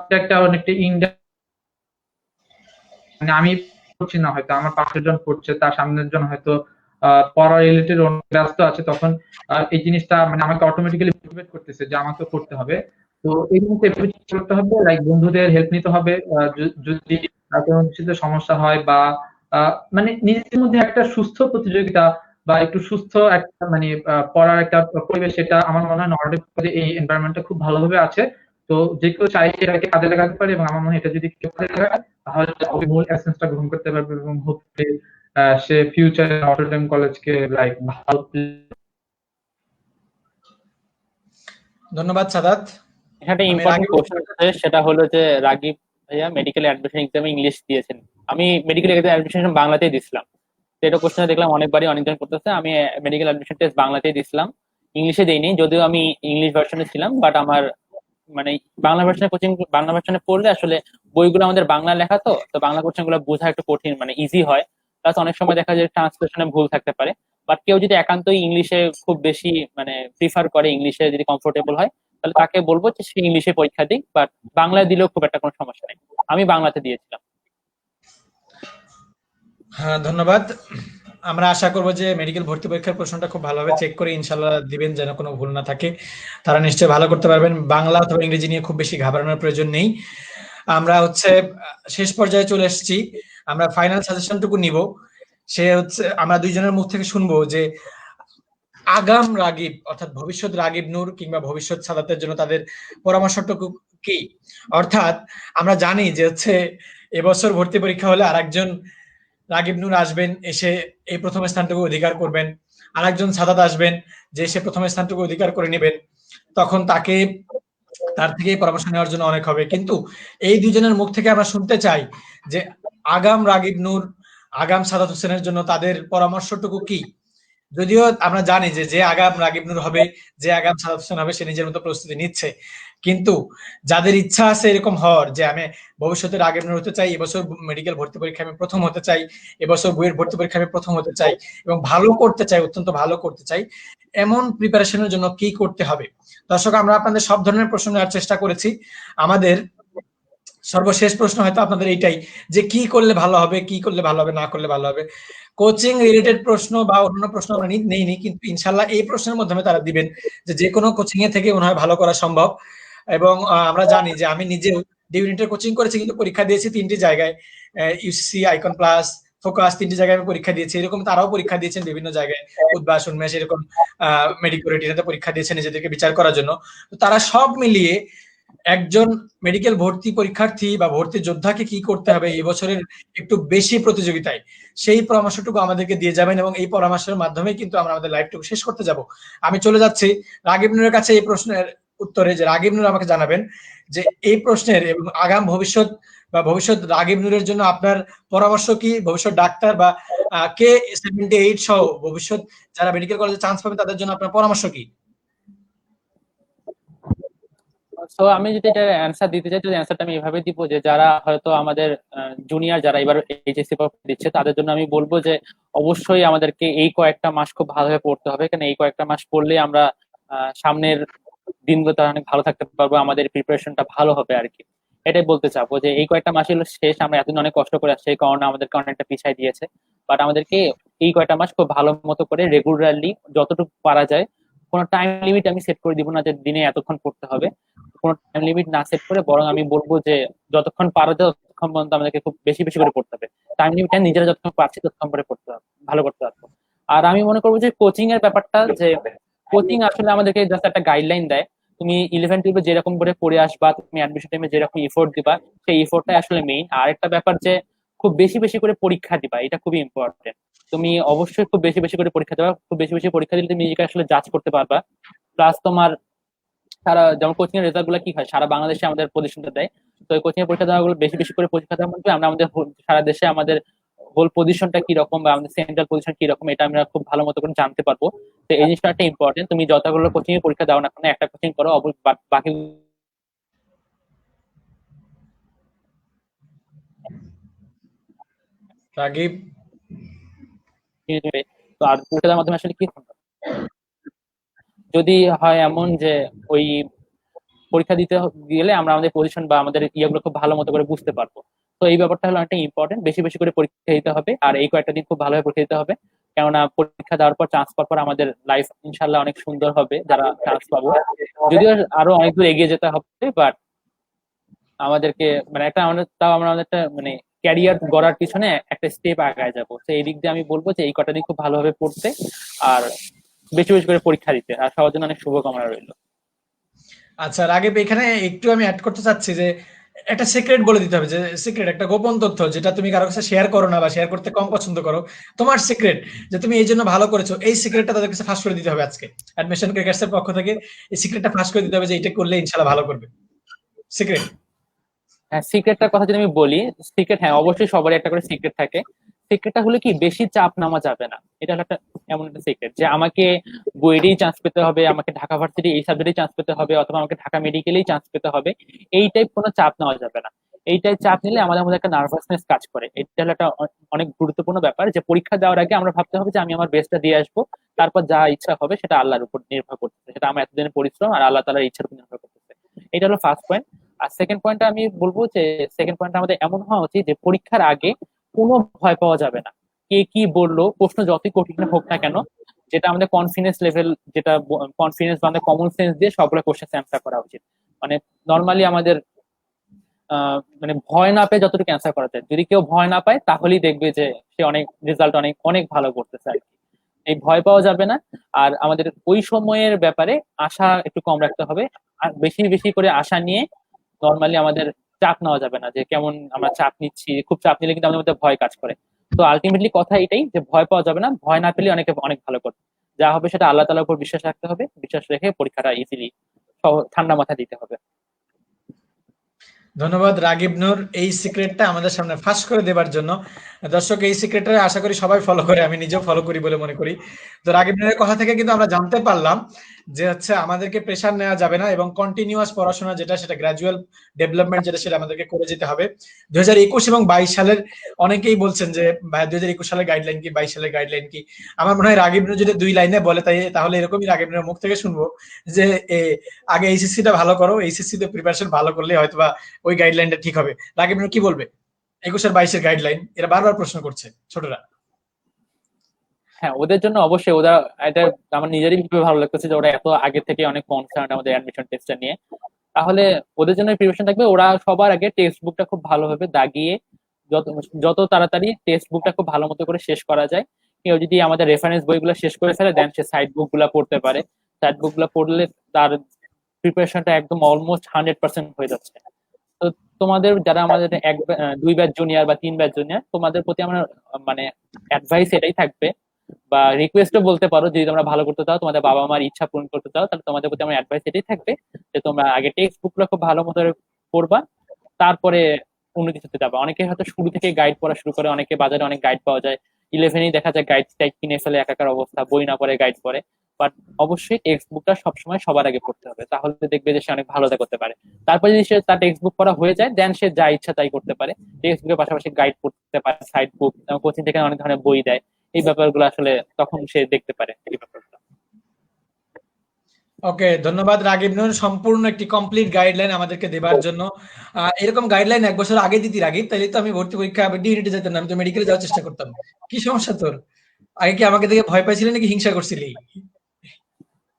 এটা একটা অনেকটা ইন্ডিয়া, মানে আমি পড়ছি না, হয়তো আমার পাশের জন পড়ছে, তার সামনের জন হয়তো পড়া রিলেটেড ব্যস্ত আছে, তখন এই জিনিসটা মানে আমাকে অটোমেটিক্যালি মোটিভেট করতেছে যে আমাকে পড়তে হবে। তো এই মুহূর্তে করতে হবে, লাইক বন্ধুদের হেল্প নিতে হবে যদি কোনো কিছুতে সমস্যা হয়, বা মানে নিজেদের মধ্যে একটা সুস্থ প্রতিযোগিতা বা একটু সুস্থ একটা মানে পড়ার একটা পরিবেশ, সেটা আমার মনে হয় নর্ডিক এই এনভায়রনমেন্টটা খুব ভালোভাবে আছে। তো যে কেউ চাই এটাকে কাজে লাগাতে পারে, এবং আমার মনে হয় এটা যদি কেউ কাজে লাগায় তাহলে মূল এসেন্সটা গ্রহণ করতে পারবে, এবং হোপফুলি সে ফিউচারে নটরডেম কলেজকে লাইক ভালো। ধন্যবাদ সাদাত। এখানে আমি ইম্পর্টেন্ট রাগিব, কোশ্চেন আছে, সেটা হলো যে রাগিব ভাইয়া মেডিকেল অ্যাডমিশন এক্সামে ইংলিশ দিয়েছেন, আমি মেডিকেল অ্যাডমিশন বাংলাতেই দিছিলাম। তো এটা কোশ্চেন দেখলাম অনেকবারই অনেকজন করতেছে, আমি মেডিকেল অ্যাডমিশন টেস্ট বাংলাতেই দিছিলাম, ইংলিশে দেইনি। যদিও আমি ইংলিশ ভার্সনে ছিলাম, বাট আমার মানে বাংলা ভার্সনে কোচিং, বাংলা ভার্সনে পড়লে আসলে বইগুলো আমাদের বাংলা লেখা, তো তো বাংলা কোশ্চেন গুলো বোঝা একটু কঠিন, মানে ইজি হয়। প্লাস অনেক সময় দেখা যায় ট্রান্সলেশনে ভুল থাকতে পারে। বাট কেউ যদি একান্তই ইংলিশে খুব বেশি মানে প্রিফার করে, ইংলিশে যদি কমফোর্টেবল হয়, তাহলে তাকে বলবো যে সে ইংলিশে পরীক্ষা দিক, বাট বাংলায় দিলেও খুব একটা কোনো সমস্যা নেই। আমি বাংলাতে দিয়েছিলাম। হ্যাঁ ধন্যবাদ। আমরা আশা করব যে মেডিকেল ভর্তি পরীক্ষার প্রশ্নটা খুব ভালোভাবে চেক করে ইনশাল্লাহ দিবেন, যেন কোনো ভুল না থাকে। তারা নিশ্চয়ই ভালো করতে পারবেন। বাংলা অথবা ইংরেজি নিয়ে খুব বেশি ঘাবড়ানোর প্রয়োজন নেই। আমরা হচ্ছে শেষ পর্যায়ে চলে এসেছি, আমরা ফাইনাল সাজেশনটুকু নিব। সে হচ্ছে আমরা দুইজনের মুখ থেকে শুনবো যে আগাম রাগিব অর্থাৎ ভবিষ্যৎ রাগিব নূর কিংবা ভবিষ্যৎ সাদাতের জন্য তাদের পরামর্শটুকু কি। অর্থাৎ আমরা জানি যে হচ্ছে এবছর ভর্তি পরীক্ষা হলে আরেকজন রাগিব নূর আসবেন, এসে এই প্রথম স্থানটুকু অধিকার করবেন। আরেকজন সাদাত আসবেন, যে সে প্রথম স্থানটুকু অধিকার করে নেবেন। তখন তাকে তার থেকেই পরামর্শ নেওয়ার জন্য অনেক হবে। কিন্তু এই দুজনের মুখ থেকে আমরা শুনতে চাই যে আগাম রাগিব নূর, আগাম সাদাত হোসেনের জন্য তাদের পরামর্শটুকু কি। যদিও আমরা জানি যে যে আগাম রাগিব নূর হবে, যে আগাম সাদাত হোসেন হবে, সে নিজের মতো প্রস্তুতি নিচ্ছে। কিন্তু যাদের ইচ্ছা আছে এরকম হওয়ার, যে আমি ভবিষ্যতে রাগিব নূর হতে চাই, এবছর মেডিকেল ভর্তি পরীক্ষা আমি প্রথম হতে চাই, এবছর বইয়ের ভর্তি পরীক্ষা আমি প্রথম হতে চাই এবং ভালো করতে চাই, অত্যন্ত ভালো করতে চাই, এমন প্রিপারেশনের জন্য কি করতে হবে। দর্শক, আমরা আপনাদের সব ধরনের প্রশ্ন নেওয়ার চেষ্টা করেছি। আমাদের সর্বশেষ প্রশ্ন হয়তো আপনাদের এইটাই, যে কি করলে ভালো হবে, কি করলে ভালো হবে, না করলে ভালো হবে। কোচিং রিলেটেড প্রশ্ন বা অন্য প্রশ্ন আমরা নেইনি, কিন্তু ইনশাল্লাহ এই প্রশ্নের মাধ্যমে তারা দিবেন যে কোনো কোচিং এ থেকে মনে হয় ভালো করা সম্ভব। এবং আমরা জানি যে আমি নিজেও ডিউনিটের কোচিং করেছি, কিন্তু পরীক্ষা দিয়েছি 3টি জায়গায়, ইউসিসি, আইকন প্লাস, ফোকাস 3টি জায়গায় আমি পরীক্ষা দিয়েছি। এরকম তারাও পরীক্ষা দিয়েছেন বিভিন্ন জায়গায়। উদ্ভাস, উন্মেষ এরকম মেডিকোরেট এটাতে পরীক্ষা দিয়েছেন নিজেদেরকে বিচার করার জন্য। তো তারা সব মিলিয়ে একজন মেডিকেল ভর্তি পরীক্ষার্থী বা ভর্তি যোদ্ধাকে কি করতে হবে এই বছরের একটু বেশি প্রতিযোগিতায়, সেই পরামর্শটুকু আমাদেরকে দিয়ে যাবেন এবং এই পরামর্শের মাধ্যমে কিন্তু আমরা আমাদের লাইভটুকু শেষ করতে যাব। আমি চলে যাচ্ছি রাগিব নূরের কাছে এই প্রশ্নের উত্তরে, যে রাগিব নূর আমাকে জানাবেন যে এই প্রশ্নের এবং আগাম ভবিষ্যৎ বা ভবিষ্যৎ রাগিব নূরের জন্য আপনার পরামর্শ কি, ভবিষ্যৎ ডাক্তার বা কে 78 সহ ভবিষ্যৎ যারা মেডিকেল কলেজে চান্স পাবে তাদের জন্য আপনার পরামর্শ কি? সো আমি যদি এটা অ্যান্সার দিতে চাই, তো অ্যান্সারটা আমি এভাবে দিব যে যারা হয়তো আমাদের জুনিয়র যারা এবার এইচএসসি দিচ্ছে তাদের জন্য আমি বলবো যে অবশ্যই আমাদেরকে এই কয়েকটা মাস খুব ভালোভাবে পড়তে হবে, কারণ এই কয়েকটা মাস পড়লে আমরা সামনের দিনগুলোতে অনেক ভালো থাকতে পারবো, আমাদের প্রিপারেশনটা ভালো হবে আর কি। এটাই বলতে চাবো যে এই কয়েকটা মাস হলো শেষ, আমরা এতদিন অনেক কষ্ট করে আসছি, এই কারণে আমাদেরকে অনেকটা পিছাই দিয়েছে, বাট আমাদেরকে এই কয়েকটা মাস খুব ভালো মতো করে রেগুলারলি যতটুকু পারা যায়, কোনো টাইম লিমিট আমি সেট করে দিব না যে দিনে এতক্ষণ পড়তে হবে, কোনো টাইম লিমিট না সেট করে বরং আমি বলবো যে যতক্ষণ পারা যায় ততক্ষণ পর্যন্ত আমাদেরকে খুব বেশি বেশি করে পড়তে হবে। টাইম লিমিটটা নিজেরা যতক্ষণ পারছি ততক্ষণ করে পড়তে হবে, ভালো করতে পারবো। আর আমি মনে করবো যে কোচিং এর ব্যাপারটা, যে কোচিং আসলে আমাদেরকে জাস্ট একটা গাইডলাইন দেয়, তুমি 11-12 যেরকম করে পড়ে আসবা, তুমি অ্যাডমিশন টাইমে যেরকম এফোর্ট দিবা, সেই এফোর্টটাই আসলে মেইন। আর একটা ব্যাপার যে খুব বেশি বেশি করে পরীক্ষা দিবা, এটা খুবই ইম্পর্টেন্ট। তুমি অবশ্যই খুব বেশি বেশি করে পরীক্ষা দেবা, খুব বেশি বেশি পরীক্ষা দিলে তুমি নিজেকে আসলে জাজ করতে পারবা। প্লাস তোমার সারা, যেমন কোচিং এর রেজাল্ট গুলো কি হয়, সারা বাংলাদেশে আমাদের পজিশনটা দেয়, তো ওই কোচিং এর পরীক্ষা দেওয়া গুলো বেশি বেশি করে পরীক্ষা দেওয়ার মধ্যে আমরা আমাদের সারা দেশে আমাদের হোল পজিশনটা কি রকম বা আমাদের সেন্ট্রাল পজিশন কি রকম এটা আমরা খুব ভালো মতো করে জানতে পারবো। তো এই জিনিসটা একটা ইম্পর্টেন্ট, তুমি যতগুলো কোচিং এর পরীক্ষা দাও না কেন, একটা কোচিং করো, বাকি রাগিব তো আর পরীক্ষা দেওয়ার মাধ্যমে আসলে কি হবে, যদি হয় এমন যে ওই পরীক্ষা দিতে গেলে আমরা আমাদের পজিশন বা আমাদের ইয়েগুলো খুব ভালো মতো করে বুঝতে পারবো। তো এই ব্যাপারটা হলো একটা ইম্পর্টেন্ট, বেশি বেশি করে পরীক্ষা দিতে হবে, আর এই কয়েকটা দিন খুব ভালোভাবে পরীক্ষা দিতে হবে, কেননা পরীক্ষা দেওয়ার পর চান্স পাওয়ার পর আমাদের লাইফ ইনশাল্লাহ অনেক সুন্দর হবে যারা চান্স পাবো। যদিও আরো অনেক দূর এগিয়ে যেতে হবে, বাট আমাদেরকে মানে একটা আমাদের তাও আমরা আমাদের একটা মানে ক্যারিয়ার গড়ার পিছনে একটা স্টেপ আগায় যাবো। তো এই দিক দিয়ে আমি বলবো যে এই কটা দিন খুব ভালোভাবে পড়তে আর বেশি বেশি করে পরীক্ষা দিতে, আর সবার জন্য অনেক শুভকামনা রইল। আচ্ছা রাগিব, এখানে একটু আমি অ্যাড করতে চাচ্ছি যে একটা সিক্রেট বলে দিতে হবে, যে সিক্রেট একটা গোপন তথ্য যেটা তুমি কারো কাছে শেয়ার করো না বা শেয়ার করতে কম পছন্দ করো, তোমার সিক্রেট যে তুমি এই জন্য ভালো করেছো, এই সিক্রেটটা তাদের কাছে ফাঁস করে দিতে হবে আজকে অ্যাডমিশন ক্রিকেটস এর পক্ষ থেকে। এই সিক্রেটটা ফাঁস করে দিতে হবে যে এটা করলে ইনশাআল্লাহ ভালো করবে। সিক্রেট। হ্যাঁ, সিক্রেটটার কথা যদি আমি বলি, সিক্রেট হ্যাঁ অবশ্যই সবারই একটা করে সিক্রেট থাকে। সিক্রেটটা হলো কি, বেশি চাপ নেওয়া যাবে না, এটা হলো একটা এমন একটা সিক্রেট যে আমাকে বুয়েটেই চান্স পেতে হবে, আমাকে ঢাকা ভার্সিটি এই সাবজেক্টেই চান্স পেতে হবে, অথবা আমাকে ঢাকা মেডিকেলেই চান্স পেতে হবে, এই টাইপ কোনো চাপ নেওয়া যাবে না। এইটাই চাপ নিলে আমাদের মধ্যে একটা নার্ভাসনেস কাজ করে। এটা হলো একটা অনেক গুরুত্বপূর্ণ ব্যাপার, যে পরীক্ষা দেওয়ার আগে আমরা ভাবতে হবে যে আমি আমার বেস্টটা দিয়ে আসবো, তারপর যা ইচ্ছা হবে সেটা আল্লাহর উপর নির্ভর করতেছে, সেটা আমার এতদিনের পরিশ্রম আর আল্লাহ তাআলার ইচ্ছার উপর নির্ভর করতেছে। এটা হলো ফার্স্ট পয়েন্ট। আর সেকেন্ড পয়েন্টটা আমি বলবো যে সেকেন্ড পয়েন্ট আমাদের এমন হওয়া উচিত যে পরীক্ষার আগে কোনো ভয় পাওয়া যাবে না। কে কি বললো, প্রশ্ন যতই কঠিন হোক না কেন, যেটা আমাদের কনফিডেন্স লেভেল, যেটা কনফিডেন্স বা আমাদের কমন সেন্স দিয়ে সবগুলো কোশ্চেন অ্যান্সার করা উচিত। মানে নর্মালি আমাদের মানে ভয় না পেয়ে যতটুকু অ্যান্সার করা যায়, যদি কেউ ভয় না পায় তাহলেই দেখবে যে সে অনেক রেজাল্ট অনেক অনেক ভালো করতেছে আর কি। এই ভয় পাওয়া যাবে না। আর আমাদের ওই সময়ের ব্যাপারে আশা একটু কম রাখতে হবে, আর বেশি বেশি করে আশা নিয়ে নর্মালি আমাদের চাপ নেওয়া যাবে না, যে কেমন আমরা চাপ নিচ্ছি, খুব চাপ নিলে কিন্তু আমাদের মধ্যে ভয় কাজ করে। তো আলটিমেটলি কথা এটাই যে ভয় পাওয়া যাবে না, ভয় না পেলে অনেকে অনেক ভালো করবে। যা হবে সেটা আল্লাহ তাআলার উপর বিশ্বাস রাখতে হবে, বিশ্বাস রেখে পরীক্ষাটা ইজিলি ঠান্ডা মাথায় দিতে হবে। ধন্যবাদ রাগিব নূর এই সিক্রেটটা আমাদের সামনে ফাঁস করে দেবার জন্য। দর্শক, এই সিক্রেটটা আশা করি সবাই ফলো করে, আমি নিজেও ফলো করি বলে মনে করি। তো রাগিব নূরের কথা থেকে কিন্তু আমরা জানতে পারলাম যে হচ্ছে আমাদেরকে প্রেশার নেওয়া যাবে না এবং কন্টিনিউয়াস পড়াশোনা যেটা সেটা গ্র্যাজুয়াল ডেভেলপমেন্ট যেটা সেটা আমাদেরকে করে যেতে হবে। 2021 এবং 22 সালের অনেকেই বলছেন যে ভাই 2021 সালের গাইডলাইন কি, 22 সালের গাইডলাইন কি। আমার মনে হয় রাগিব নূর যদি 2 লাইনে বলে তাহলে এরকমই রাগিব নূরের মুখ থেকে শুনবো যে আগে এইচএসসিটা ভালো করো, এইচএসসি তে প্রিপারেশন ভালো করলে হয়তোবা ওই গাইডলাইনটা ঠিক হবে। রাকিব কি বলবে 21 আর 22 এর গাইডলাইন, এরা বারবার প্রশ্ন করছে ছোটরা। হ্যাঁ, ওদের জন্য অবশ্যই ওরা, এটা আমার নিজেরই ভেবে ভালো লাগতেছে যে ওরা এত আগে থেকে অনেক কনসার্ন আমাদের অ্যাডমিশন টেস্টটা নিয়ে। তাহলে ওদের জন্য প্রিপারেশন থাকবে, ওরা সবার আগে টেক্সট বুকটা খুব ভালোভাবে দাগিয়ে যত যত তাড়াতাড়ি টেক্সট বুকটা খুব ভালো মতো করে শেষ করা যায়। কেউ যদি আমাদের রেফারেন্স বইগুলো শেষ করে ফেলে দেন সে সাইড বুক গুলা পড়তে পারে। সাইড বুক গুলা পড়লে তার প্রিপারেশনটা একদম অলমোস্ট 100% হয়ে যাচ্ছে। তো তোমাদের যারা আমাদের দুই ব্যাচ জুনিয়র বা তিন ব্যাচ জুনিয়র, তোমাদের প্রতি আমার মানে অ্যাডভাইস এটাই থাকবে, বা রিকোয়েস্টও বলতে পারো, যদি তোমরা ভালো করতে চাও, তোমাদের বাবা মার ইচ্ছা পূরণ করতে চাও, তাহলে তোমাদের প্রতি আমার অ্যাডভাইস এটাই থাকবে যে তোমরা আগে টেক্সট বুকগুলো খুব ভালো মতো পড়বা, তারপরে অন্য কিছুতে যাবা। অনেকে হয়তো শুরু থেকে গাইড পড়া শুরু করে, অনেকে বাজারে অনেক গাইড পাওয়া যায়, 11এই দেখা যায় গাইড টাইড কিনে ফেলে, একাকার অবস্থা, বই না পড়ে গাইড পড়ে। বাট অবশ্যই টেক্সট বুকটা সবসময় সবার আগে পড়তে হবে, তাহলে দেখবে যে সে অনেক ভালো করতে পারে। তারপরে যদি সে তার টেক্সট বুক পড়া হয়ে যায় দেন সে যা ইচ্ছা তাই করতে পারে, টেক্সট বুকের পাশাপাশি গাইড পড়তে পারে, সাইড বুক, কোচিং থেকে অনেক ধরনের বই দেয়, এই ব্যাপারগুলো আসলে তখন সে দেখতে পারে এই ব্যাপারগুলো। ওকে, ধন্যবাদ রাগিব নূর সম্পূর্ণ একটি কমপ্লিট গাইডলাইন আমাদেরকে দেবার জন্য। এরকম গাইডলাইন 1 বছর আগে দিতি রাগিব, তাহলে তো আমি ভর্তি পরীক্ষা ডি ইউনিটে যেতাম না, আমি তো মেডিকেলে যাওয়ার চেষ্টা করতাম। কি সমস্যা তোর? আগে কি আমাকে দেখে ভয় পাইছিলি নাকি হিংসা করছিলি?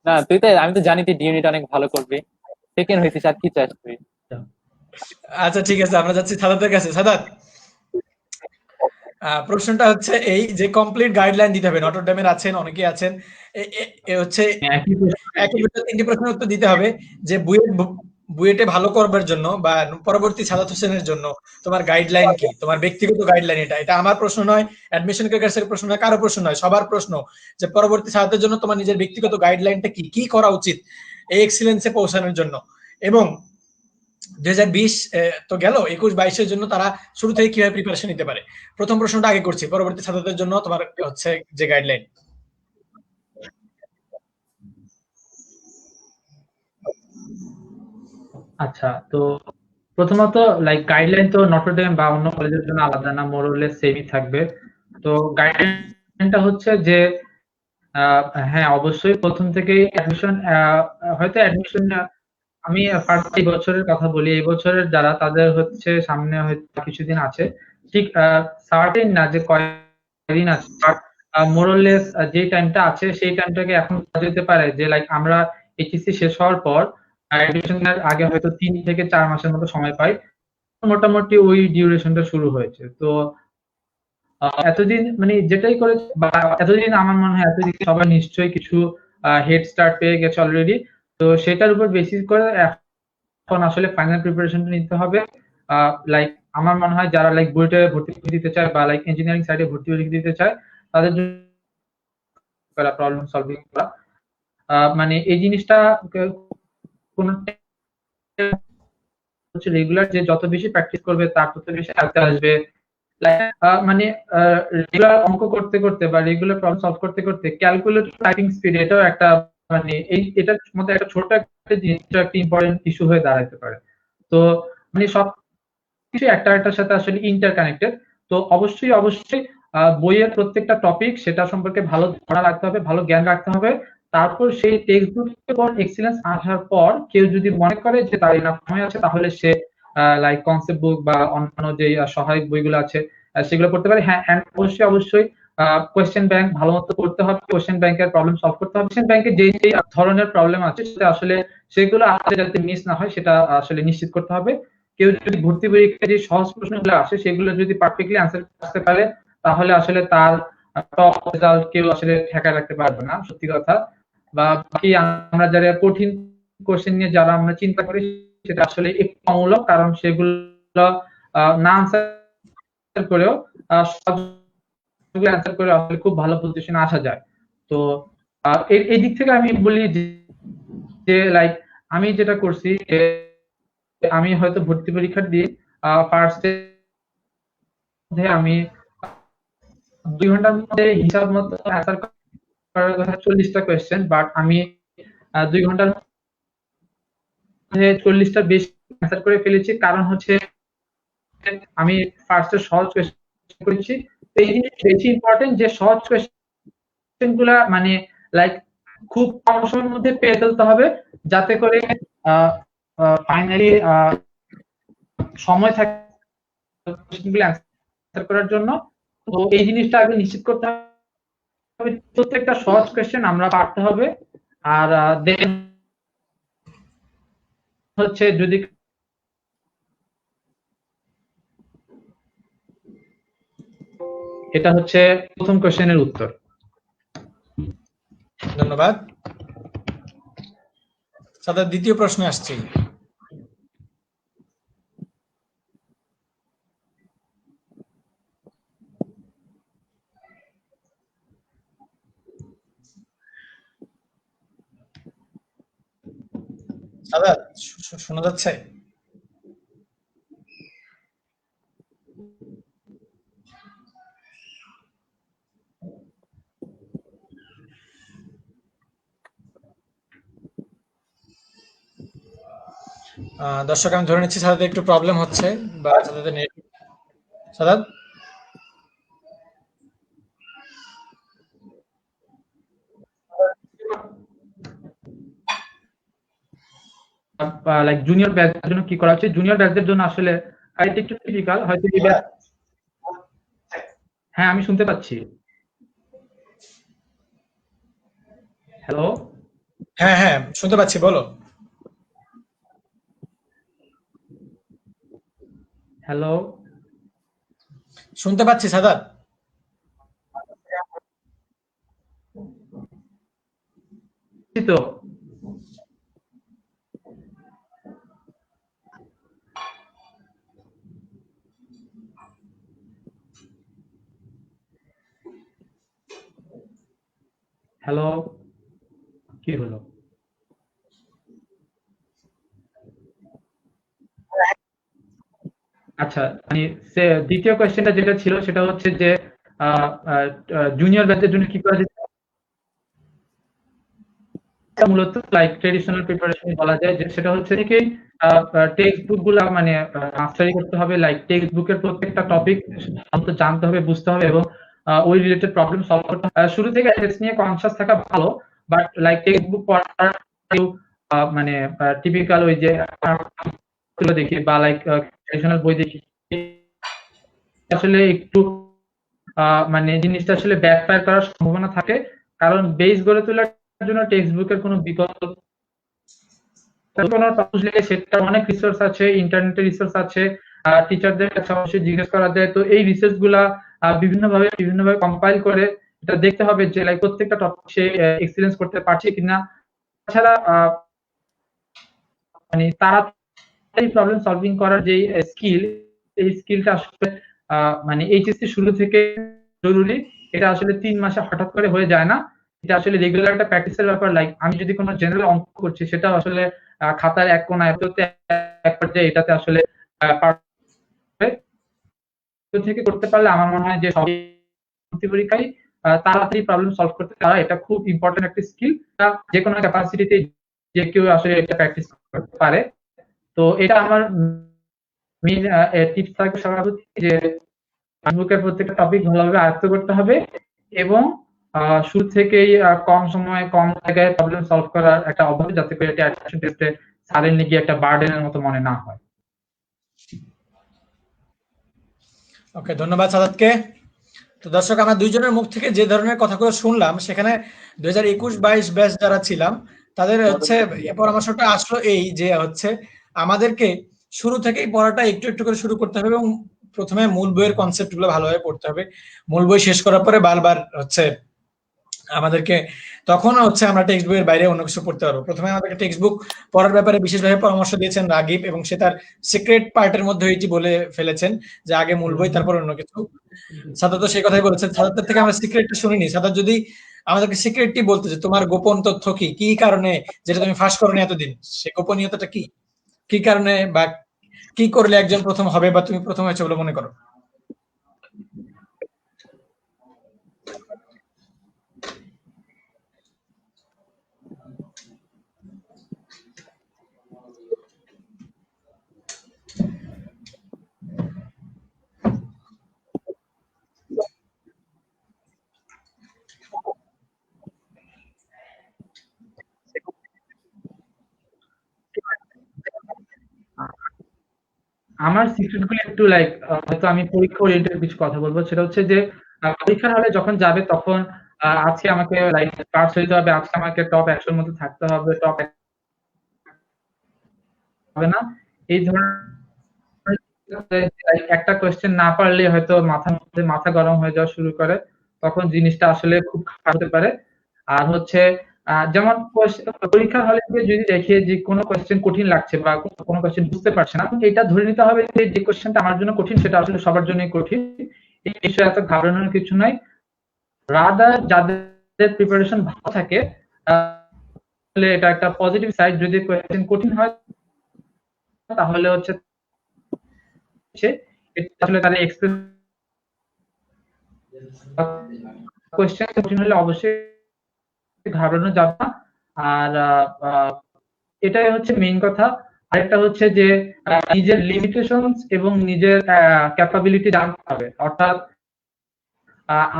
না তুই তো, আমি তো জানি তুই ডি ইউনিট অনেক ভালো করবি, সেকেন্ড হয়েছিস, আর কি চাস তুই? আচ্ছা ঠিক আছে, আমরা যাচ্ছি সাদাতের কাছে। সাদাত, প্রশ্নটা হচ্ছে এই যে কমপ্লিট গাইডলাইন দিতে হবে, নটর ডেমের আছেন, অনেকেই আছেন, হচ্ছে একই প্রশ্ন। একই বিষয়ে 3টি প্রশ্নের উত্তর দিতে হবে যে বুয়েটে ভালো করবার জন্য বা পরবর্তী সাদাত হোসেনের জন্য তোমার গাইডলাইন কি, তোমার ব্যক্তিগত গাইডলাইন। এটা আমার প্রশ্ন নয়, অ্যাডমিশন ক্রেকার্সের প্রশ্ন নয়, কারো প্রশ্ন নয়, সবার প্রশ্ন যে পরবর্তী সাদাতের জন্য তোমার নিজের ব্যক্তিগত গাইডলাইনটা কি, কি করা উচিত এই এক্সিলেন্সে পৌঁছানোর জন্য। এবং 2020 তো গেল, 21-22 এর জন্য তারা শুরু থেকে কিভাবে প্রিপারেশন নিতে পারে। প্রথম প্রশ্নটা আগে করছি, পরবর্তী ছাত্রদের জন্য তোমার হচ্ছে যে গাইডলাইন। আচ্ছা, তো প্রথমত লাইক গাইডলাইন তো নটরডেম বা অন্য কলেজের জন্য আলাদা না, মোরলেস সেমই থাকবে। তো গাইডলাইনটা হচ্ছে যে হ্যাঁ অবশ্যই প্রথম থেকেই অ্যাডমিশন, হয়তো অ্যাডমিশন, আমি ফার্স্ট এই বছরের কথা বলি, এই বছরের যারা তাদের হচ্ছে সামনে হয়তো কিছুদিন আছে, ঠিক সার্টেন না যে কয়দিন আছে, বাট মোরলেস যে টাইমটা আছে সেই টাইমটাকে এখন বলা যেতে পারে যে লাইক আমরা এইচএসসি শেষ হওয়ার পর অ্যাডমিশনের আগে হয়তো 3 থেকে 4 মাসের মতো সময় পাই, মোটামুটি ওই ডিউরেশনটা শুরু হয়েছে। তো এতদিন মানে যেটাই করে বা এতদিন আমার মনে হয় এতদিন সবাই নিশ্চয়ই কিছু হেড স্টার্ট পেয়ে গেছে অলরেডি। তো সেটার উপর বেসিস করে এখন আসলে ফাইনাল প্রিপারেশনটা নিতে হবে। লাইক আমার মনে হয় যারা লাইক বুয়েটে ভর্তি পরীক্ষা দিতে চায় বা লাইক ইঞ্জিনিয়ারিং সাইডে ভর্তি পরীক্ষা দিতে চায় তাদের জন্য প্রবলেম সলভিং করা, মানে এই জিনিসটা কোন হচ্ছে রেগুলার যে যত বেশি প্র্যাকটিস করবে তার তত বেশি আয়ত্তে আসবে। মানে রেগুলার অঙ্ক করতে করতে বা রেগুলার প্রবলেম সলভ করতে করতে ক্যালকুলেটর টাইপিং স্পিড, এটাও একটা মানে এটার মধ্যে একটা ছোট একটা জিনিস একটা ইম্পর্টেন্ট ইস্যু হয়ে দাঁড়াতে পারে। তো মানে সব কিছু একটা একটার সাথে আসলে ইন্টার কানেক্টেড। তো অবশ্যই অবশ্যই বইয়ের প্রত্যেকটা টপিক সেটা সম্পর্কে ভালো ধারণা রাখতে হবে, ভালো জ্ঞান রাখতে হবে। তারপর সেই টেক্সট বুকের পর এক্সিলেন্স আসার পর কেউ যদি মনে করে যে তার এনাফ সময় আছে তাহলে সে লাইক কনসেপ্ট বুক বা অন্যান্য যে সহায়ক বইগুলো আছে সেগুলো পড়তে পারে। হ্যাঁ, অবশ্যই অবশ্যই কোয়েশ্চেন ব্যাংক ভালো মতো করতে হবে, কোয়েশ্চেন ব্যাংকের প্রবলেম সলভ করতে হবে, কোয়েশ্চেন ব্যাংকে যে যে ধরনের প্রবলেম আছে সেটা আসলে সেগুলো আসলে যাতে মিস না হয় সেটা আসলে নিশ্চিত করতে হবে। কেউ যদি ভর্তি পরীক্ষায় যে সহজ প্রশ্নগুলো আসে সেগুলো যদি পারফেক্টলি আনসার করতে পারে তাহলে আসলে তার টপ রেজাল্ট কেউ আসলে ঠেকায় রাখতে পারবে না, সত্যি কথা। বা বাকি আমরা যারা কঠিন কোশ্চেন নিয়ে যারা আমরা চিন্তা করি সেটা আসলে একটু অমূলক, কারণ সেগুলো না আনসার করেও সবগুলো আনসার করে আসলে খুব ভালো পজিশনে আসা যায়। তো এই দিক থেকে আমি বলি যে লাইক আমি যেটা করছি যে আমি হয়তো ভর্তি পরীক্ষা দিয়ে ফার্স্টে আমি 2 ঘন্টার মধ্যে হিসাব মতো অ্যান্সার করার কথা 40টা কোয়েশ্চেন, বাট আমি 2 ঘন্টার মধ্যে 40টা বেশি অ্যান্সার করে ফেলেছি। কারণ হচ্ছে আমি ফার্স্টে সহজ কোয়েশ্চেন করেছি। তো এই জিনিস বেশি ইম্পর্টেন্ট যে সহজ কোয়েশ্চেন গুলা মানে লাইক খুব কম সময়ের মধ্যে পেয়ে ফেলতে হবে যাতে করে ফাইনালি সময় থাকে কোয়েশ্চেনগুলো অ্যান্সার করার জন্য। তো এই জিনিসটা আগে নিশ্চিত করতে হবে প্রত্যেকটা সহজ কোয়েশ্চেন আমরা পারতে হবে। আর দেন হচ্ছে যদি এটা হচ্ছে প্রথম কোশ্চেনের উত্তর। ধন্যবাদ। সাদা, দ্বিতীয় প্রশ্নে আসছি। সাদা, শোনা যাচ্ছে? দর্শক, আমি ধরে নিচ্ছি সাদাতে একটু প্রবলেম হচ্ছে, বা সাদাতে নেট। সাদাত, লাইক জুনিয়র ব্যাচদের জন্য কি করা উচিত? জুনিয়র ব্যাচদের জন্য আসলে এটা একটু টিপিক্যাল, হয়তো হ্যাঁ আমি শুনতে পাচ্ছি। হ্যালো, হ্যাঁ হ্যাঁ শুনতে পাচ্ছি, বলো। হ্যালো, শুনতে পাচ্ছি সাদাত। তো হ্যালো, কি হলো? আচ্ছা, মানে দ্বিতীয় কোয়েশ্চেনটা যেটা ছিল সেটা হচ্ছে যে জুনিয়র ব্যাচের জন্য কি করা যেতে পারে? মূলত লাইক ট্রেডিশনাল প্রিপারেশন বলা যায়, যে সেটা হচ্ছে থেকেই টেক্সট বুক গুলা মানে মাস্টারি করতে হবে। লাইক টেক্সট বুকের প্রত্যেকটা টপিক জানতে হবে, বুঝতে হবে এবং ওই রিলেটেড প্রবলেম সলভ করতে হবে। শুরু থেকে টেক্সট নিয়ে কনসিয়াস থাকা ভালো, বাট লাইক টেক্সট বুক পড়ার মানে টিপিক্যাল ওই যে দেখি বা লাইক ট্রেডিশনাল বই দেখি, আসলে একটু মানে জিনিসটা আসলে ব্যাকফায়ার করার সম্ভাবনা থাকে, কারণ বেস গড়ে তোলার জন্য টেক্সট বুকের কোনো বিকল্প সেটা অনেক রিসোর্স আছে, ইন্টারনেটের রিসোর্স আছে, টিচারদের কাছে অবশ্যই জিজ্ঞেস করা যায়। তো এই রিসার্চ গুলা বিভিন্নভাবে কম্পাইল করে এটা দেখতে হবে যে লাইক প্রত্যেকটা টপিক সে এক্সিলেন্স করতে পারছে কিনা। তাছাড়া মানে তাড়াতাড়ি প্রবলেম সলভিং করার যে স্কিল, এই স্কিলটা আসলে মানে এইচএসসি শুরু থেকে জরুরি। এটা আসলে 3 মাসে হঠাৎ করে হয়ে যায় না, এটা আসলে রেগুলার একটা প্র্যাকটিসের ব্যাপার। লাইক আমি যদি কোনো জেনারেল অঙ্ক করছি, সেটা আসলে খাতার এক কোনায় এক পর্যায়ে এটাতে আসলে থেকে করতে পারলে আমার মনে হয় যে পরীক্ষায় তাড়াতাড়ি প্রবলেম সলভ করতে পারা এটা খুব ইম্পর্টেন্ট একটা স্কিল। যে কোনো ক্যাপাসিটিতে যে কেউ আসলে এটা প্র্যাকটিস করতে পারে। তো এটা আমার মেইন টিপস থাকবে সবার প্রতি, যে বুকের প্রত্যেকটা টপিক ভালোভাবে আয়ত্ত করতে হবে এবং শুরু থেকেই কম সময়ে কম জায়গায় প্রবলেম সলভ করার একটা অভ্যাস, যাতে করে এটা অ্যাডমিশন টেস্টে সাডেনলি গিয়ে একটা বার্ডেনের মতো মনে না হয়। ওকে, ধন্যবাদ সাদাতকে। তো দর্শক, আমরা দুইজনের মুখ থেকে যে ধরনের কথাগুলো শুনলাম, সেখানে 2021-22 ব্যাচ যারা ছিলাম তাদের হচ্ছে পরামর্শটা আসলো এই যে হচ্ছে আমাদেরকে শুরু থেকেই পড়াটা একটু একটু করে শুরু করতে হবে এবং প্রথমে মূল বইয়ের কনসেপ্ট গুলো ভালোভাবে পড়তে হবে। মূল বই শেষ করার পরে বারবার হচ্ছে আমাদেরকে তখন হচ্ছে আমরা টেক্সট বইয়ের বাইরে অন্য কিছু পড়তে পারবো। প্রথমে আমাদেরকে টেক্সট বুক পড়ার ব্যাপারে বিশেষভাবে পরামর্শ দিয়েছেন রাগিব, এবং সে তার সিক্রেট পার্টের মধ্যে এটি বলে ফেলেছেন যে আগে মূল বই তারপর অন্য কিছু। সাদা তো সেই কথাই বলেছেন। সাদাতের থেকে আমরা সিক্রেটটা শুনিনি। সাদা যদি আমাদেরকে সিক্রেটটি বলতে, যে তোমার গোপন তথ্য কি, কি কারণে যেটা তুমি ফাঁস করোনি এতদিন, সে গোপনীয়তাটা কি, কি কারণে বা কি করলে একজন প্রথম হবে বা তুমি প্রথম হয়েছে বলে মনে করো? আমার সিক্রেট গুলো একটু লাইক হয়তো আমি পরীক্ষা ওরিয়েন্টেড কিছু কথা বলবো। সেটা হচ্ছে যে পরীক্ষার হলে যখন যাবে তখন আজকে আমাকে লাইক পাস হইতে হবে, আজকে আমাকে টপ 100 এর মধ্যে থাকতে হবে, টপ হবে না, এই ধরনের একটা কোয়েশ্চেন না পারলে হয়তো মাথার মধ্যে মাথা গরম হয়ে যাওয়া শুরু করে, তখন জিনিসটা আসলে খুব খারাপ হতে পারে। আর হচ্ছে যেমন পরীক্ষার হলে গিয়ে যদি দেখে যে কোনো কোয়েশ্চেন কঠিন লাগছে বা কোনো কোয়েশ্চেন বুঝতে পারছে না, এটা ধরে নিতে হবে যে কোয়েশ্চেনটা আমার জন্য কঠিন সেটা আসলে সবার জন্যই কঠিন। এই বিষয়ে এত ঘাবড়ানোর কিছু নাই। রাদার যাদের প্রিপারেশন ভালো থাকে তাহলে এটা একটা পজিটিভ সাইড। যদি কোয়েশ্চেন কঠিন হয় তাহলে হচ্ছে এটা আসলে তাদের এক্সপেরিয়েন্স কোয়েশ্চেন কঠিন হলে অবশ্যই ঘাবড়ানো যাবে না। আর এটাই হচ্ছে মেইন কথা। আরেকটা হচ্ছে যে নিজের লিমিটেশনস এবং নিজের ক্যাপাবিলিটি জানতে হবে। অর্থাৎ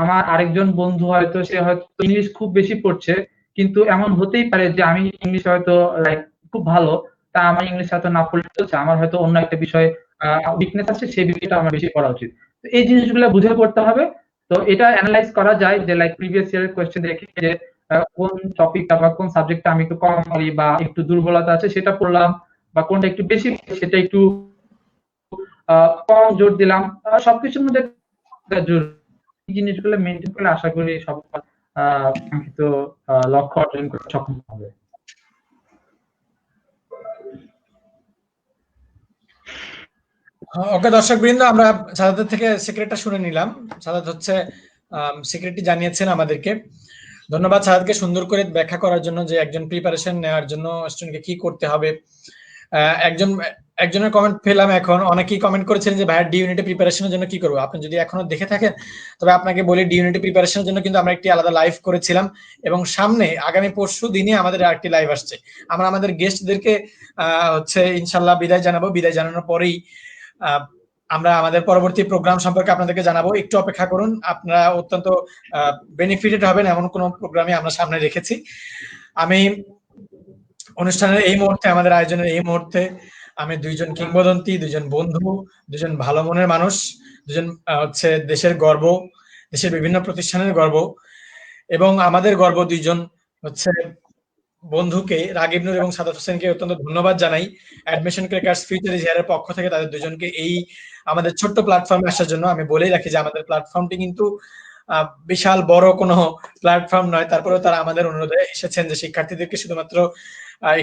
আমার আরেকজন বন্ধু হয়তো সে হয়তো ইংলিশ খুব বেশি পড়ছে, কিন্তু এমন হতেই পারে যে আমি ইংলিশ হয়তো লাইক খুব ভালো, তা আমার ইংলিশ হয়তো না পড়লে চলছে, আমার হয়তো অন্য একটা বিষয় উইকনেস আছে, সেই বিষয়টা আমার বেশি পড়া উচিত। তো এই জিনিসগুলো বুঝে পড়তে হবে। তো এটা অ্যানালাইজ করা যায় যে লাইক প্রিভিয়াস ইয়ারের কোয়েশ্চেন দেখে যে কোন টপিকটা বা কোন সাবজেক্টটা আমি একটু কম পারি বা একটু দুর্বলতা আছে সেটা পড়লাম, বা কোনটা একটু বেশি সেটা একটু কম জোর দিলাম। সবকিছুর মধ্যে একটা জোর, এই জিনিসগুলো মেনটেন করলে আশা করি সব কাঙ্ক্ষিত লক্ষ্য অর্জন করতে সক্ষম হবে। ওকে দর্শক বৃন্দ, আমরা সাদাতের থেকে সিক্রেটটা শুনে নিলাম। সাদাত হচ্ছে সিক্রেটটি জানিয়েছেন আমাদেরকে। ধন্যবাদ সাদাতকে সুন্দর করে ব্যাখ্যা করার জন্য যে একজন প্রিপারেশন নেওয়ার জন্য স্টুডেন্টকে কি করতে হবে। একজনের কমেন্ট পেলাম, এখন অনেকেই কমেন্ট করেছেন যে ভাইয়া ডি ইউনিটে প্রিপারেশনের জন্য কি করবো। আপনি যদি এখনো দেখে থাকেন তবে আপনাকে বলি, ডি ইউনিটে প্রিপারেশনের জন্য কিন্তু আমরা একটি আলাদা লাইভ করেছিলাম, এবং সামনে আগামী পরশু দিনই আমাদের আরেকটি লাইভ আসছে। আমরা আমাদের গেস্টদেরকে হচ্ছে ইনশাল্লাহ বিদায় জানাবো। বিদায় জানানোর পরেই আমরা আমাদের পরবর্তী প্রোগ্রাম সম্পর্কে আপনাদেরকে জানাবো। একটু অপেক্ষা করুন, আপনারা অত্যন্ত বেনিফিটেড হবেন এমন কোন প্রোগ্রামে আমরা সামনে রেখেছি। আমি অনুষ্ঠানের এই মুহূর্তে, আমাদের আয়োজনের এই মুহূর্তে আমি দুইজন কিংবদন্তি, দুইজন বন্ধু, দুজন ভালো মনের মানুষ, দুজন হচ্ছে দেশের গর্ব, দেশের বিভিন্ন প্রতিষ্ঠানের গর্ব, এবং আমাদের গর্ব দুইজন হচ্ছে বন্ধুকে, রাগিব নূর এবং সাদাত হোসেনকে অত্যন্ত ধন্যবাদ জানাই অ্যাডমিশন ক্রেকার্স ফিউচার ইজ হিয়ারের পক্ষ থেকে তাদের দুজনকে এই আমাদের ছোট্ট প্ল্যাটফর্মে আসার জন্য। আমি বলেই রাখি যে আমাদের প্ল্যাটফর্মটি কিন্তু বিশাল বড় কোনো প্ল্যাটফর্ম নয়, তারপরেও তারা আমাদের অনুরোধে এসেছেন যে শিক্ষার্থীদেরকে শুধুমাত্র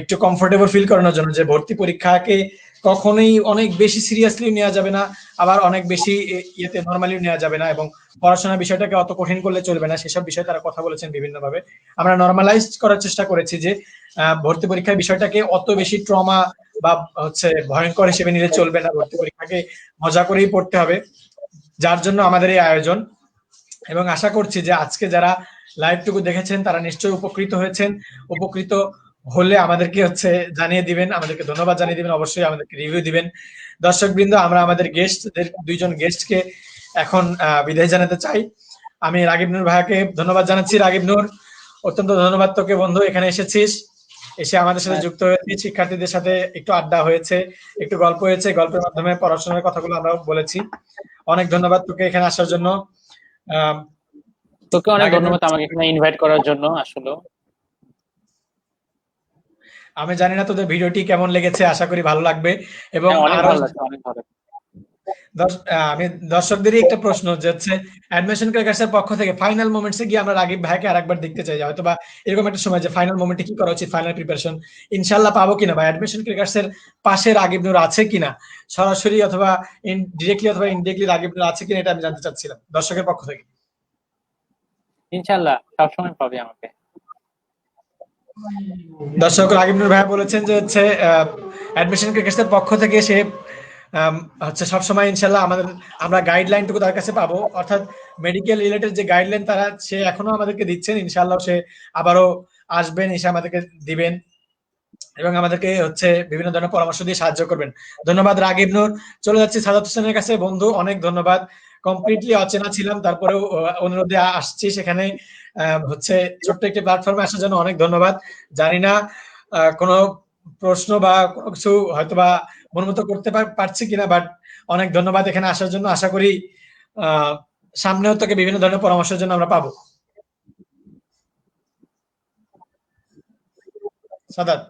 একটু কমফোর্টেবল ফিল করানোর জন্য, যে ভর্তি পরীক্ষাকে কখনোই অনেক বেশি সিরিয়াসলি নেওয়া যাবে না, আবার অনেক বেশি ইয়েতে নরমালি নেওয়া যাবে না, এবং পড়াশোনার বিষয়টাকে অত কঠিন করলে চলবে না, সেসব বিষয়ে তারা কথা বলেছেন বিভিন্নভাবে। আমরা নরমালাইজ করার চেষ্টা করেছি যে ভর্তি পরীক্ষার বিষয়টাকে অত বেশি ট্রমা বা হচ্ছে ভয়ঙ্কর হিসেবে নিলে চলবে না, ভর্তি পরীক্ষাকে মজা করেই পড়তে হবে, যার জন্য আমাদের এই আয়োজন। এবং আশা করছি যে আজকে যারা লাইভটুকু দেখেছেন তারা নিশ্চয়ই উপকৃত হয়েছেন। উপকৃত হলে আমাদেরকে হচ্ছে জানিয়ে দিবেন, আমাদেরকে ধন্যবাদ জানিয়ে দিবেন, অবশ্যই আমাদেরকে রিভিউ দিবেন। দর্শকবৃন্দ, আমরা আমাদের গেস্টদের দুইজন গেস্টকে এখন বিদায় জানাতে চাই। আমি রাগিব নূর ভাইয়াকে ধন্যবাদ জানাচ্ছি। রাগিব নূর, অত্যন্ত ধন্যবাদ তোকে বন্ধু, এখানে এসেছিস, এসে আমাদের সাথে যুক্ত হয়েছিস, শিক্ষার্থীদের সাথে একটু আড্ডা হয়েছে, একটু গল্প হয়েছে, গল্পের মাধ্যমে পড়াশোনার কথাগুলো আমরা বলেছি। অনেক ধন্যবাদ তোকে এখানে আসার জন্য। তোকে অনেক ধন্যবাদ আমাকে এখানে ইনভাইট করার জন্য। আসলে আমি জানি না তোদের ভিডিওটি কেমন লেগেছে, আশা করি ভালো লাগবে। এবং অনেক আরো ভালো লাগছে, অনেক ভালো। আমি দর্শকদেরই একটা প্রশ্ন যে হচ্ছে অ্যাডমিশন ক্র্যাকার্সের পক্ষ থেকে ফাইনাল মোমেন্টসে গিয়ে আমরা রাগিব ভাইকে আরেকবার দেখতে চাই, হয়তো বা এরকম একটা সময় যে ফাইনাল মোমেন্টে কি করা উচিত, ফাইনাল প্রিপারেশন ইনশাল্লাহ পাবো কিনা, বা অ্যাডমিশন ক্র্যাকার্সের পাশে রাগিব নূর আছে কিনা, সরাসরি অথবা ডিরেক্টলি অথবা ইনডিরেক্টলি রাগিব নূর আছে কিনা, এটা আমি জানতে চাচ্ছিলাম দর্শকের পক্ষ থেকে। ইনশাল্লাহ সবসময় পাবি আমাকে। দর্শক, রাগিব নূর ভাই বলেছেন যে হচ্ছে অ্যাডমিশন ক্র্যাকার্সের পক্ষ থেকে সে হচ্ছে সবসময় ইনশাল্লাহ আমরা গাইডলাইনটুকু তার কাছে পাবো, অর্থাৎ মেডিকেল রিলেটেড যে গাইডলাইন সে এখনো আমাদেরকে দিচ্ছেন। ইনশাল্লাহ সে আবারও আসবেন, এসে আমাদেরকে দিবেন এবং আমাদেরকে হচ্ছে বিভিন্ন ধরনের পরামর্শ দিয়ে সাহায্য করবেন। ধন্যবাদ রাগিব নূর। চলে যাচ্ছি সাদাত হোসেনের কাছে। বন্ধু, অনেক ধন্যবাদ, কমপ্লিটলি অচেনা ছিলাম, তারপরেও অনুরোধে আসছি, সেখানে হচ্ছে ছোট্ট একটি প্ল্যাটফর্মে আসার জন্য অনেক ধন্যবাদ। জানি না কোনো প্রশ্ন বা কোনো কিছু হয়তো বা মনোমতো করতে পারছি কিনা, বাট অনেক ধন্যবাদ এখানে আসার জন্য। আশা করি সামনেও তোকে বিভিন্ন ধরনের পরামর্শের জন্য আমরা পাবো। সাদাত।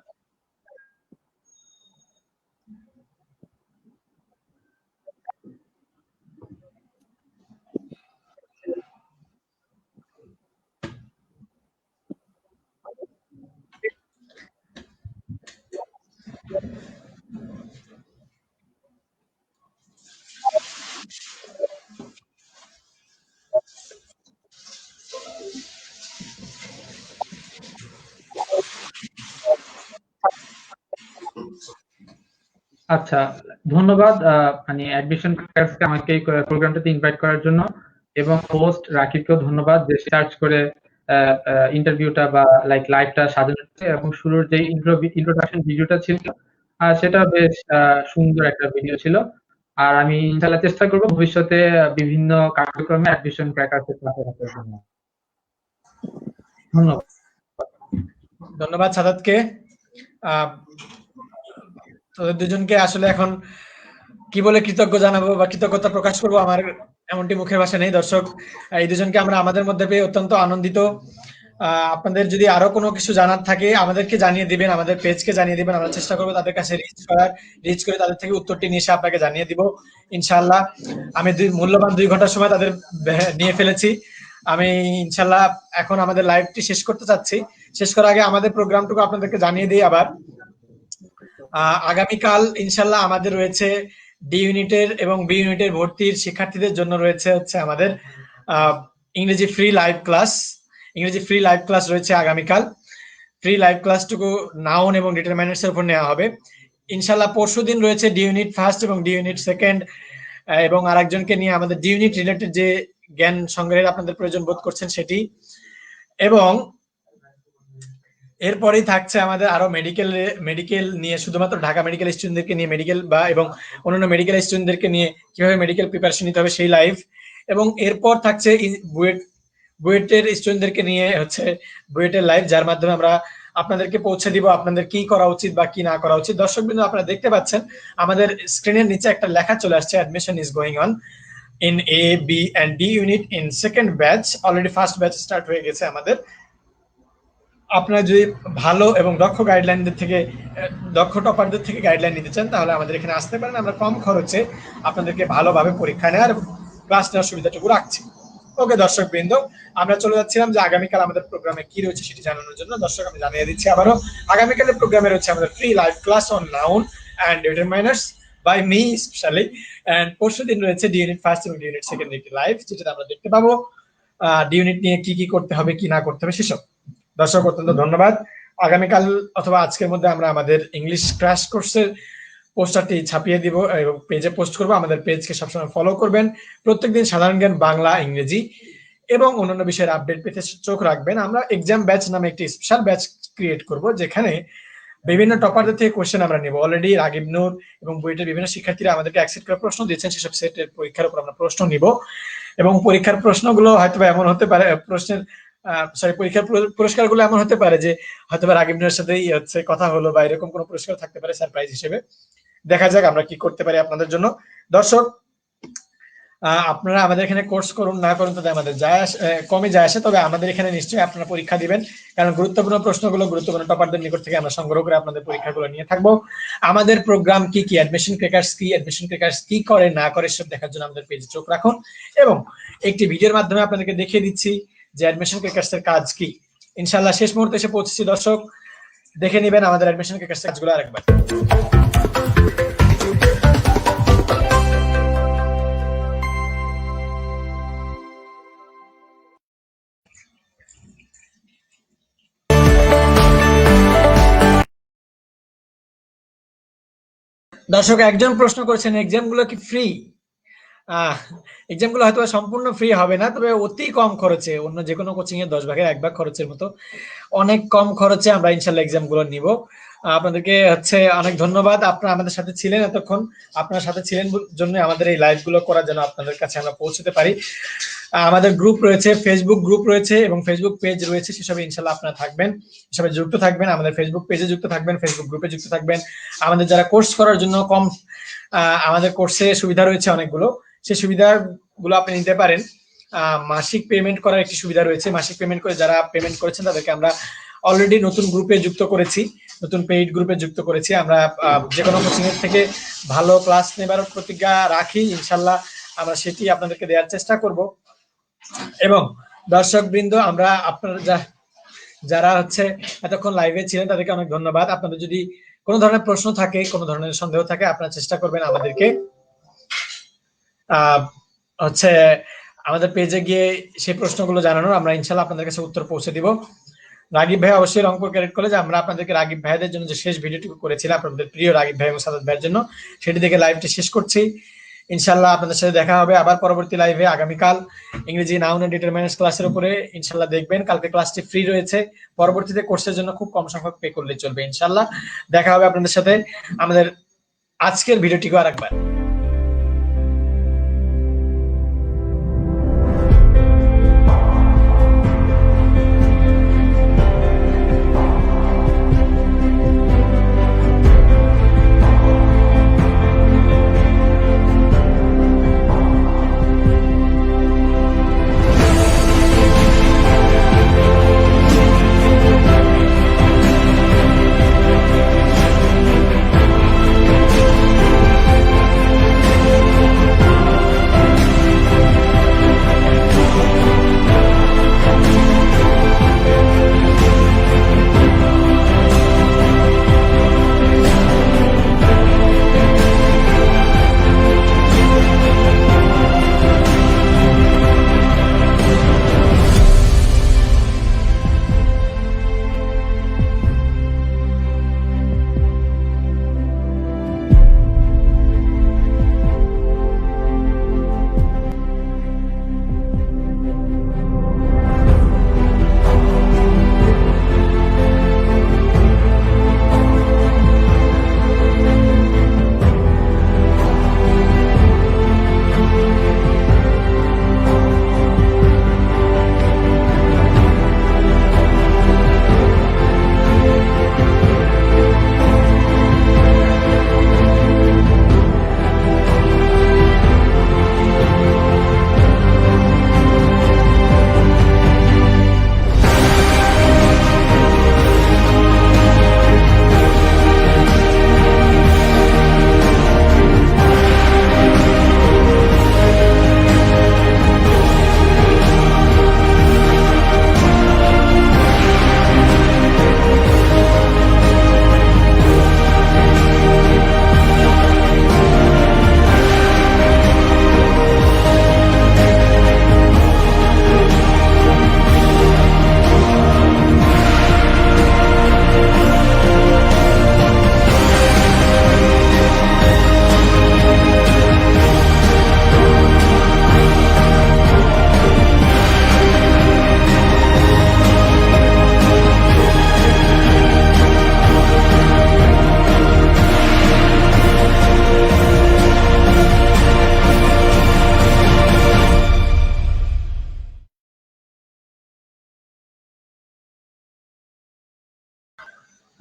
আচ্ছা, ধন্যবাদ মানে অ্যাডমিশন ক্লাসকে আমাকে এই প্রোগ্রামটাতে ইনভাইট করার জন্য, এবং হোস্ট রাকিবকেও ধন্যবাদ যে সার্চ করে ইন্টারভিউটা বা লাইভটা সাজানো হয়েছে, এবং শুরুর যে ইন্ট্রোডাকশন ভিডিওটা ছিল সেটা বেশ সুন্দর একটা ভিডিও ছিল। আর আমি ইনশাআল্লাহ চেষ্টা করব ভবিষ্যতে বিভিন্ন কার্যক্রমে অ্যাডমিশন ক্র্যাকার্সের সাথে থাকার জন্য। ধন্যবাদ। ধন্যবাদ সাদাতকে। তোদের দুজনকে আসলে এখন কি বলে কৃতজ্ঞ জানাবো বা কৃতজ্ঞতা প্রকাশ করবো, আমার এমনটি মুখের ভাষা নেই। দর্শক, এই দুজনকে আমরা আমাদের মধ্যে পেয়ে অত্যন্ত আনন্দিত। আপনাদের যদি আরো কোনো কিছু জানার থাকে আমাদেরকে জানিয়ে দিবেন, আমাদের পেজকে জানিয়ে দিবেন। আমরা চেষ্টা করবো তাদের কাছে রিচ করে তাদের থেকে উত্তরটি নিয়ে এসে আপনাকে জানিয়ে দিব ইনশাআল্লাহ। আমি মূল্যবান 2 ঘন্টার সময় তাদের নিয়ে ফেলেছি। আমি ইনশাআল্লাহ এখন আমাদের লাইভটি শেষ করতে চাচ্ছি। শেষ করার আগে আমাদের প্রোগ্রামটুকু আপনাদেরকে জানিয়ে দিই আবার। আগামীকাল ইনশাআল্লাহ আমাদের রয়েছে ডি ইউনিটের এবং বি ইউনিটের ভর্তির শিক্ষার্থীদের জন্য রয়েছে হচ্ছে আমাদের ইংরেজি ফ্রি লাইভ ক্লাস। ইংরেজি ফ্রি লাইভ ক্লাস রয়েছে আগামীকাল। ফ্রি লাইভ ক্লাসটুকু নাউন এবং ডিটারমাইনার্স এর উপর নেওয়া হবে ইনশাআল্লাহ। পরশুদিন রয়েছে ডি ইউনিট ফার্স্ট এবং ডি ইউনিট সেকেন্ড, এবং আরেকজনকে নিয়ে আমাদের ডি ইউনিট রিলেটেড যে জ্ঞান সংগ্রহের আপনাদের প্রয়োজন বোধ করছেন সেটি। এবং এরপরেই থাকছে আমাদের আরো মেডিকেল নিয়ে, শুধুমাত্র ঢাকা মেডিকেল স্টুডেন্টদেরকে নিয়ে মেডিকেল বা এবং অন্যান্য মেডিকেল স্টুডেন্টদেরকে নিয়ে কিভাবে মেডিকেল প্রিপারেশন নিতে হবে সেই লাইভ। এবং এরপর থাকছে বুয়েটের স্টুডেন্টদেরকে নিয়ে হচ্ছে বুয়েটের লাইভ, যার মাধ্যমে আমরা আপনাদেরকে পৌঁছে দিব আপনাদের কি করা উচিত বা কি না করা উচিত। দর্শকবৃন্দ, আপনারা দেখতে পাচ্ছেন আমাদের স্ক্রিনের নিচে একটা লেখা চলে আসছে, admission is going on in A B and D unit in second batch. Already first batch start হয়ে গেছে আমাদের। আপনারা যদি ভালো এবং দক্ষ গাইডলাইনদের থেকে, দক্ষ টপারদের থেকে গাইডলাইন নিতে চান তাহলে আমাদের এখানে আসতে পারেন। আমরা কম খরচে আপনাদেরকে ভালোভাবে পরীক্ষা নেওয়ার এবং ক্লাস নেওয়ার সুবিধাটুকু রাখছি। ওকে দর্শক বৃন্দ, আমরা চলে যাচ্ছিলাম যে আগামীকাল আমাদের প্রোগ্রামে কি রয়েছে সেটি জানানোর জন্য। দর্শক, আমি জানিয়ে দিচ্ছি আবারও, আগামীকালের প্রোগ্রামে রয়েছে আমাদের free live class on noun and determiners by me specially. And পরশু দিন রয়েছে ডি ইউনিট ফার্স্ট এবং ডি ইউনিট সেকেন্ড একটি লাইভ, যেটাতে আমরা দেখতে পাবো ডি ইউনিট নিয়ে কি কি করতে হবে কি না করতে হবে সেসব। দর্শক, অত্যন্ত ধন্যবাদ। আগামীকাল অথবা আজকের মধ্যে আমরা আমাদের ইংলিশ ক্র্যাশ কোর্সের পোস্টারটি ছাপিয়ে দিব এবং পেজে পোস্ট করবো। আমাদের পেজকে সবসময় ফলো করবেন। প্রত্যেকদিন সাধারণ জ্ঞান, বাংলা, ইংরেজি এবং অন্যান্য বিষয়ের আপডেট পেতে চোখ রাখবেন। আমরা এক্সাম ব্যাচ নামে একটি স্পেশাল ব্যাচ ক্রিয়েট করব, যেখানে বিভিন্ন টপারদের থেকে কোশ্চেন আমরা নেব। অলরেডি রাগিব নূর এবং বুয়েটের বিভিন্ন শিক্ষার্থীরা আমাদেরকে অ্যাকসেপ্ট করে প্রশ্ন দিয়েছেন, সেসব সেটের পরীক্ষার উপর আমরা প্রশ্ন নিব। এবং পরীক্ষার প্রশ্নগুলো হয়তো এমন হতে পারে, পরীক্ষার পুরস্কারগুলো এমন হতে পারে যে হয়তো রাগিব নূরের সাথেই হচ্ছে কথা হলো বা এরকম কোনো পুরস্কার থাকতে পারে সারপ্রাইজ হিসেবে। দেখা যাক আমরা কি করতে পারি আপনাদের জন্য। দর্শক, আপনারা আমাদের এখানে কোর্স করুন না করুন তাতে আমাদের কমে যায় আসে, তবে আমাদের এখানে নিশ্চয়ই আপনারা পরীক্ষা দিবেন, কারণ গুরুত্বপূর্ণ প্রশ্নগুলো গুরুত্বপূর্ণ টপারদের নিকট থেকে আমরা সংগ্রহ করে আপনাদের পরীক্ষাগুলো নিয়ে থাকবো। আমাদের প্রোগ্রাম কি কি, অ্যাডমিশন ক্র্যাকার্স কি করে না করে সব দেখার জন্য আমাদের পেজে চোখ রাখুন। এবং একটি ভিডিওর মাধ্যমে আপনাদেরকে দেখিয়ে দিচ্ছি যে অ্যাডমিশন ক্র্যাকার্স এর কাজ কি। ইনশাআল্লাহ শেষ মুহূর্তে এসে পৌঁছেছি। দর্শক, দেখে নেবেন আমাদের অ্যাডমিশন ক্র্যাকার্স এর কাজগুলো আরেকবার। দর্শক, একজন প্রশ্ন করেছেন এক্সাম গুলো কি ফ্রি? এক্সাম গুলো হয়তো সম্পূর্ণ ফ্রি হবে না, তবে অতি কম খরচে, অন্য যে কোনো কোচিং এর 10 ভাগের 1 ভাগ খরচের মতো অনেক কম খরচে আমরা ইনশাআল্লাহ এক্সাম গুলো নিব। আপনাদেরকে হচ্ছে অনেক ধন্যবাদ, আপনারা আমাদের সাথে ছিলেন এতক্ষণ। আপনার সাথে ছিলেন জন্য আমাদের এই লাইভ গুলো করার জন্য আপনাদের কাছে আমরা পৌঁছতে পারি। আমাদের গ্রুপ রয়েছে, ফেসবুক গ্রুপ রয়েছে এবং ফেসবুক পেজ রয়েছে, সেসবে ইনশাআল্লাহ আপনারা থাকবেন, সেসবে যুক্ত থাকবেন। আমাদের ফেসবুক পেজে যুক্ত থাকবেন, ফেসবুক গ্রুপে যুক্ত থাকবেন। আমাদের যারা কোর্স করার জন্য আমাদের কোর্সে সুবিধা রয়েছে অনেকগুলো, সেই সুবিধাগুলো আপনি নিতে পারেন। মাসিক পেমেন্ট করার একটি সুবিধা রয়েছে। মাসিক পেমেন্ট করে যারা পেমেন্ট করেছেন তাদেরকে আমরা অলরেডি নতুন গ্রুপে যুক্ত করেছি, নতুন পেইড গ্রুপে যুক্ত করেছি। আমরা যে কোনো কোচিং এর থেকে ভালো ক্লাস নেবার প্রতিজ্ঞা রাখি, ইনশাআল্লাহ আমরা সেটি আপনাদেরকে দেওয়ার চেষ্টা করব। এবং দর্শক বৃন্দ, আমরা আপনারা যারা হচ্ছে এতক্ষণ লাইভে ছিলেন তাদেরকে অনেক ধন্যবাদ। আপনাদের যদি কোনো ধরনের প্রশ্ন থাকে, কোনো ধরনের সন্দেহ থাকে, আপনারা চেষ্টা করবেন আমাদেরকে হচ্ছে আমাদের পেজে গিয়ে সেই প্রশ্নগুলো জানানোর। আমরা ইনশাল্লাহ আপনাদের কাছে উত্তর পৌঁছে দিব। রাগিব ভাই অবশ্যই রংপুর ক্যাডেট কলেজ, আমরা আপনাদেরকে রাগিব ভাইদের জন্য যে শেষ ভিডিওটি করেছিলাম আপনাদের প্রিয় রাগিব ভাই এবং সাদাত ভাইয়ের জন্য, সেটি দেখে লাইভটি শেষ করছি। ইনশাল্লাহ আপনাদের সাথে দেখা হবে আবার পরবর্তী লাইভে আগামীকাল ইংরেজি নাউন এন্ড ডিটারমিনেন্টস ক্লাসের উপরে। ইনশাল্লাহ দেখবেন, কালকে ক্লাসটি ফ্রি রয়েছে, পরবর্তীতে কোর্সের জন্য খুব কম সংখ্যক পে করলে চলবে। ইনশাল্লাহ দেখা হবে আপনাদের সাথে। আমাদের আজকের ভিডিওটিকে আরেকবার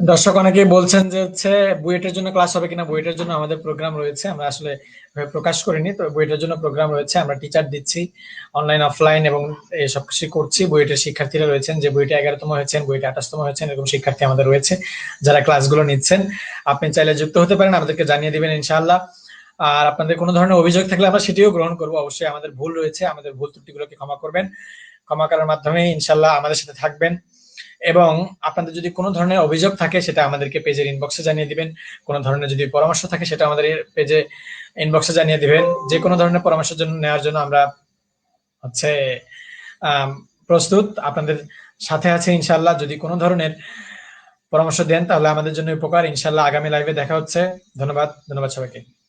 দর্শক অনেকেই বলছেন যে হচ্ছে বুয়েটের জন্য ক্লাস হবে কিনা। বুয়েটের জন্য আমাদের প্রোগ্রাম রয়েছে, আমরা আসলে প্রকাশ করিনি, তো বুয়েটের জন্য প্রোগ্রাম রয়েছে, আমরা টিচার দিচ্ছি অনলাইন অফলাইন এবং সব কিছু করছি। বুয়েটের শিক্ষার্থীরা রয়েছেন, যে বুয়েটে 11তম হয়েছেন, বুয়েটে 28তম হয়েছেন, এরকম শিক্ষার্থী আমাদের রয়েছে যারা ক্লাসগুলো নিচ্ছেন। আপনি চাইলে যুক্ত হতে পারেন, আমাদেরকে জানিয়ে দিবেন ইনশাআল্লাহ। আর আপনাদের কোনো ধরনের অভিযোগ থাকলে আমরা সেটিও গ্রহণ করবো। অবশ্যই আমাদের ভুল রয়েছে, আমাদের ভুল ত্রুটিগুলোকে ক্ষমা করবেন, ক্ষমা করার মাধ্যমে ইনশাআল্লাহ আমাদের সাথে থাকবেন। এবং আপনাদের যদি কোনো ধরনের অভিযোগ থাকে সেটা আমাদেরকে পেজের ইনবক্সে জানিয়ে দিবেন। কোনো ধরনের যদি পরামর্শ থাকে সেটা আমাদের পেজে ইনবক্সে জানিয়ে দিবেন। যে কোনো ধরনের পরামর্শের জন্য নেওয়ার জন্য আমরা হচ্ছে প্রস্তুত, আপনাদের সাথে আছে ইনশাআল্লাহ। যদি কোনো ধরনের পরামর্শ দেন তাহলে আমাদের জন্য উপকার। ইনশাআল্লাহ আগামী লাইভে দেখা হচ্ছে। ধন্যবাদ সবাইকে।